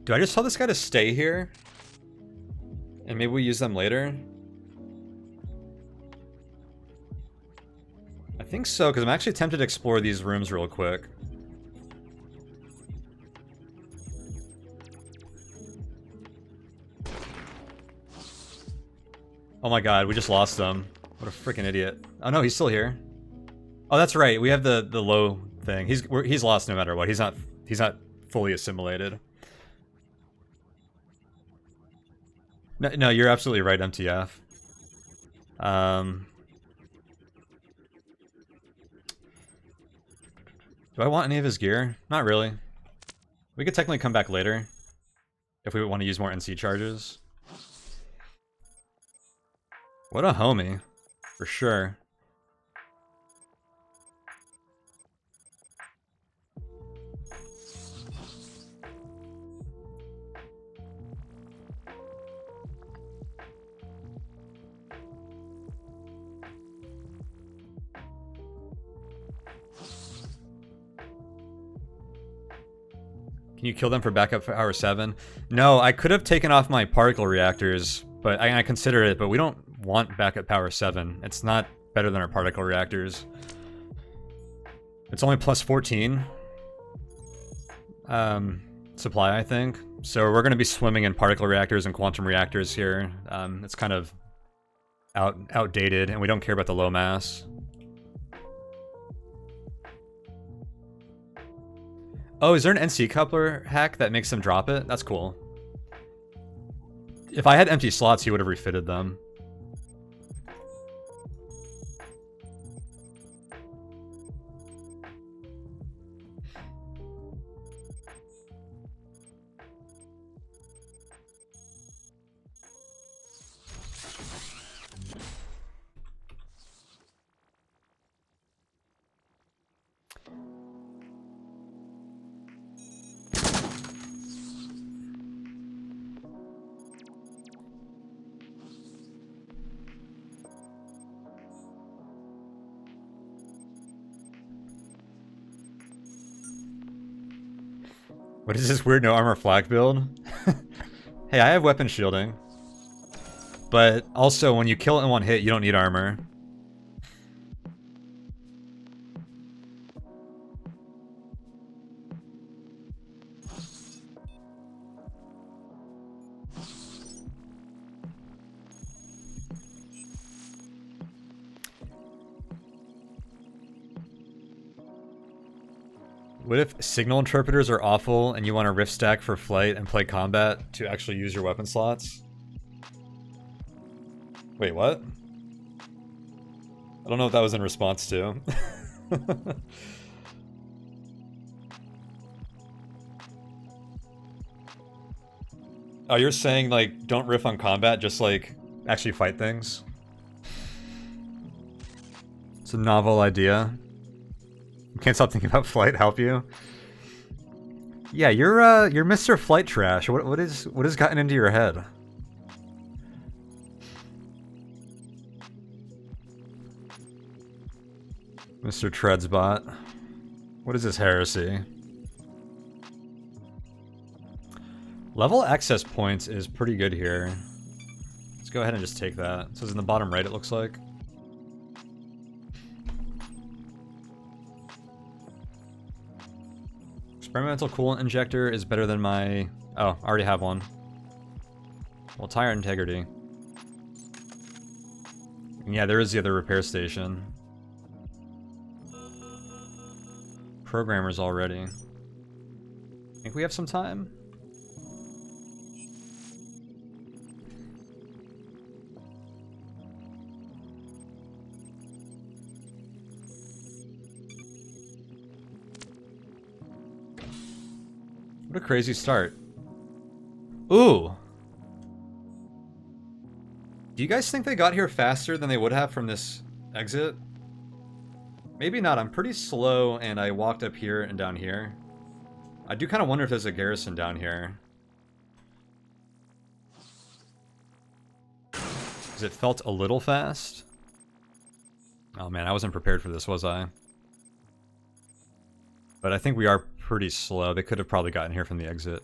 Do I just tell this guy to stay here? And maybe we use them later? I think so, because I'm actually tempted to explore these rooms real quick. Oh my god, we just lost him. What a freaking idiot. Oh no, he's still here. Oh, that's right. We have the low thing. He's lost no matter what. He's not fully assimilated. No, you're absolutely right, MTF. Do I want any of his gear? Not really. We could technically come back later if we want to use more NC charges. What a homie, for sure. Can you kill them for backup for hour 7? No, I could have taken off my particle reactors But I consider it, but we don't want backup power 7. It's not better than our particle reactors. It's only plus 14 supply, I think. So we're going to be swimming in particle reactors and quantum reactors here. It's kind of outdated, and we don't care about the low mass. Oh, is there an NC coupler hack that makes them drop it? That's cool. If I had empty slots, he would have refitted them. What is this weird no armor flak build? Hey, I have weapon shielding. But also, when you kill it in one hit, you don't need armor. What if signal interpreters are awful and you want to rift stack for flight and play combat to actually use your weapon slots? Wait, what? I don't know what that was in response to. Oh, you're saying, like, don't riff on combat, just, like, actually fight things? It's a novel idea. Can't stop thinking about flight. Help you? Yeah, you're Mr. Flight Trash. What has gotten into your head? Mr. Treadsbot. What is this heresy? Level access points is pretty good here. Let's go ahead and just take that. So it's in the bottom right, it looks like. Experimental coolant injector is better than my... Oh, I already have one. Well, tire integrity. And yeah, there is the other repair station. Programmers already. Think we have some time? What a crazy start. Ooh! Do you guys think they got here faster than they would have from this exit? Maybe not. I'm pretty slow and I walked up here and down here. I do kind of wonder if there's a garrison down here. Because it felt a little fast. Oh man, I wasn't prepared for this, was I? But I think we are pretty slow. They could have probably gotten here from the exit.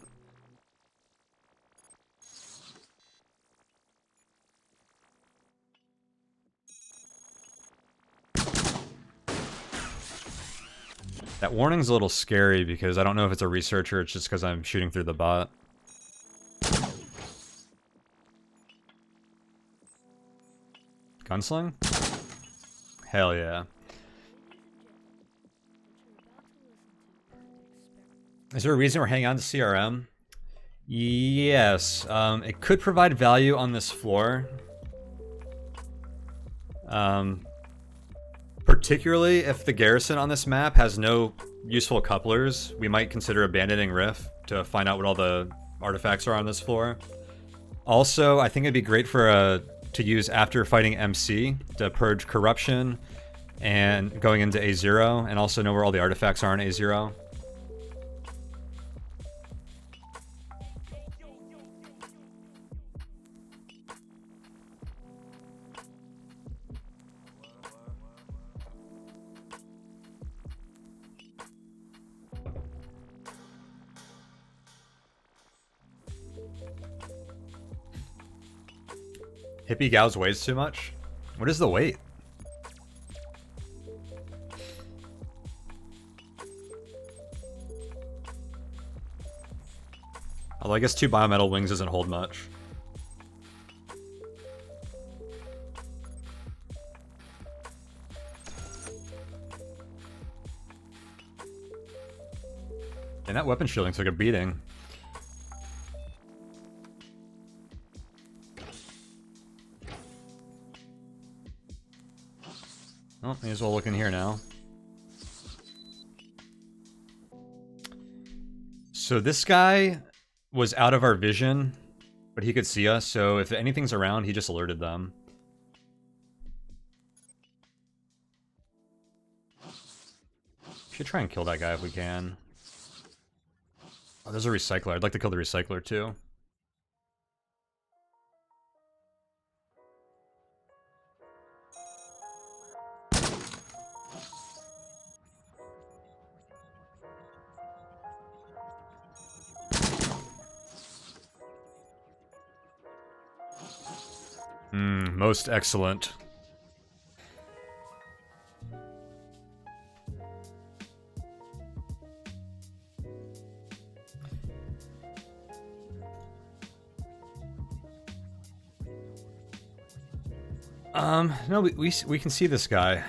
That warning's a little scary because I don't know if it's a researcher, it's just because I'm shooting through the bot. Gunsling? Hell yeah. Is there a reason we're hanging on to CRM? Yes. It could provide value on this floor. Particularly if the garrison on this map has no useful couplers, we might consider abandoning Riff to find out what all the artifacts are on this floor. Also, I think it'd be great for to use after fighting MC to purge corruption and going into A0, and also know where all the artifacts are in A0. Hippie Gau's weighs too much? What is the weight? Although I guess 2 biometal wings doesn't hold much. And that weapon shielding took a beating. Oh, may as well look in here now. So this guy was out of our vision, but he could see us, so if anything's around, he just alerted them. Should try and kill that guy if we can. Oh, there's a recycler. I'd like to kill the recycler too. Most excellent. No, we can see this guy.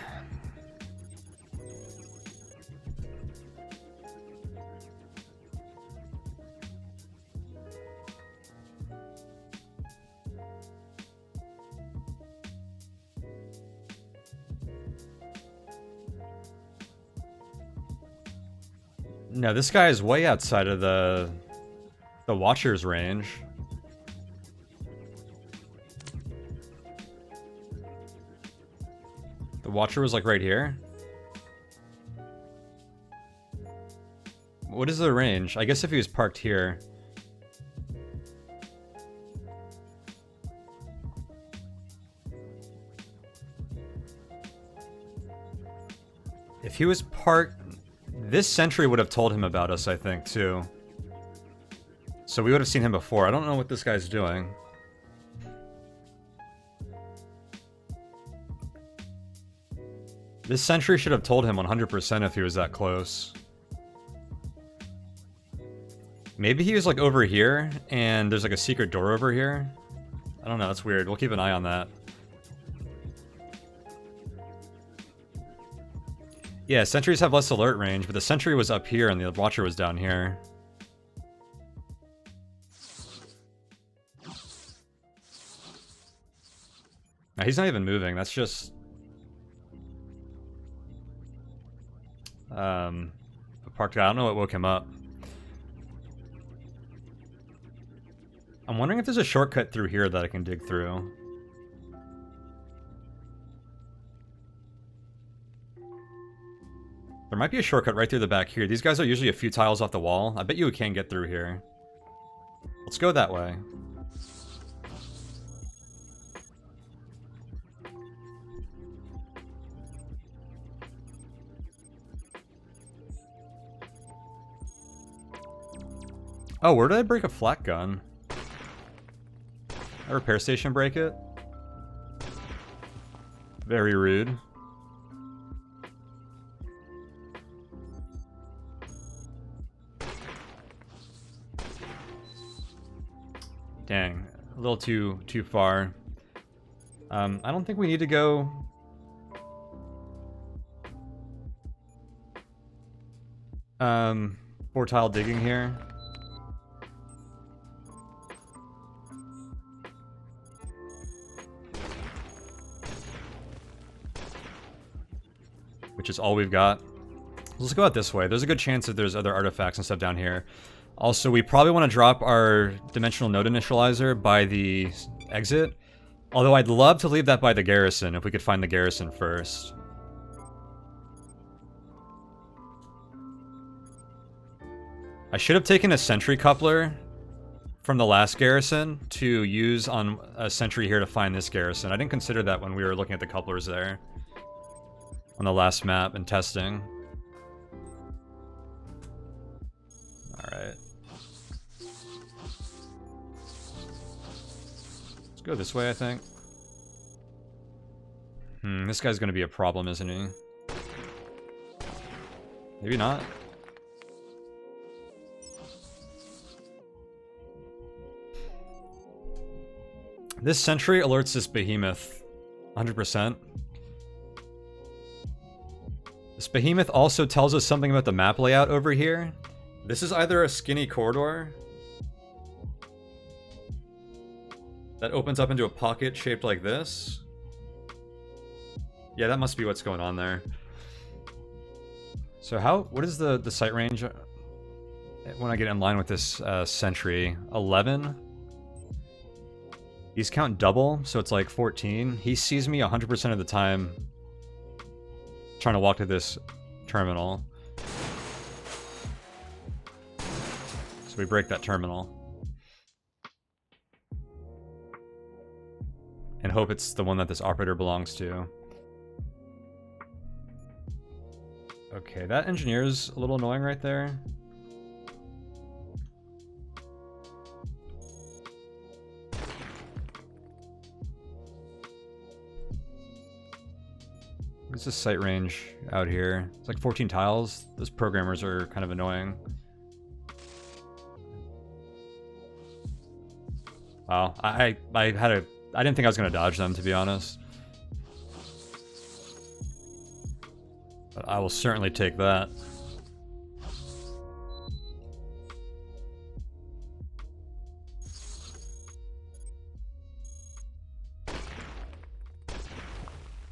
No, this guy is way outside of the Watcher's range. The Watcher was like right here. What is the range? I guess if he was parked here. If he was parked... This sentry would have told him about us, I think, too. So we would have seen him before. I don't know what this guy's doing. This sentry should have told him 100% if he was that close. Maybe he was like over here, and there's like a secret door over here. I don't know, that's weird. We'll keep an eye on that. Yeah, sentries have less alert range, but the sentry was up here and the Watcher was down here. Now, he's not even moving, that's just... a parked guy. I don't know what woke him up. I'm wondering if there's a shortcut through here that I can dig through. There might be a shortcut right through the back here. These guys are usually a few tiles off the wall. I bet you can get through here. Let's go that way. Oh, where did I break a flak gun? A repair station break it? Very rude. Dang, a little too far. I don't think we need to go... four tile digging here. Which is all we've got. Let's go out this way. There's a good chance that there's other artifacts and stuff down here. Also, we probably want to drop our dimensional node initializer by the exit. Although I'd love to leave that by the garrison, if we could find the garrison first. I should have taken a sentry coupler from the last garrison to use on a sentry here to find this garrison. I didn't consider that when we were looking at the couplers there. On the last map and testing. Alright. Let's go this way, I think. This guy's gonna be a problem, isn't he? Maybe not. This sentry alerts this behemoth 100%. This behemoth also tells us something about the map layout over here. This is either a skinny corridor that opens up into a pocket shaped like this. Yeah, that must be what's going on there. So what is the sight range when I get in line with this sentry? 11? These count double, so it's like 14. He sees me 100% of the time trying to walk to this terminal. So we break that terminal. And hope it's the one that this operator belongs to. Okay, that engineer's a little annoying right there. What's the sight range out here? It's like 14 tiles. Those programmers are kind of annoying. Wow, I didn't think I was gonna dodge them, to be honest. But I will certainly take that.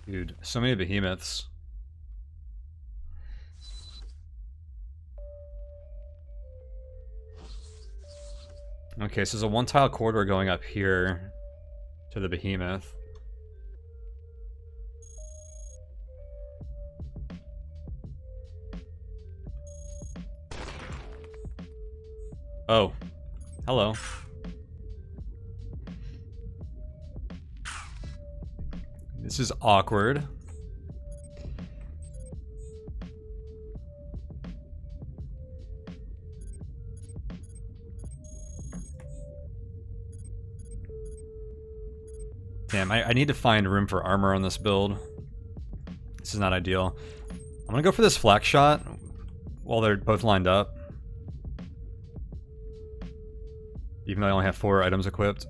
Dude, so many behemoths. Okay, so there's a one-tile corridor going up here to the behemoth. Oh. Hello. This is awkward. Damn, I need to find room for armor on this build. This is not ideal. I'm gonna go for this flak shot while they're both lined up. Even though I only have 4 items equipped.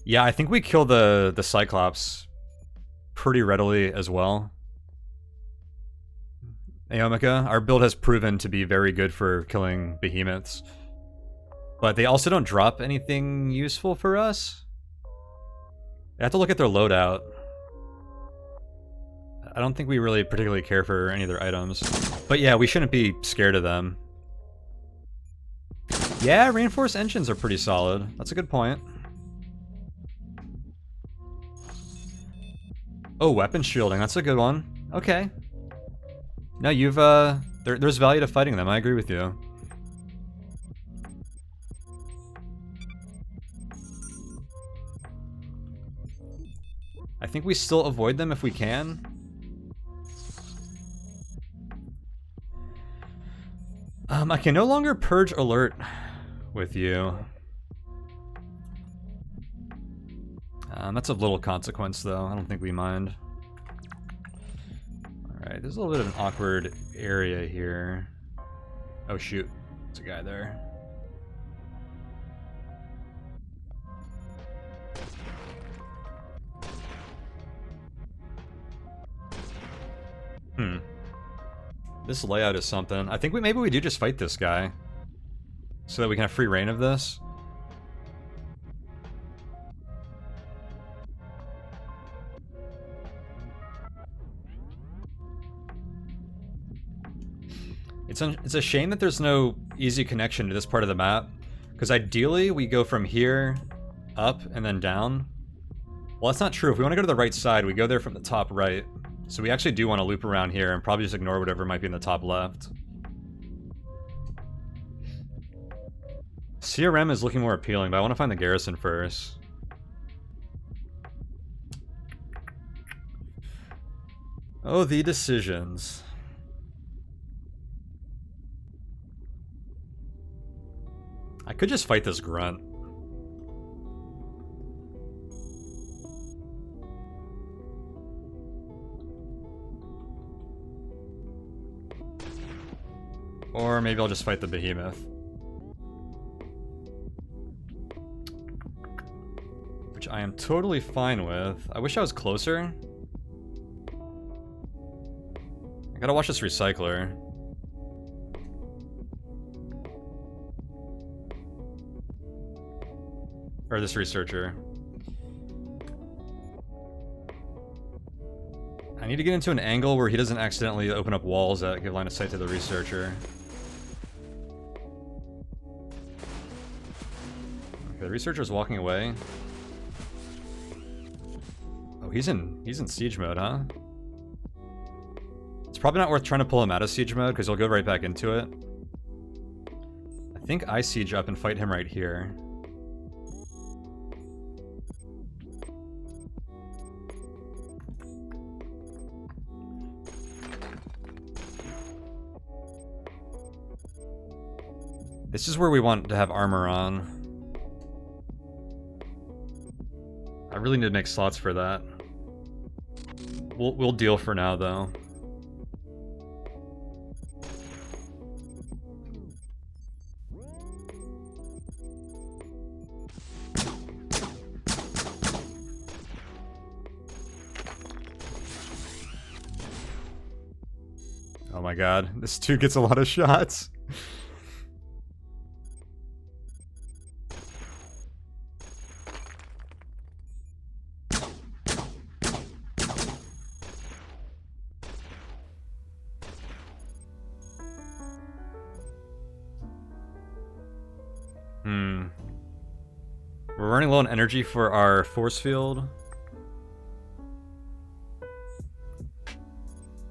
Yeah, I think we kill the Cyclops pretty readily as well. Aomika, our build has proven to be very good for killing behemoths. But they also don't drop anything useful for us. I have to look at their loadout. I don't think we really particularly care for any of their items. But yeah, we shouldn't be scared of them. Yeah, reinforced engines are pretty solid. That's a good point. Oh, weapon shielding. That's a good one. Okay. No, you've, there's value to fighting them. I agree with you. I think we still avoid them if we can. I can no longer purge alert with you. That's of little consequence, though. I don't think we mind. Alright, there's a little bit of an awkward area here. Oh, shoot. There's a guy there. This layout is something. I think maybe we do just fight this guy. So that we can have free reign of this. It's a shame that there's no easy connection to this part of the map. Because ideally, we go from here, up, and then down. Well, that's not true. If we want to go to the right side, we go there from the top right. So we actually do want to loop around here and probably just ignore whatever might be in the top left. CRM is looking more appealing, but I want to find the garrison first. Oh, the decisions. could just fight this grunt. Or maybe I'll just fight the behemoth. Which I am totally fine with. I wish I was closer. I gotta watch this recycler. Or this researcher. I need to get into an angle where he doesn't accidentally open up walls that give line of sight to the researcher. Okay, the researcher's walking away. Oh, he's in siege mode, huh? It's probably not worth trying to pull him out of siege mode because he'll go right back into it. I think I siege up and fight him right here. This is where we want to have armor on. I really need to make slots for that. We'll deal for now, though. Oh my god, this dude gets a lot of shots. We're running low on energy for our force field. I'm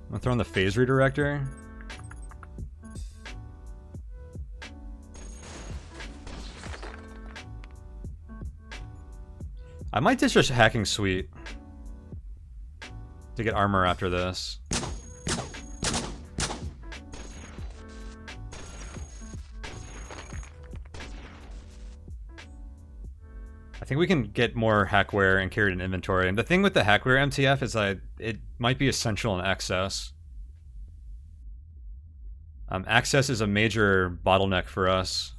gonna throw in the phase redirector. I might ditch just hacking suite to get armor after this. I think we can get more hackware and carry it in inventory. And the thing with the hackware MTF is that it might be essential in access. Access is a major bottleneck for us.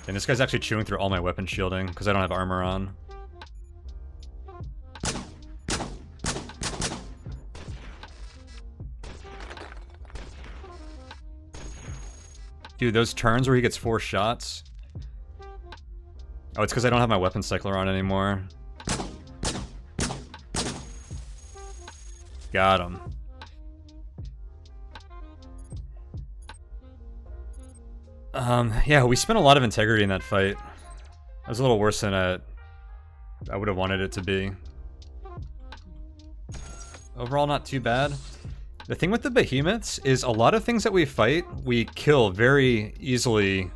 And this guy's actually chewing through all my weapon shielding because I don't have armor on. Dude, those turns where he gets 4 shots. Oh, it's because I don't have my weapon cycler on anymore. Got him. Yeah, we spent a lot of integrity in that fight. It was a little worse than I would have wanted it to be. Overall, not too bad. The thing with the behemoths is a lot of things that we fight, we kill very easily,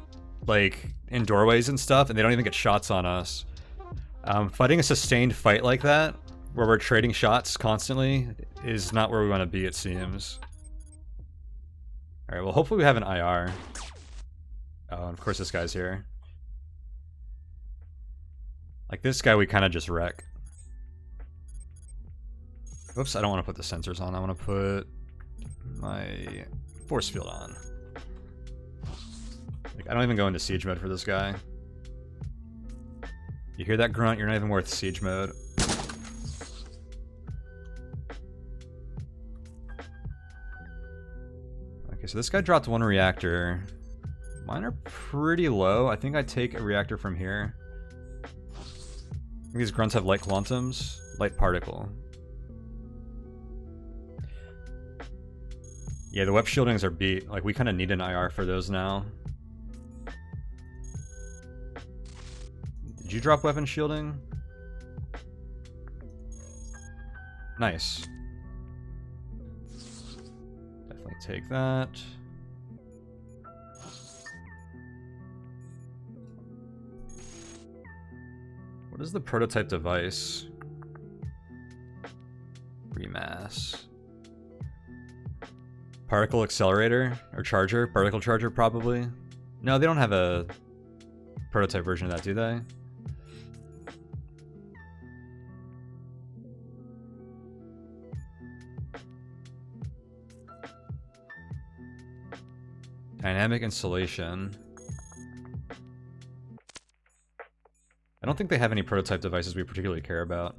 like in doorways and stuff, and they don't even get shots on us. Fighting a sustained fight like that, where we're trading shots constantly, is not where we want to be, it seems. Alright, well hopefully we have an IR. Oh, and of course this guy's here. Like this guy we kind of just wreck. Oops, I don't want to put the sensors on, I want to put my force field on. Like, I don't even go into siege mode for this guy. You hear that grunt? You're not even worth siege mode. Okay, so this guy dropped 1 reactor. Mine are pretty low. I think I take a reactor from here. I think these grunts have light quantums. Light particle. Yeah, the web shieldings are beat. Like, we kind of need an IR for those now. Did you drop weapon shielding? Nice. Definitely take that. What is the prototype device? Remass. Particle accelerator or charger, particle charger probably. No, they don't have a prototype version of that, do they? Dynamic insulation. I don't think they have any prototype devices we particularly care about.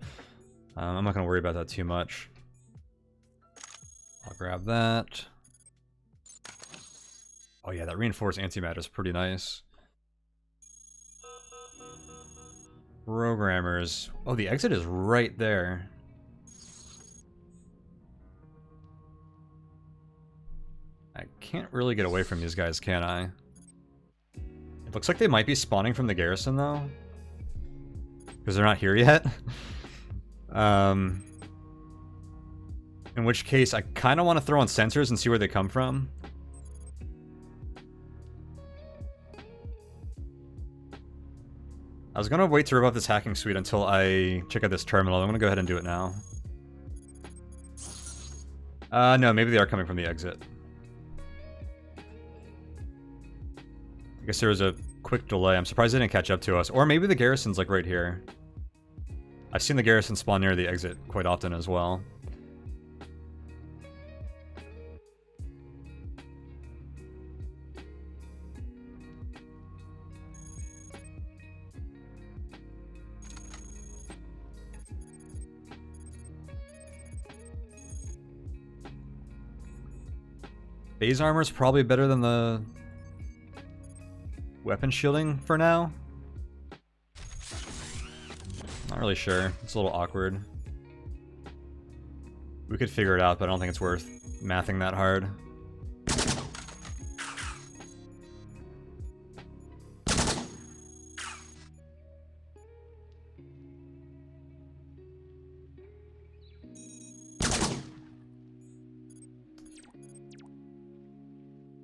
I'm not going to worry about that too much. I'll grab that. Oh yeah, that reinforced antimatter is pretty nice. Programmers. Oh, the exit is right there. I can't really get away from these guys, can I? It looks like they might be spawning from the garrison, though. Because they're not here yet. In which case, I kind of want to throw on sensors and see where they come from. I was going to wait to rip off this hacking suite until I check out this terminal. I'm going to go ahead and do it now. No, maybe they are coming from the exit. I guess there was a quick delay. I'm surprised they didn't catch up to us. Or maybe the garrison's like right here. I've seen the garrison spawn near the exit quite often as well. Phase armor's probably better than the weapon shielding for now. Not really sure. It's a little awkward. We could figure it out, but I don't think it's worth mathing that hard.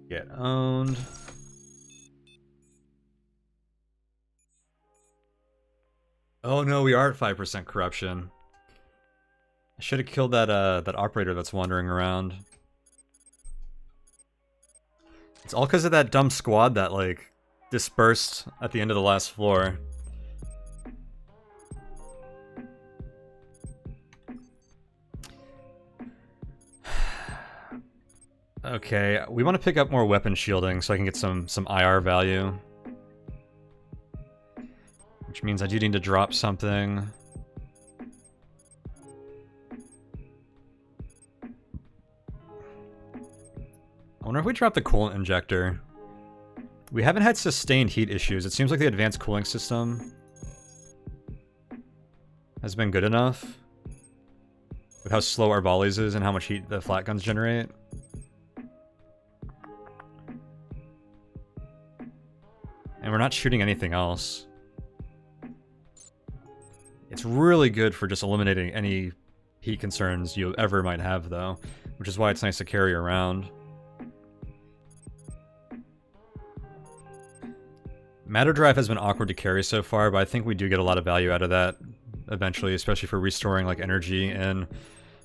Get owned. Oh no, we are at 5% corruption. I should have killed that that operator that's wandering around. It's all because of that dumb squad that like dispersed at the end of the last floor. Okay, we want to pick up more weapon shielding so I can get some IR value. Which means I do need to drop something. I wonder if we drop the coolant injector. We haven't had sustained heat issues. It seems like the advanced cooling system has been good enough with how slow our volleys is and how much heat the flat guns generate. And we're not shooting anything else. It's really good for just eliminating any heat concerns you ever might have, though, which is why it's nice to carry around. Matter Drive has been awkward to carry so far, but I think we do get a lot of value out of that eventually, especially for restoring like energy and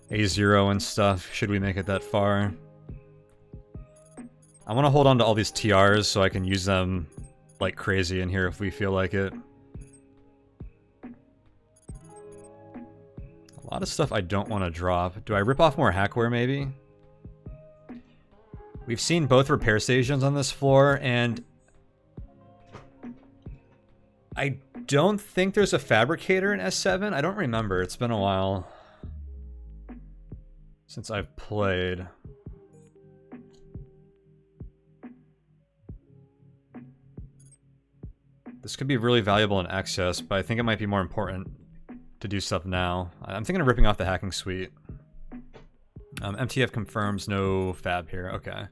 A0 and stuff, should we make it that far. I want to hold on to all these TRs so I can use them like crazy in here if we feel like it. A lot of stuff I don't want to drop. Do I rip off more hackware maybe? We've seen both repair stations on this floor, and I don't think there's a fabricator in S7. I don't remember. It's been a while since I've played. This could be really valuable in access, but I think it might be more important to do stuff now. I'm thinking of ripping off the hacking suite. MTF confirms no fab here. Okay.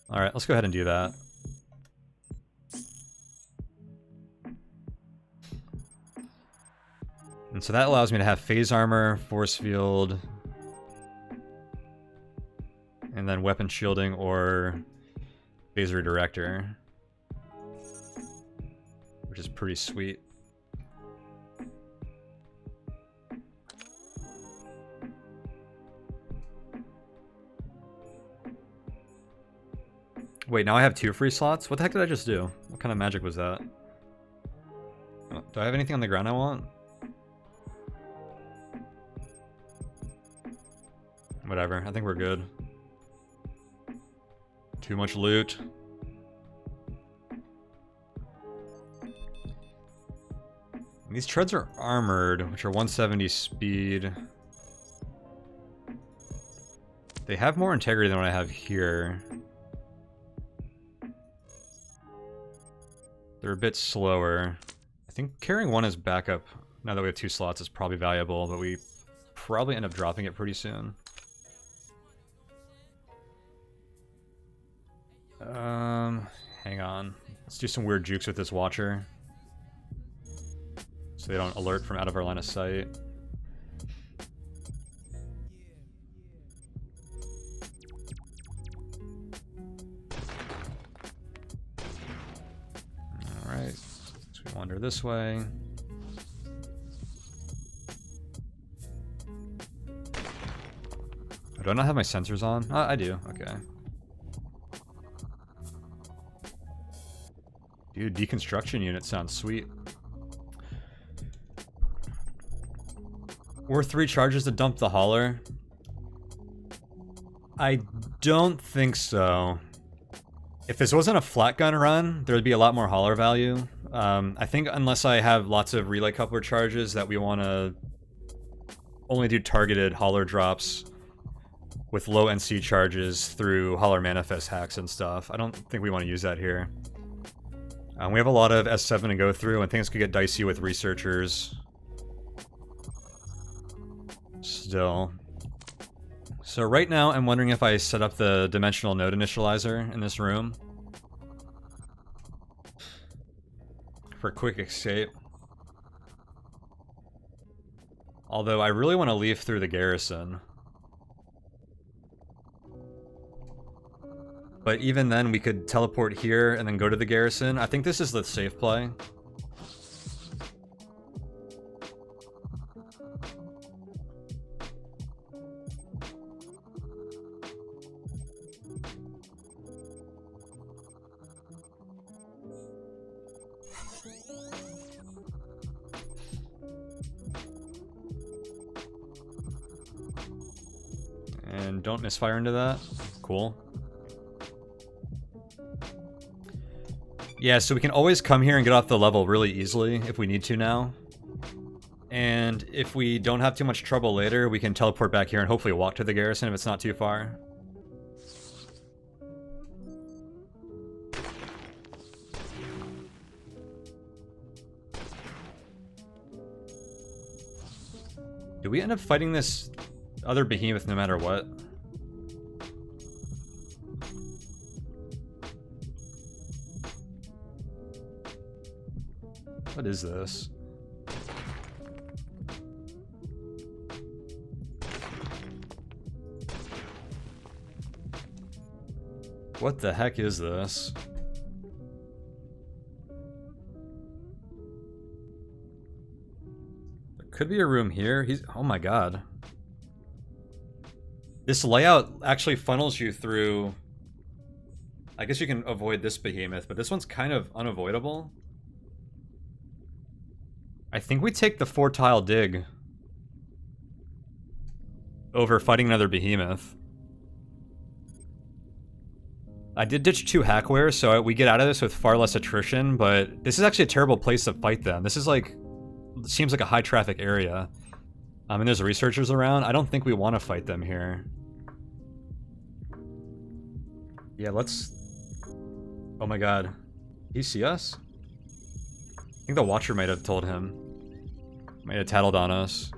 Alright, let's go ahead and do that. And so that allows me to have phase armor, force field, and then weapon shielding or phase redirector, which is pretty sweet. Wait, now I have 2 free slots? What the heck did I just do? What kind of magic was that? Oh, do I have anything on the ground I want? Whatever, I think we're good. Too much loot. And these treads are armored, which are 170 speed. They have more integrity than what I have here. They're a bit slower. I think carrying 1 as backup, now that we have 2 slots, is probably valuable, but we probably end up dropping it pretty soon. Hang on. Let's do some weird jukes with this Watcher. So they don't alert from out of our line of sight. Alright. So we wander this way. Oh, do I not have my sensors on? Oh, I do. Okay. Dude, deconstruction unit sounds sweet. Or 3 charges to dump the hauler? I don't think so. If this wasn't a flat gun run, there would be a lot more hauler value. I think unless I have lots of relay coupler charges that we want to only do targeted hauler drops with low NC charges through hauler manifest hacks and stuff. I don't think we want to use that here. We have a lot of S7 to go through, and things could get dicey with researchers. Still. So right now, I'm wondering if I set up the dimensional node initializer in this room for quick escape. Although I really want to leave through the garrison. But even then, we could teleport here and then go to the garrison. I think this is the safe play. And don't misfire into that. Cool. Yeah, so we can always come here and get off the level really easily if we need to now. And if we don't have too much trouble later, we can teleport back here and hopefully walk to the garrison if it's not too far. Do we end up fighting this other behemoth no matter what? What is this? What the heck is this? There could be a room here. Oh my god. This layout actually funnels you through... I guess you can avoid this behemoth, but this one's kind of unavoidable. I think we take the 4-tile dig over fighting another behemoth. I did ditch 2 hackware, so we get out of this with far less attrition, but this is actually a terrible place to fight them. This is like, seems like a high traffic area. And there's researchers around. I don't think we want to fight them here. Yeah, let's... Oh my god. Did he see us? I think the Watcher might have told him. Might have tattled on us.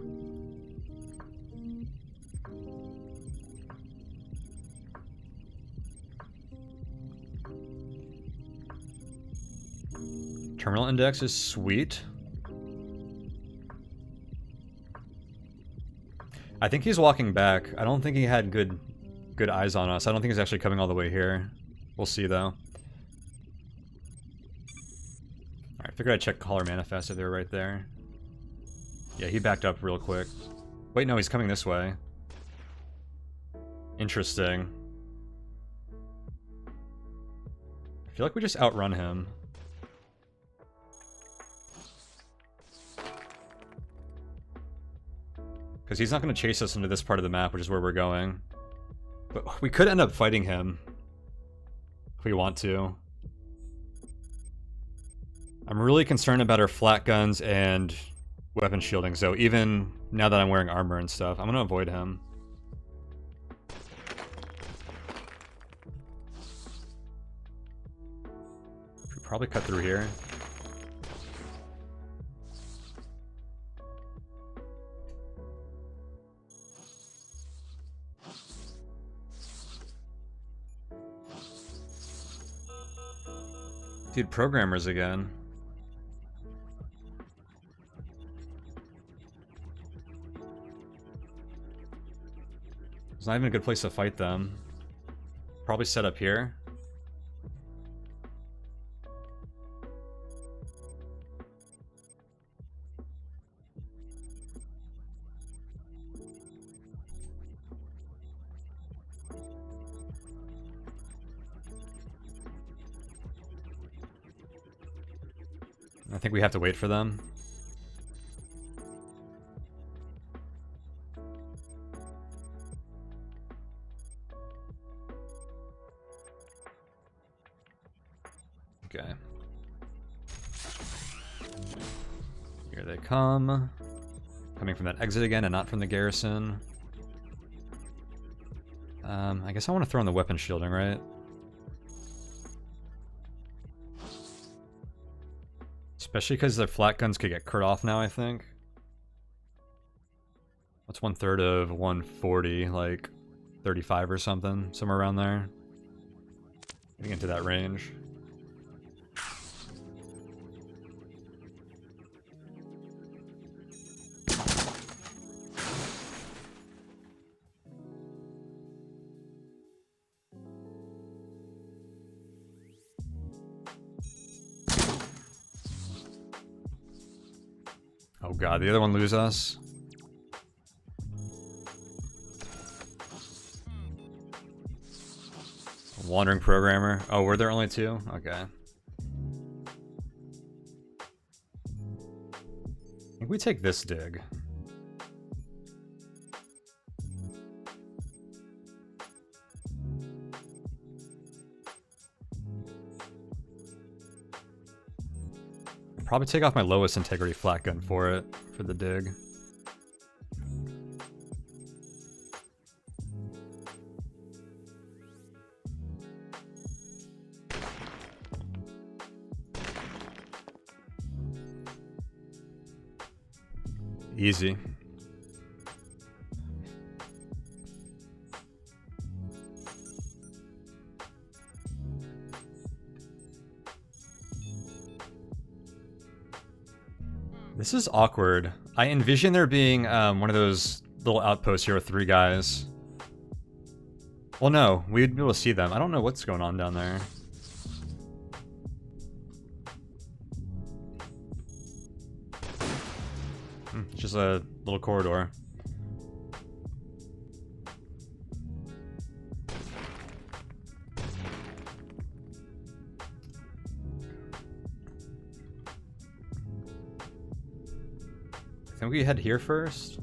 Terminal index is sweet. I think he's walking back. I don't think he had good eyes on us. I don't think he's actually coming all the way here. We'll see though. Alright, figured I'd check Caller Manifest if they were right there. Yeah, he backed up real quick. Wait, no, he's coming this way. Interesting. I feel like we just outrun him. Because he's not going to chase us into this part of the map, which is where we're going. But we could end up fighting him. If we want to. I'm really concerned about our flat guns and weapon shielding, so even now that I'm wearing armor and stuff, I'm going to avoid him. Should probably cut through here. Dude, programmers again. It's not even a good place to fight them. Probably set up here. I think we have to wait for them. Okay. Here they come. Coming from that exit again and not from the garrison. I guess I want to throw in the weapon shielding, right? Especially because the flat guns could get cut off now, I think. What's 1/3 of 140? Like 35 or something? Somewhere around there. Getting into that range. Oh god, the other one lose us? Wandering programmer. Oh, were there only two? Okay. I think we take this dig. Probably take off my lowest integrity flat gun for it, for the dig. Easy. This is awkward. I envision there being one of those little outposts here with 3 guys. Well, no, we'd be able to see them. I don't know what's going on down there. It's just a little corridor. I think we head here first.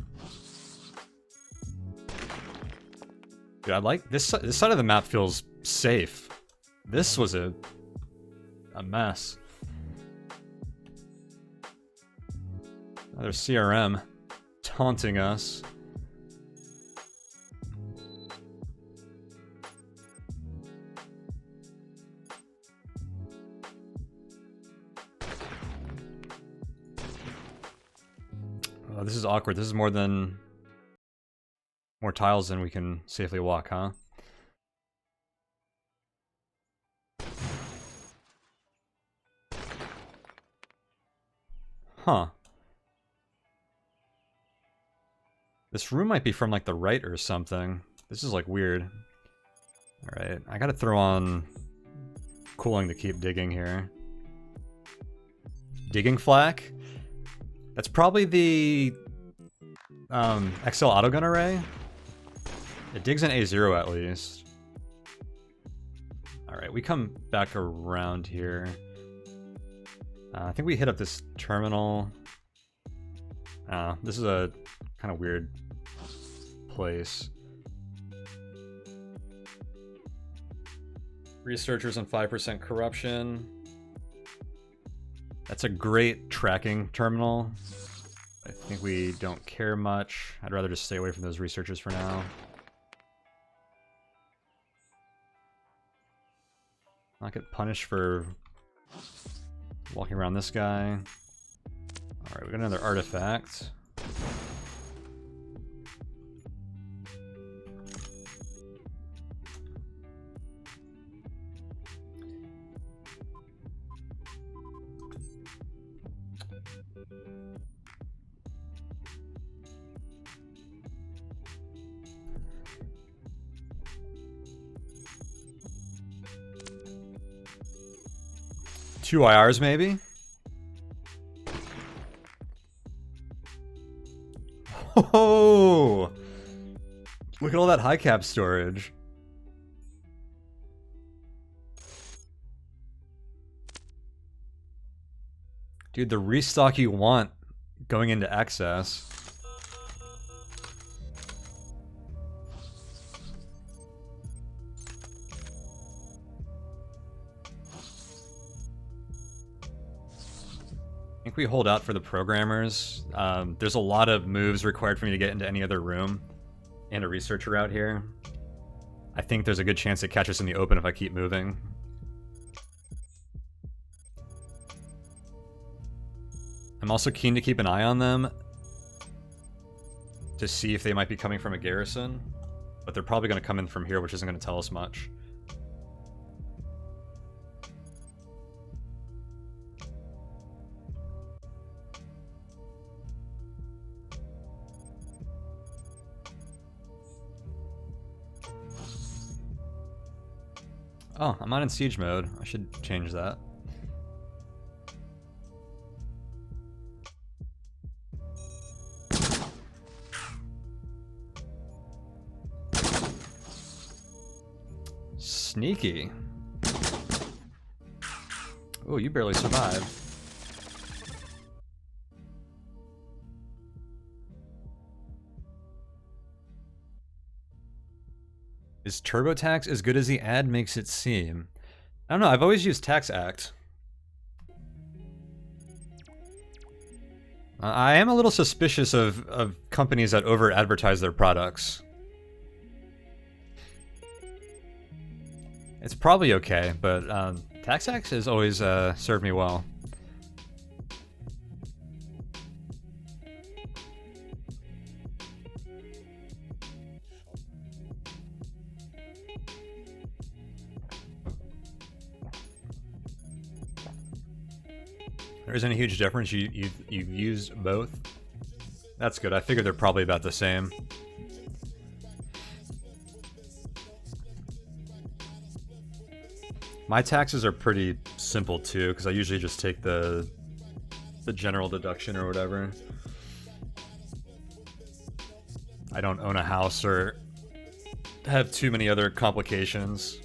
Dude, I like this side of the map feels safe. This was a mess. Another CRM taunting us. Oh, this is awkward. This is more tiles than we can safely walk, huh? Huh. This room might be from like the right or something. This is like weird. Alright, I gotta throw on cooling to keep digging here. Digging flak? That's probably the XL autogun array. It digs in A0 at least. Alright, we come back around here. I think we hit up this terminal. This is a kind of weird place. Researchers and 5% corruption. That's a great tracking terminal. I think we don't care much. I'd rather just stay away from those researchers for now. Not get punished for walking around this guy. Alright, we got another artifact. Two IRs maybe? Oh! Look at all that high cap storage. Dude, the restock you want going into excess. I think we hold out for the programmers. There's a lot of moves required for me to get into any other room and a researcher out here. I think there's a good chance it catches in the open if I keep moving. I'm also keen to keep an eye on them to see if they might be coming from a garrison, but they're probably going to come in from here, which isn't going to tell us much. Oh, I'm not in siege mode. I should change that. Sneaky. Oh, you barely survived. Is TurboTax as good as the ad makes it seem? I don't know, I've always used TaxAct. I am a little suspicious of companies that over-advertise their products. It's probably okay, but TaxAct has always served me well. There isn't a huge difference. You've used both. That's good. I figured they're probably about the same. My taxes are pretty simple too, because I usually just take the general deduction or whatever. I don't own a house or have too many other complications.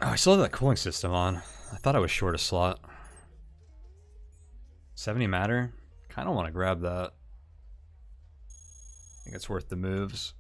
Oh, I still have that cooling system on. I thought I was short a slot. 70 matter? Kind of want to grab that. I think it's worth the moves.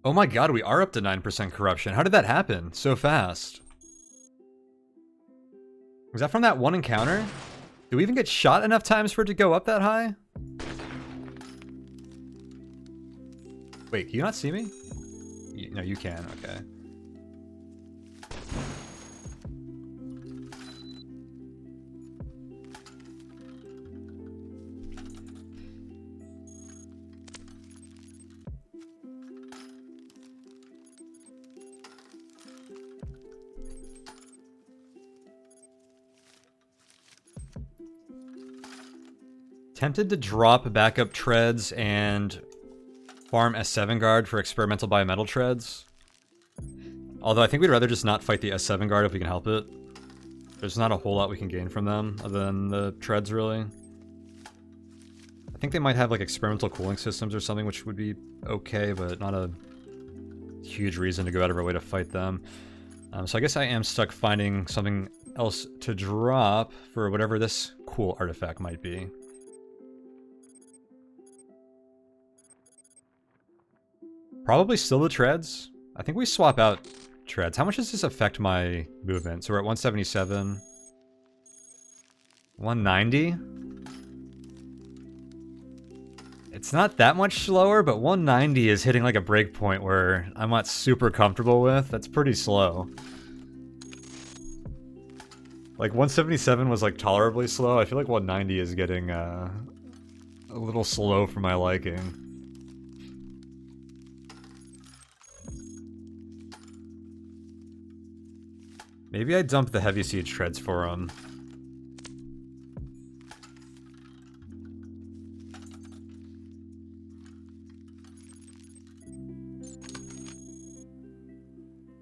Oh my god, we are up to 9% corruption. How did that happen so fast? Was that from that one encounter? Did we even get shot enough times for it to go up that high? Wait, can you not see me? No, you can, okay. Tempted to drop backup treads and farm S7 guard for experimental biometal treads. Although I think we'd rather just not fight the S7 guard if we can help it. There's not a whole lot we can gain from them other than the treads, really. I think they might have like experimental cooling systems or something, which would be okay, but not a huge reason to go out of our way to fight them. So I guess I am stuck finding something else to drop for whatever this cool artifact might be. Probably still the treads. I think we swap out treads. How much does this affect my movement? So we're at 177. 190? It's not that much slower, but 190 is hitting like a breakpoint where I'm not super comfortable with. That's pretty slow. Like 177 was like tolerably slow. I feel like 190 is getting a little slow for my liking. Maybe I dump the heavy siege treads for him.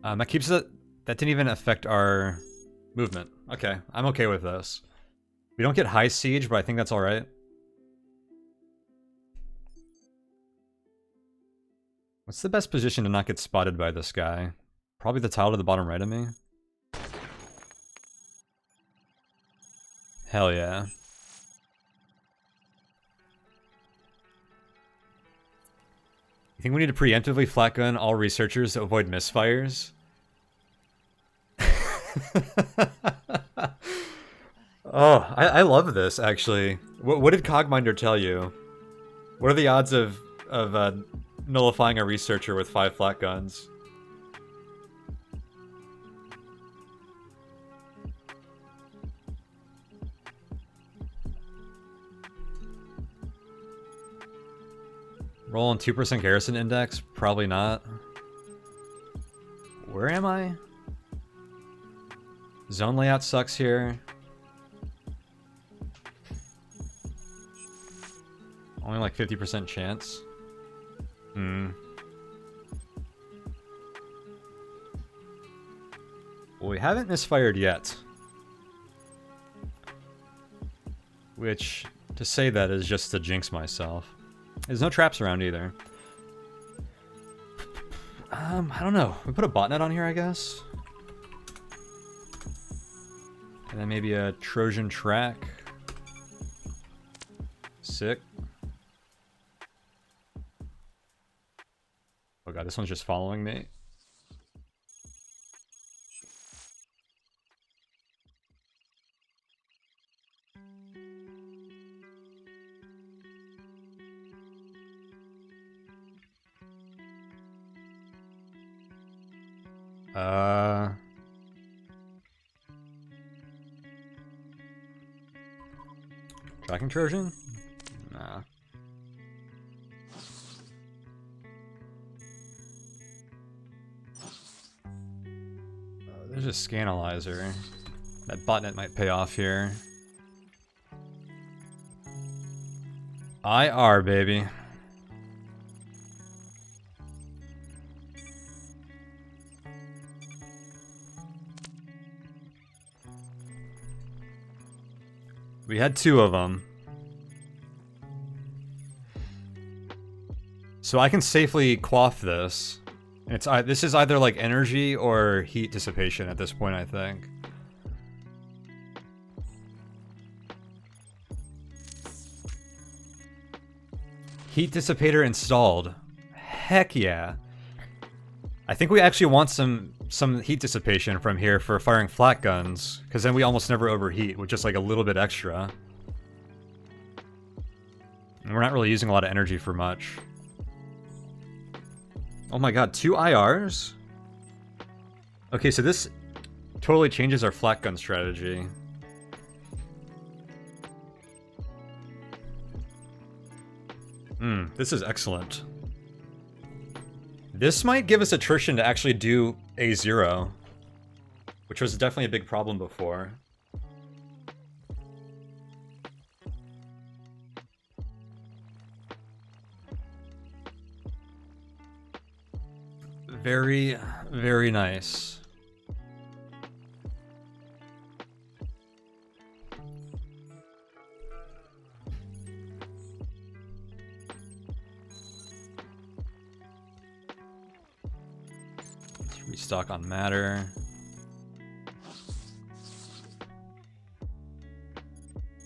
That keeps it. That didn't even affect our movement. Okay, I'm okay with this. We don't get high siege, but I think that's all right. What's the best position to not get spotted by this guy? Probably the tile to the bottom right of me. Hell yeah. You think we need to preemptively flak gun all researchers to avoid misfires? Oh, I love this, actually. What did Cogminder tell you? What are the odds of nullifying a researcher with 5 flak guns? Roll on 2% garrison index? Probably not. Where am I? Zone layout sucks here. Only like 50% chance. Well, we haven't misfired yet. Which, to say that is just to jinx myself. There's no traps around either. I don't know. We put a botnet on here, I guess. And then maybe a Trojan track. Sick. Oh god, this one's just following me. Tracking Trojan? Nah. There's a Scanalyzer. That botnet might pay off here. IR, baby. We had 2 of them. So I can safely quaff this. It's this is either like energy or heat dissipation at this point, I think. Heat dissipator installed. Heck yeah. I think we actually want some heat dissipation from here for firing flak guns, because then we almost never overheat with just like a little bit extra. And we're not really using a lot of energy for much. Oh my god, 2 IRs? Okay, so this totally changes our flak gun strategy. This is excellent. This might give us attrition to actually do A0, which was definitely a big problem before. Very, very nice. Let's restock on matter.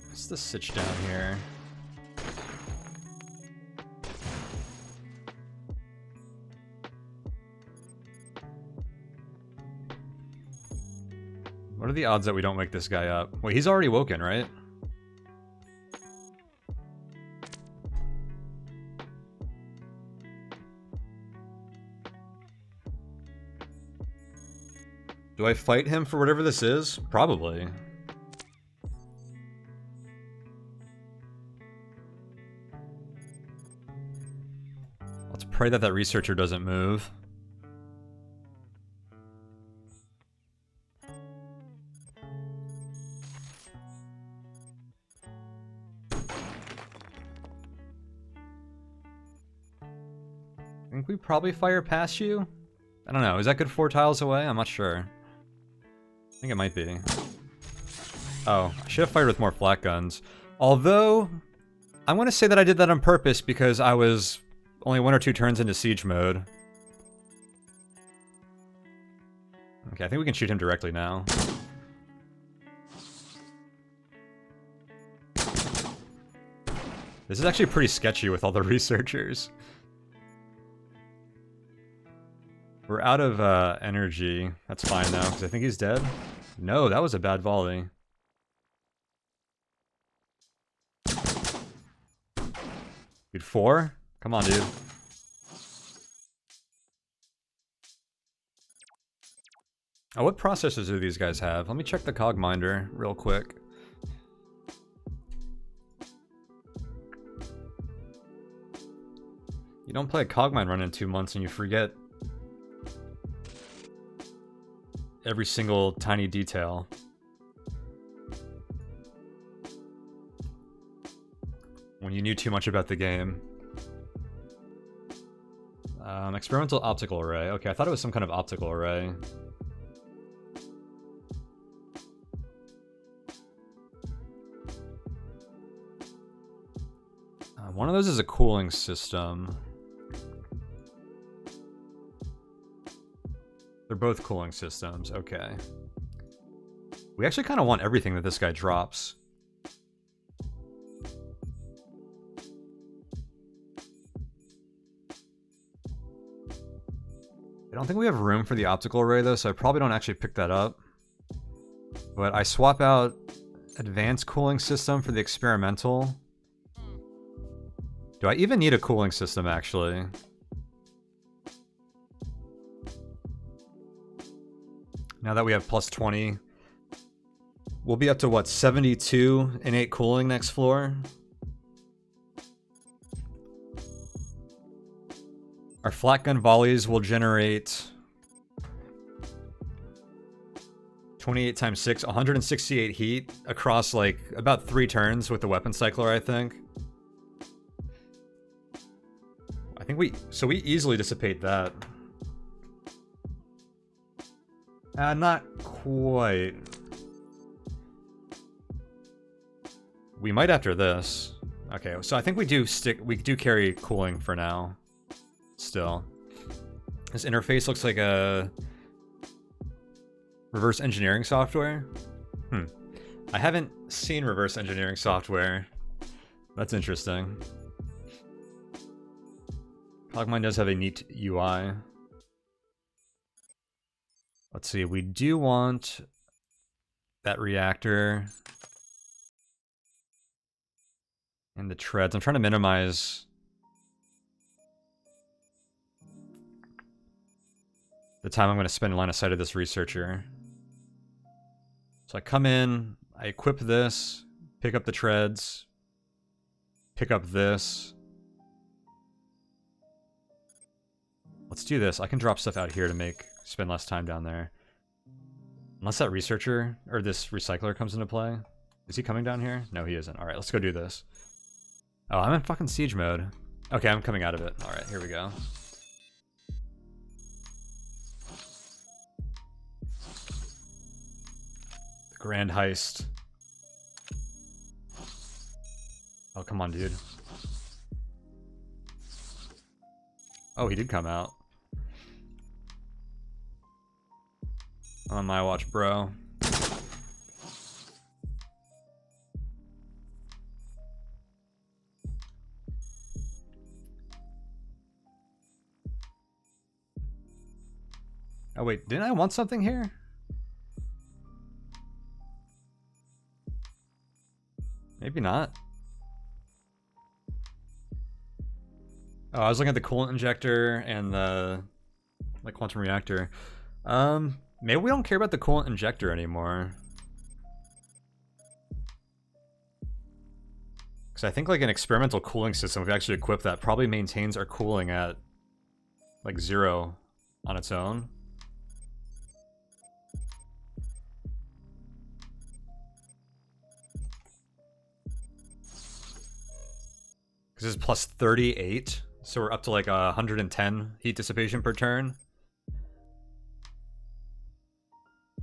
What's the sitch down here? What are the odds that we don't wake this guy up? Wait, he's already woken, right? Do I fight him for whatever this is? Probably. Let's pray that that researcher doesn't move. I think we probably fire past you? I don't know, is that good 4 tiles away? I'm not sure. I think it might be. Oh, I should have fired with more flak guns. Although, I'm going to say that I did that on purpose because I was only 1 or 2 turns into siege mode. Okay, I think we can shoot him directly now. This is actually pretty sketchy with all the researchers. We're out of energy. That's fine though, because I think he's dead. No, that was a bad volley. Dude, 4? Come on, dude. Oh, what processors do these guys have? Let me check the Cogminder real quick. You don't play a Cogmind run in 2 months and you forget every single tiny detail. When you knew too much about the game. Experimental optical array. Okay, I thought it was some kind of optical array. One of those is a cooling system. They're both cooling systems, okay. We actually kind of want everything that this guy drops. I don't think we have room for the optical array though, so I probably don't actually pick that up. But I swap out advanced cooling system for the experimental. Do I even need a cooling system actually? Now that we have plus 20, we'll be up to what, 72 innate cooling next floor? Our flat gun volleys will generate 28 times 6, 168 heat across like about 3 turns with the weapon cycler, I think. So we easily dissipate that. Not quite. We might after this. Okay, so I think we do carry cooling for now. Still. This interface looks like a reverse engineering software. I haven't seen reverse engineering software. That's interesting. Cogmind does have a neat UI. Let's see, we do want that reactor and the treads. I'm trying to minimize the time I'm going to spend in line of sight of this researcher. So I come in, I equip this, pick up the treads, pick up this. Let's do this. I can drop stuff out here to spend less time down there. Unless that researcher, or this recycler comes into play. Is he coming down here? No, he isn't. Alright, let's go do this. Oh, I'm in fucking siege mode. Okay, I'm coming out of it. Alright, here we go. Grand heist. Oh, come on, dude. Oh, he did come out. On my watch, bro. Oh wait, didn't I want something here? Maybe not. Oh, I was looking at the coolant injector and the quantum reactor. Maybe we don't care about the coolant injector anymore. Because I think like an experimental cooling system, if we actually equip that, probably maintains our cooling at like 0 on its own. Because it's plus 38, so we're up to like 110 heat dissipation per turn.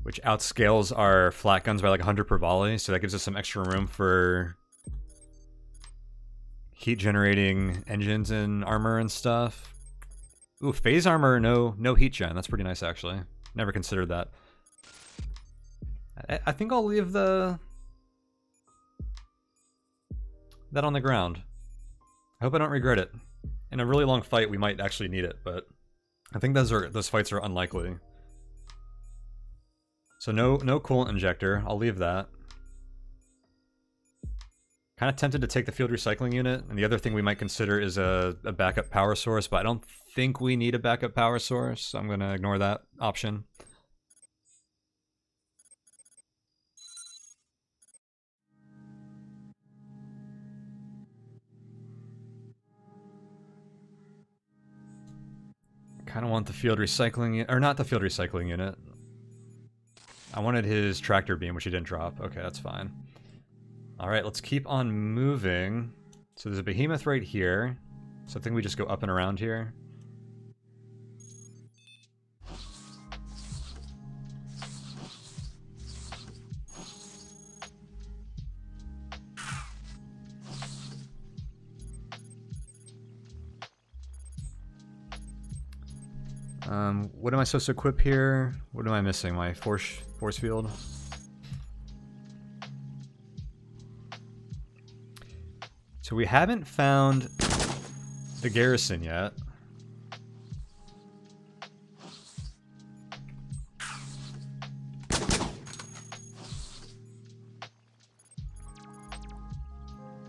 Which outscales our flat guns by like 100 per volley, so that gives us some extra room for heat generating engines and armor and stuff. Ooh, phase armor, no heat gen. That's pretty nice actually. Never considered that. I think I'll leave that on the ground. I hope I don't regret it. In a really long fight, we might actually need it, but I think those fights are unlikely. So no coolant injector. I'll leave that. Kind of tempted to take the field recycling unit, and the other thing we might consider is a backup power source, but I don't think we need a backup power source, so I'm going to ignore that option. Kind of want the field recycling, or not the field recycling unit. I wanted his tractor beam, which he didn't drop. Okay, that's fine. Alright, let's keep on moving. So there's a behemoth right here. So I think we just go up and around here. What am I supposed to equip here? What am I missing? My force field? So we haven't found the garrison yet.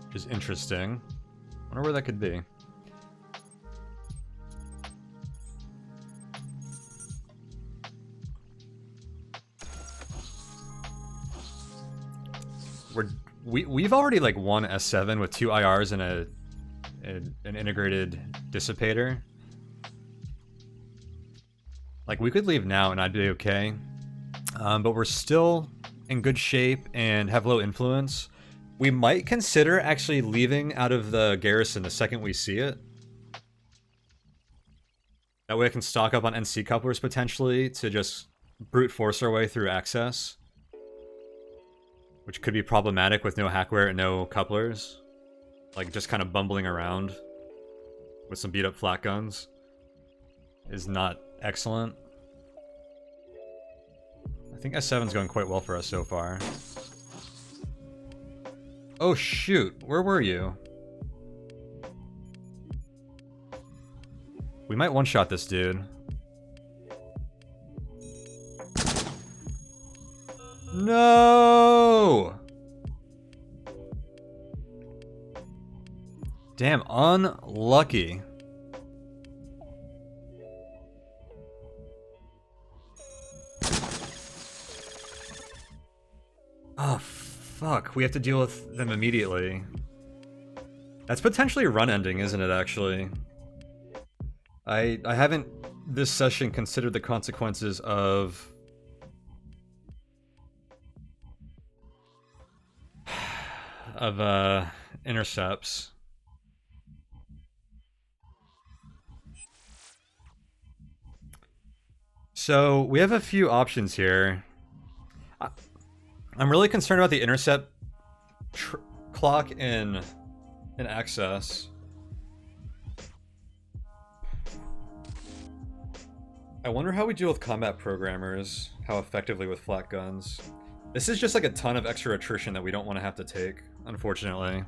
Which is interesting. I wonder where that could be. We've already like won S7 with 2 IRs and an integrated dissipator. Like we could leave now and I'd be okay, but we're still in good shape and have low influence. We might consider actually leaving out of the garrison the second we see it. That way I can stock up on NC couplers potentially to just brute force our way through access. Which could be problematic with no hackware and no couplers. Like, just kind of bumbling around with some beat-up flat guns is not excellent. I think S7's going quite well for us so far. Oh shoot, where were you? We might one-shot this dude. No! Damn, unlucky. Oh, fuck. We have to deal with them immediately. That's potentially run ending, isn't it, actually? I haven't, this session, considered the consequences of intercepts. So we have a few options here. I'm really concerned about the intercept clock in excess. I wonder how we deal with combat programmers, how effectively with flat guns. This is just like a ton of extra attrition that we don't want to have to take, unfortunately.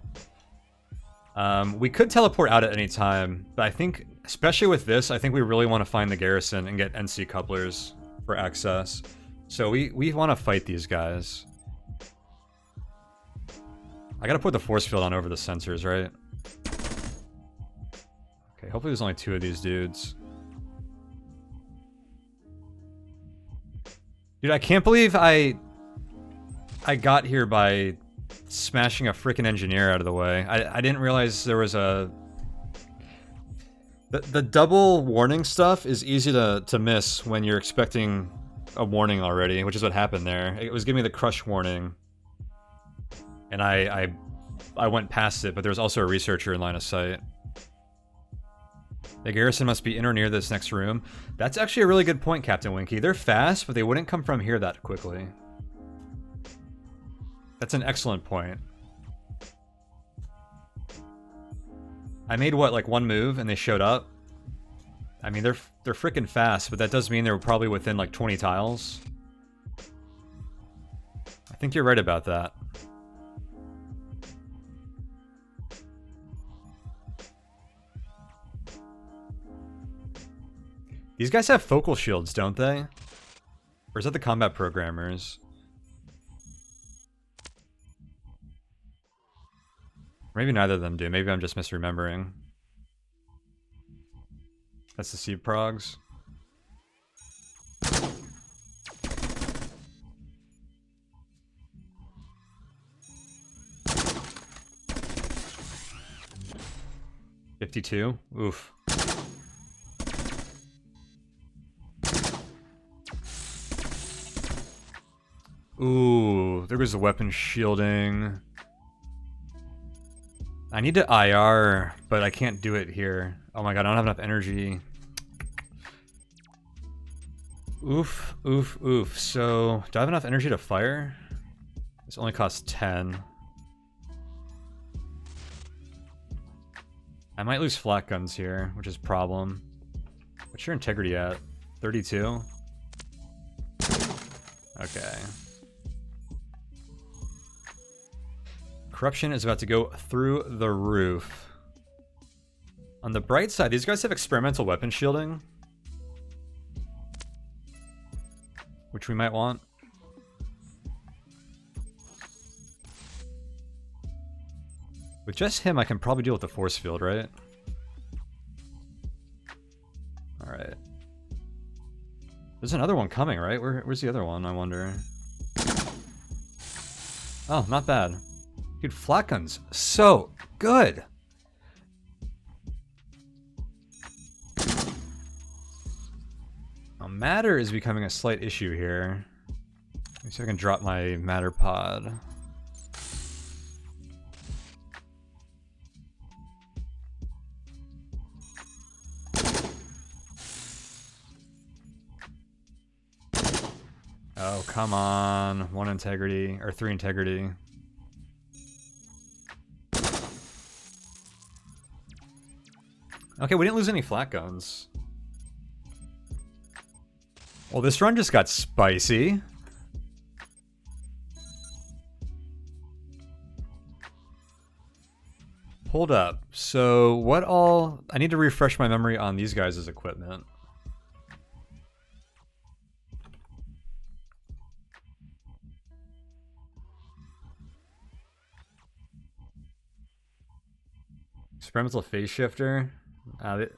We could teleport out at any time, but I think, especially with this, I think we really want to find the garrison and get NC couplers for access. So we want to fight these guys. I gotta put the force field on over the sensors, right? Okay, hopefully there's only 2 of these dudes. Dude, I can't believe I got here by smashing a freaking engineer out of the way. I didn't realize there was a... The double warning stuff is easy to miss when you're expecting a warning already, which is what happened there. It was giving me the crush warning. And I went past it, but there was also a researcher in line of sight. The garrison must be in or near this next room. That's actually a really good point, Captain Winky. They're fast, but they wouldn't come from here that quickly. That's an excellent point. I made, what, like 1 move and they showed up? I mean, they're freaking fast, but that does mean they were probably within like 20 tiles. I think you're right about that. These guys have focal shields, don't they? Or is that the combat programmers? Maybe neither of them do. Maybe I'm just misremembering. That's the Sea Progs. $52? Oof. Ooh, there goes the weapon shielding. I need to IR, but I can't do it here. Oh my god, I don't have enough energy. Oof, oof, oof. So, do I have enough energy to fire? This only costs 10. I might lose flak guns here, which is a problem. What's your integrity at? 32? Okay. Corruption is about to go through the roof. On the bright side, these guys have experimental weapon shielding, which we might want. With just him, I can probably deal with the force field, right? Alright. There's another one coming, right? Where's the other one, I wonder? Oh, not bad. Dude, flak guns, so good! Now, matter is becoming a slight issue here. Let me see if I can drop my matter pod. Oh, come on. 1 integrity, or 3 integrity. Okay, we didn't lose any flak guns. Well, this run just got spicy. Hold up. So, what all... I need to refresh my memory on these guys' equipment. Experimental phase shifter.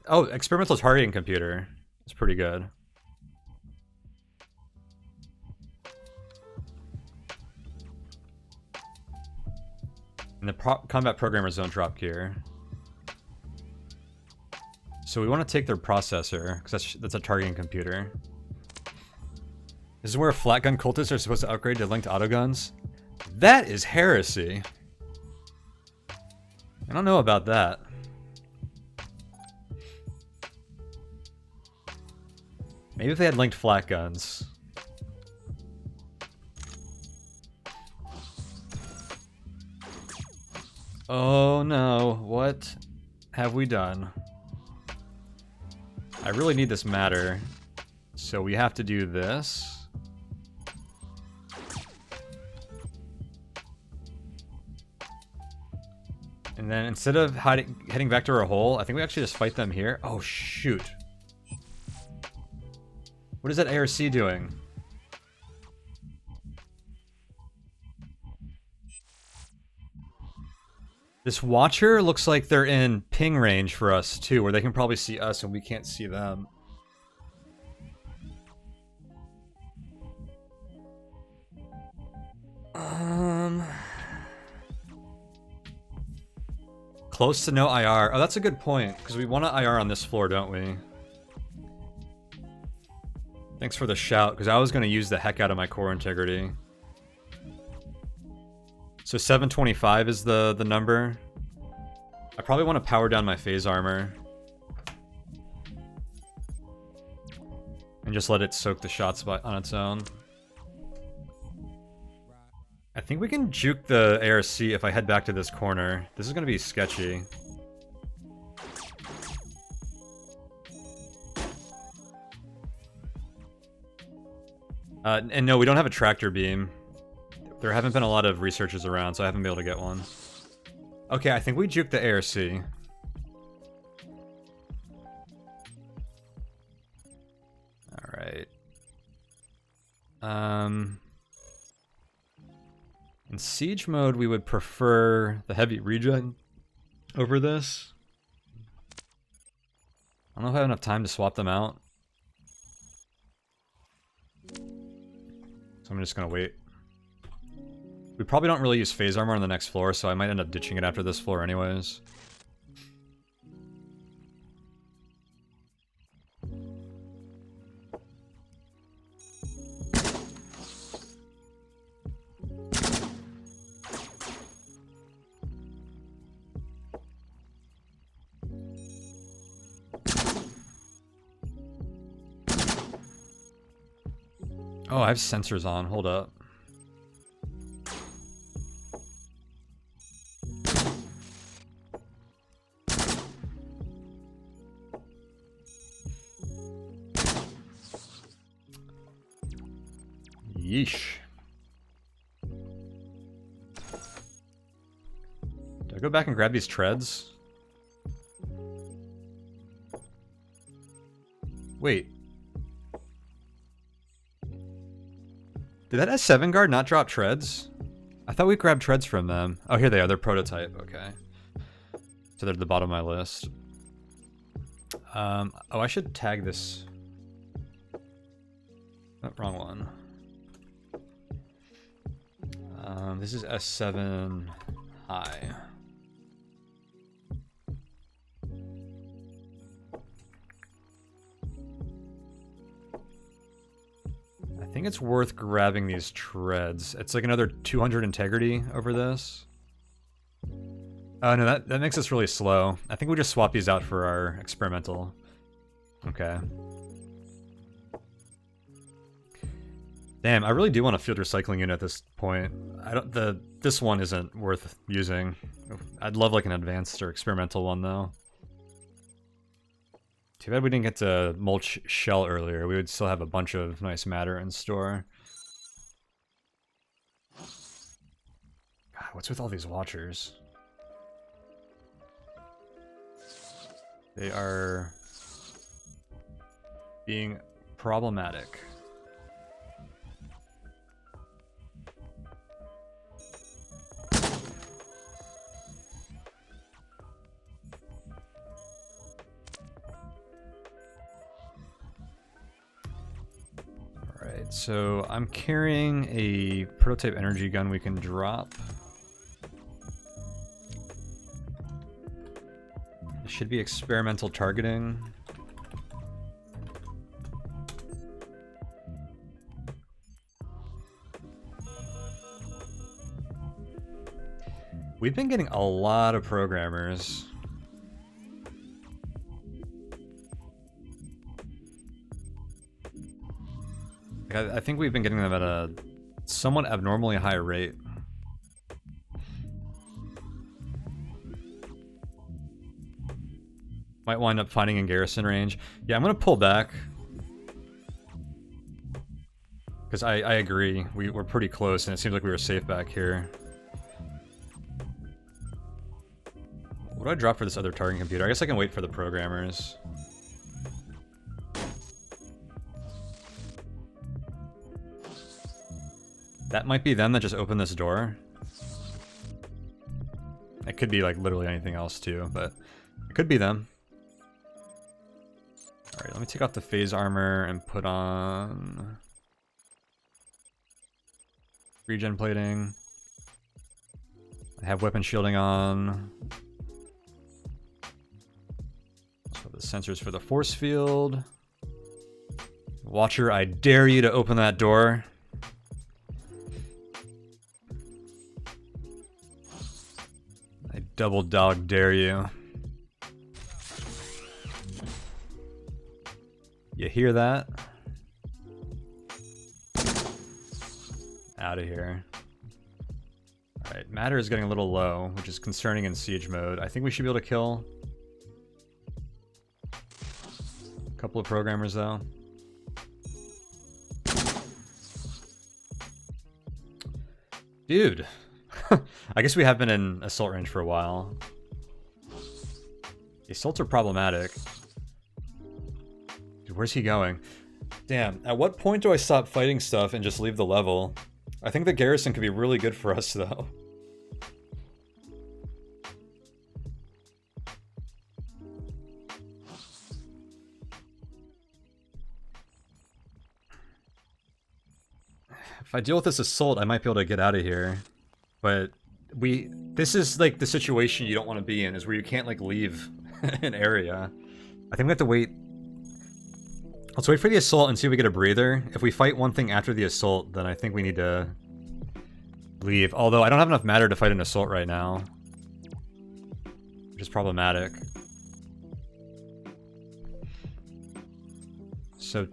Oh, experimental targeting computer. It's pretty good. And the combat programmers don't drop gear. So we want to take their processor, because that's a targeting computer. This is where flat gun cultists are supposed to upgrade to linked autoguns. That is heresy. I don't know about that. Maybe if they had linked flat guns. Oh no, what have we done? I really need this matter, so we have to do this. And then instead of heading back to our hole, I think we actually just fight them here. Oh shoot. What is that ARC doing? This watcher looks like they're in ping range for us too, where they can probably see us and we can't see them. Close to no IR. Oh, that's a good point, because we want to IR on this floor, don't we? Thanks for the shout, because I was going to use the heck out of my core integrity. So 725 is the number. I probably want to power down my phase armor. And just let it soak the shots on its own. I think we can juke the ARC if I head back to this corner. This is going to be sketchy. And no, we don't have a tractor beam. There haven't been a lot of researchers around, so I haven't been able to get one. Okay, I think we juked the ARC. Alright. In siege mode, we would prefer the heavy regen over this. I don't know if I have enough time to swap them out. So I'm just gonna wait. We probably don't really use phase armor on the next floor, so I might end up ditching it after this floor anyways. Oh, I have sensors on. Hold up. Yeesh. Do I go back and grab these treads? Wait. Did that S7 guard not drop treads? I thought we grabbed treads from them. Oh, here they are. They're prototype. Okay. So they're at the bottom of my list. Oh, I should tag this. Oh, wrong one. This is S7 high. I think it's worth grabbing these treads. It's like another 200 integrity over this. Oh no, that makes us really slow. I think we just swap these out for our experimental. Okay. Damn, I really do want a field recycling unit at this point. This one isn't worth using. I'd love like an advanced or experimental one though. Too bad we didn't get to mulch shell earlier. We would still have a bunch of nice matter in store. God, what's with all these watchers? They are being problematic. Alright, so I'm carrying a prototype energy gun we can drop. It should be experimental targeting. We've been getting a lot of programmers. I think we've been getting them at a somewhat abnormally high rate. Might wind up finding in garrison range. Yeah, I'm gonna pull back. Because I agree, we're pretty close and it seems like we were safe back here. What do I drop for this other target computer? I guess I can wait for the programmers. That might be them that just opened this door. It could be like literally anything else too, but it could be them. Alright, let me take off the phase armor and put on regen plating. I have weapon shielding on. So the sensors for the force field. Watcher, I dare you to open that door. I double dog dare you. You hear that? Out of here. Alright, matter is getting a little low, which is concerning in siege mode. I think we should be able to kill a couple of programmers though. Dude. I guess we have been in assault range for a while. The assaults are problematic. Dude, where's he going? Damn, at what point do I stop fighting stuff and just leave the level? I think the garrison could be really good for us though. If I deal with this assault, I might be able to get out of here. But this is like the situation you don't want to be in, is where you can't like leave an area. I think we have to wait. Let's wait for the assault and see if we get a breather. If we fight one thing after the assault, then I think we need to leave. Although I don't have enough matter to fight an assault right now, which is problematic. So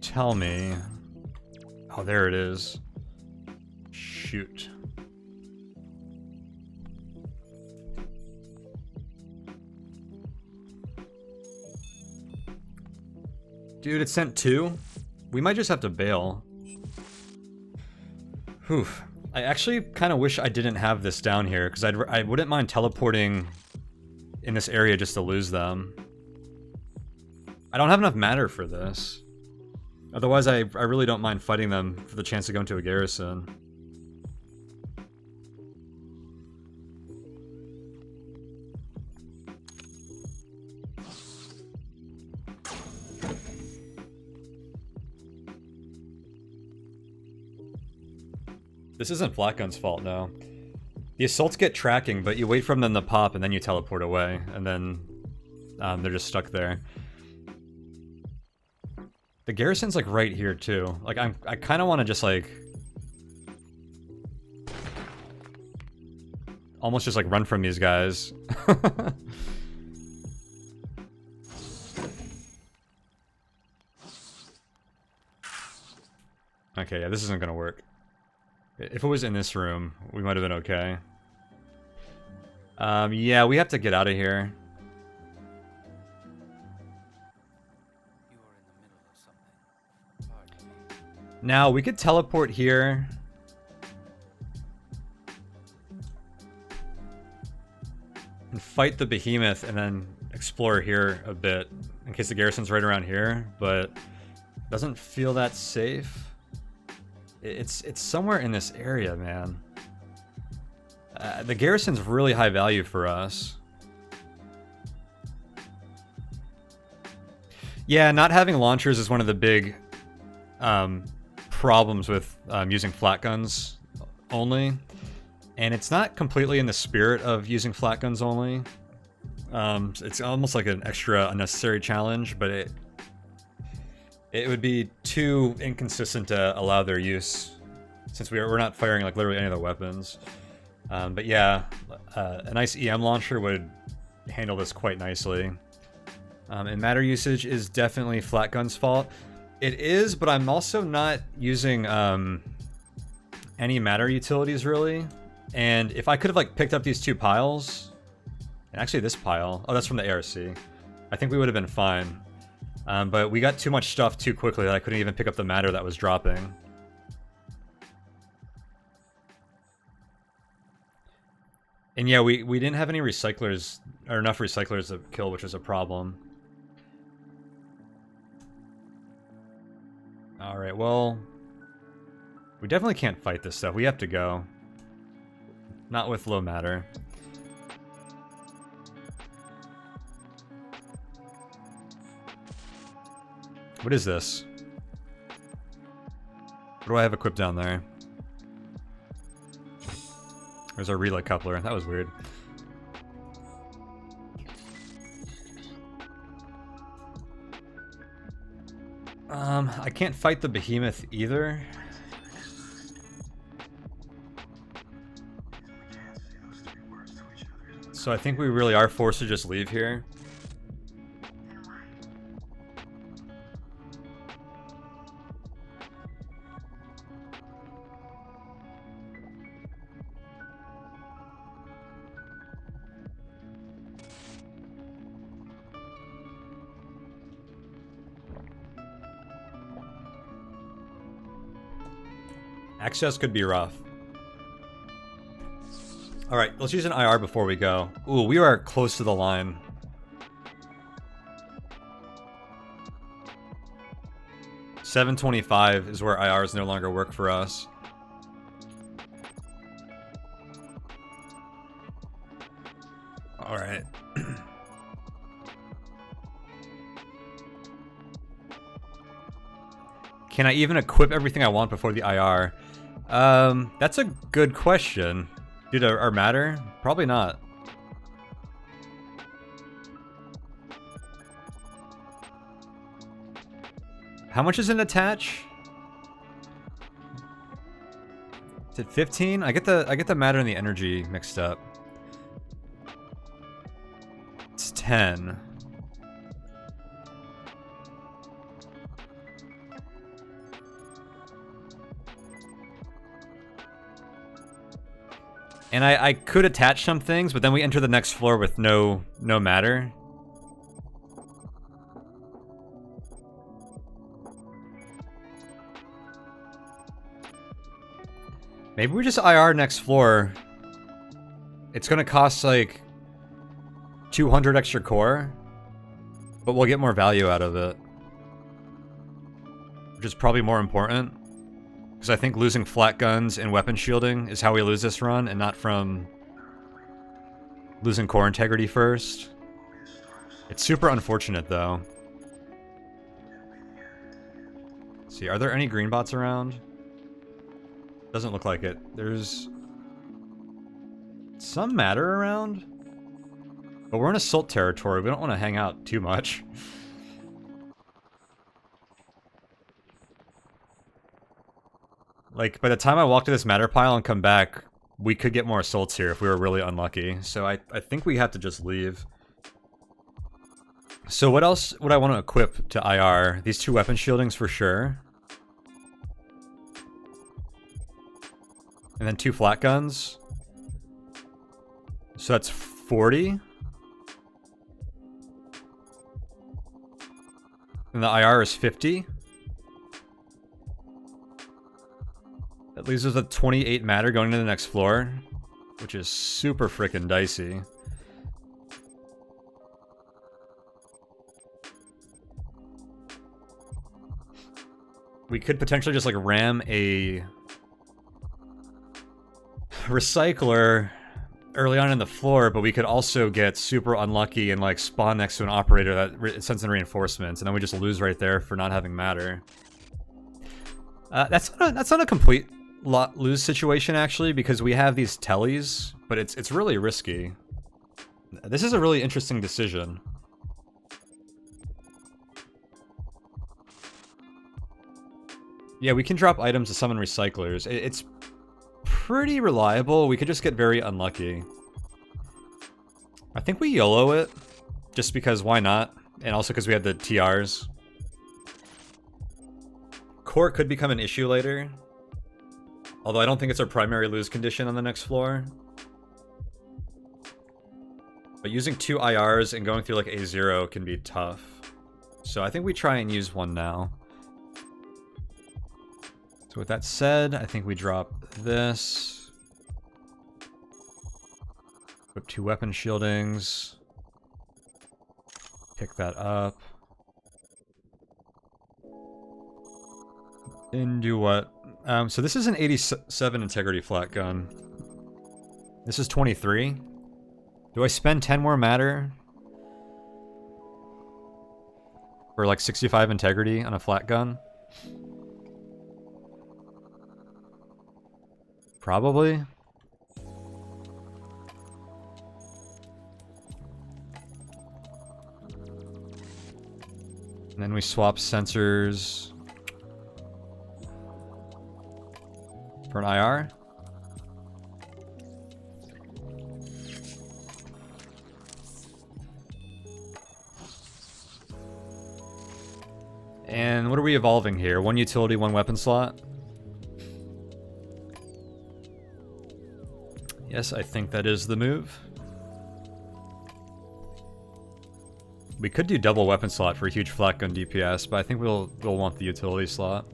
tell me. Oh, there it is. Shoot. Dude, it sent 2? We might just have to bail. Whew. I actually kind of wish I didn't have this down here, because I wouldn't mind teleporting in this area just to lose them. I don't have enough matter for this. Otherwise, I really don't mind fighting them for the chance to go into a garrison. This isn't Flak Gun's fault, no. The assaults get tracking, but you wait for them to pop and then you teleport away, and then they're just stuck there. The garrison's like right here too. Like I kind of want to just like almost just like run from these guys. Okay, yeah, this isn't gonna work. If it was in this room, we might have been okay. Yeah, we have to get out of here. Now, we could teleport here. And fight the behemoth and then explore here a bit in case the garrison's right around here, but doesn't feel that safe. It's somewhere in this area, man. The garrison's really high value for us. Yeah, not having launchers is one of the big problems with using Flak Guns only. And it's not completely in the spirit of using Flak Guns only. It's almost like an extra unnecessary challenge, but it would be too inconsistent to allow their use, since we're not firing like literally any of the weapons. But yeah, a nice EM launcher would handle this quite nicely. And matter usage is definitely Flak Gun's fault. It is, but I'm also not using any matter utilities really. And if I could have like picked up these 2 piles And actually this pile, oh, that's from the ARC. I think we would have been fine. But we got too much stuff too quickly that I couldn't even pick up the matter that was dropping. And yeah, we didn't have any recyclers, or enough recyclers to kill, which is a problem. Alright, well... we definitely can't fight this stuff. We have to go. Not with low matter. What is this? What do I have equipped down there? There's our relay coupler. That was weird. I can't fight the behemoth either. So I think we really are forced to just leave here. Access could be rough. Alright, let's use an IR before we go. Ooh, we are close to the line. $7.25 is where IRs no longer work for us. Alright. Can I even equip everything I want before the IR? That's a good question. Dude, our matter? Probably not. How much is an attach? Is it 15? I get the matter and the energy mixed up. It's 10. And I could attach some things, but then we enter the next floor with no matter. Maybe we just IR next floor. It's gonna cost like 200 extra core, but we'll get more value out of it. Which is probably more important. Because I think losing flat guns and weapon shielding is how we lose this run, and not from losing core integrity first. It's super unfortunate, though. Let's see, are there any green bots around? Doesn't look like it. There's some matter around, but we're in assault territory. We don't want to hang out too much. Like, by the time I walk to this matter pile and come back, we could get more assaults here if we were really unlucky. So I think we have to just leave. So what else would I want to equip to IR? These 2 weapon shieldings for sure. And then 2 flat guns. So that's 40. And the IR is 50. That leaves us with 28 matter going to the next floor, which is super freaking dicey. We could potentially just like ram a recycler early on in the floor, but we could also get super unlucky and like spawn next to an operator that sends in reinforcements, and then we just lose right there for not having matter. That's not a complete lose situation actually, because we have these tellies, but it's really risky. This is a really interesting decision. Yeah, we can drop items to summon recyclers. It's pretty reliable. We could just get very unlucky. I think we YOLO it, just because why not? And also because we have the TRs. Core could become an issue later. Although I don't think it's our primary lose condition on the next floor. But using 2 IRs and going through like A0 can be tough. So I think we try and use one now. So with that said, I think we drop this. Put 2 weapon shieldings. Pick that up. And do what? So this is an 87 integrity flat gun. This is 23. Do I spend 10 more matter? For like 65 integrity on a flat gun? Probably. And then we swap sensors for an IR. And what are we evolving here? 1 utility, 1 weapon slot? Yes, I think that is the move. We could do double weapon slot for a huge flat gun DPS, but I think we'll want the utility slot.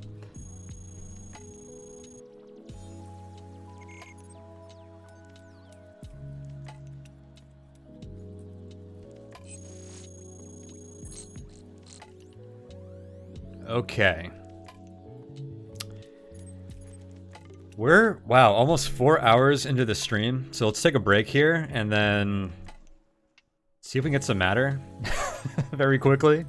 Okay. We're, wow, almost 4 hours into the stream. So let's take a break here and then see if we can get some matter very quickly.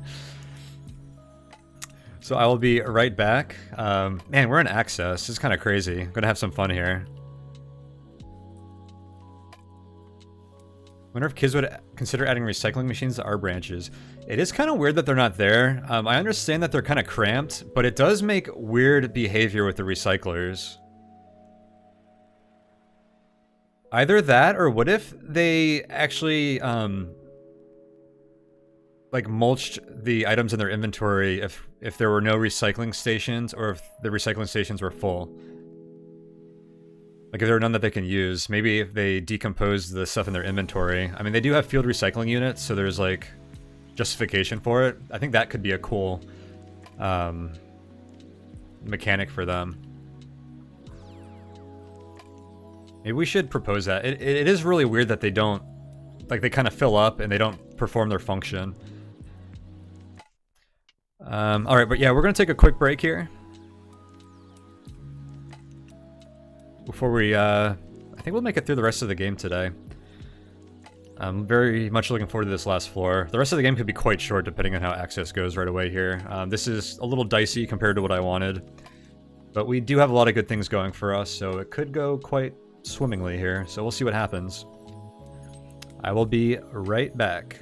So I will be right back. Man, we're in access. This is kind of crazy. I'm gonna have some fun here. Wonder if kids would consider adding recycling machines to our branches. It is kind of weird that they're not there. I understand that they're kind of cramped, but it does make weird behavior with the recyclers. Either that, or what if they actually, like, mulched the items in their inventory if there were no recycling stations, or if the recycling stations were full? Like, if there are none that they can use, maybe if they decompose the stuff in their inventory. I mean, they do have field recycling units, so there's, like, justification for it. I think that could be a cool mechanic for them. Maybe we should propose that. It is really weird that they don't, like, they kind of fill up and they don't perform their function. Alright, but yeah, we're going to take a quick break here. Before we, I think we'll make it through the rest of the game today. I'm very much looking forward to this last floor. The rest of the game could be quite short depending on how access goes right away here. This is a little dicey compared to what I wanted. But we do have a lot of good things going for us, so it could go quite swimmingly here. So we'll see what happens. I will be right back.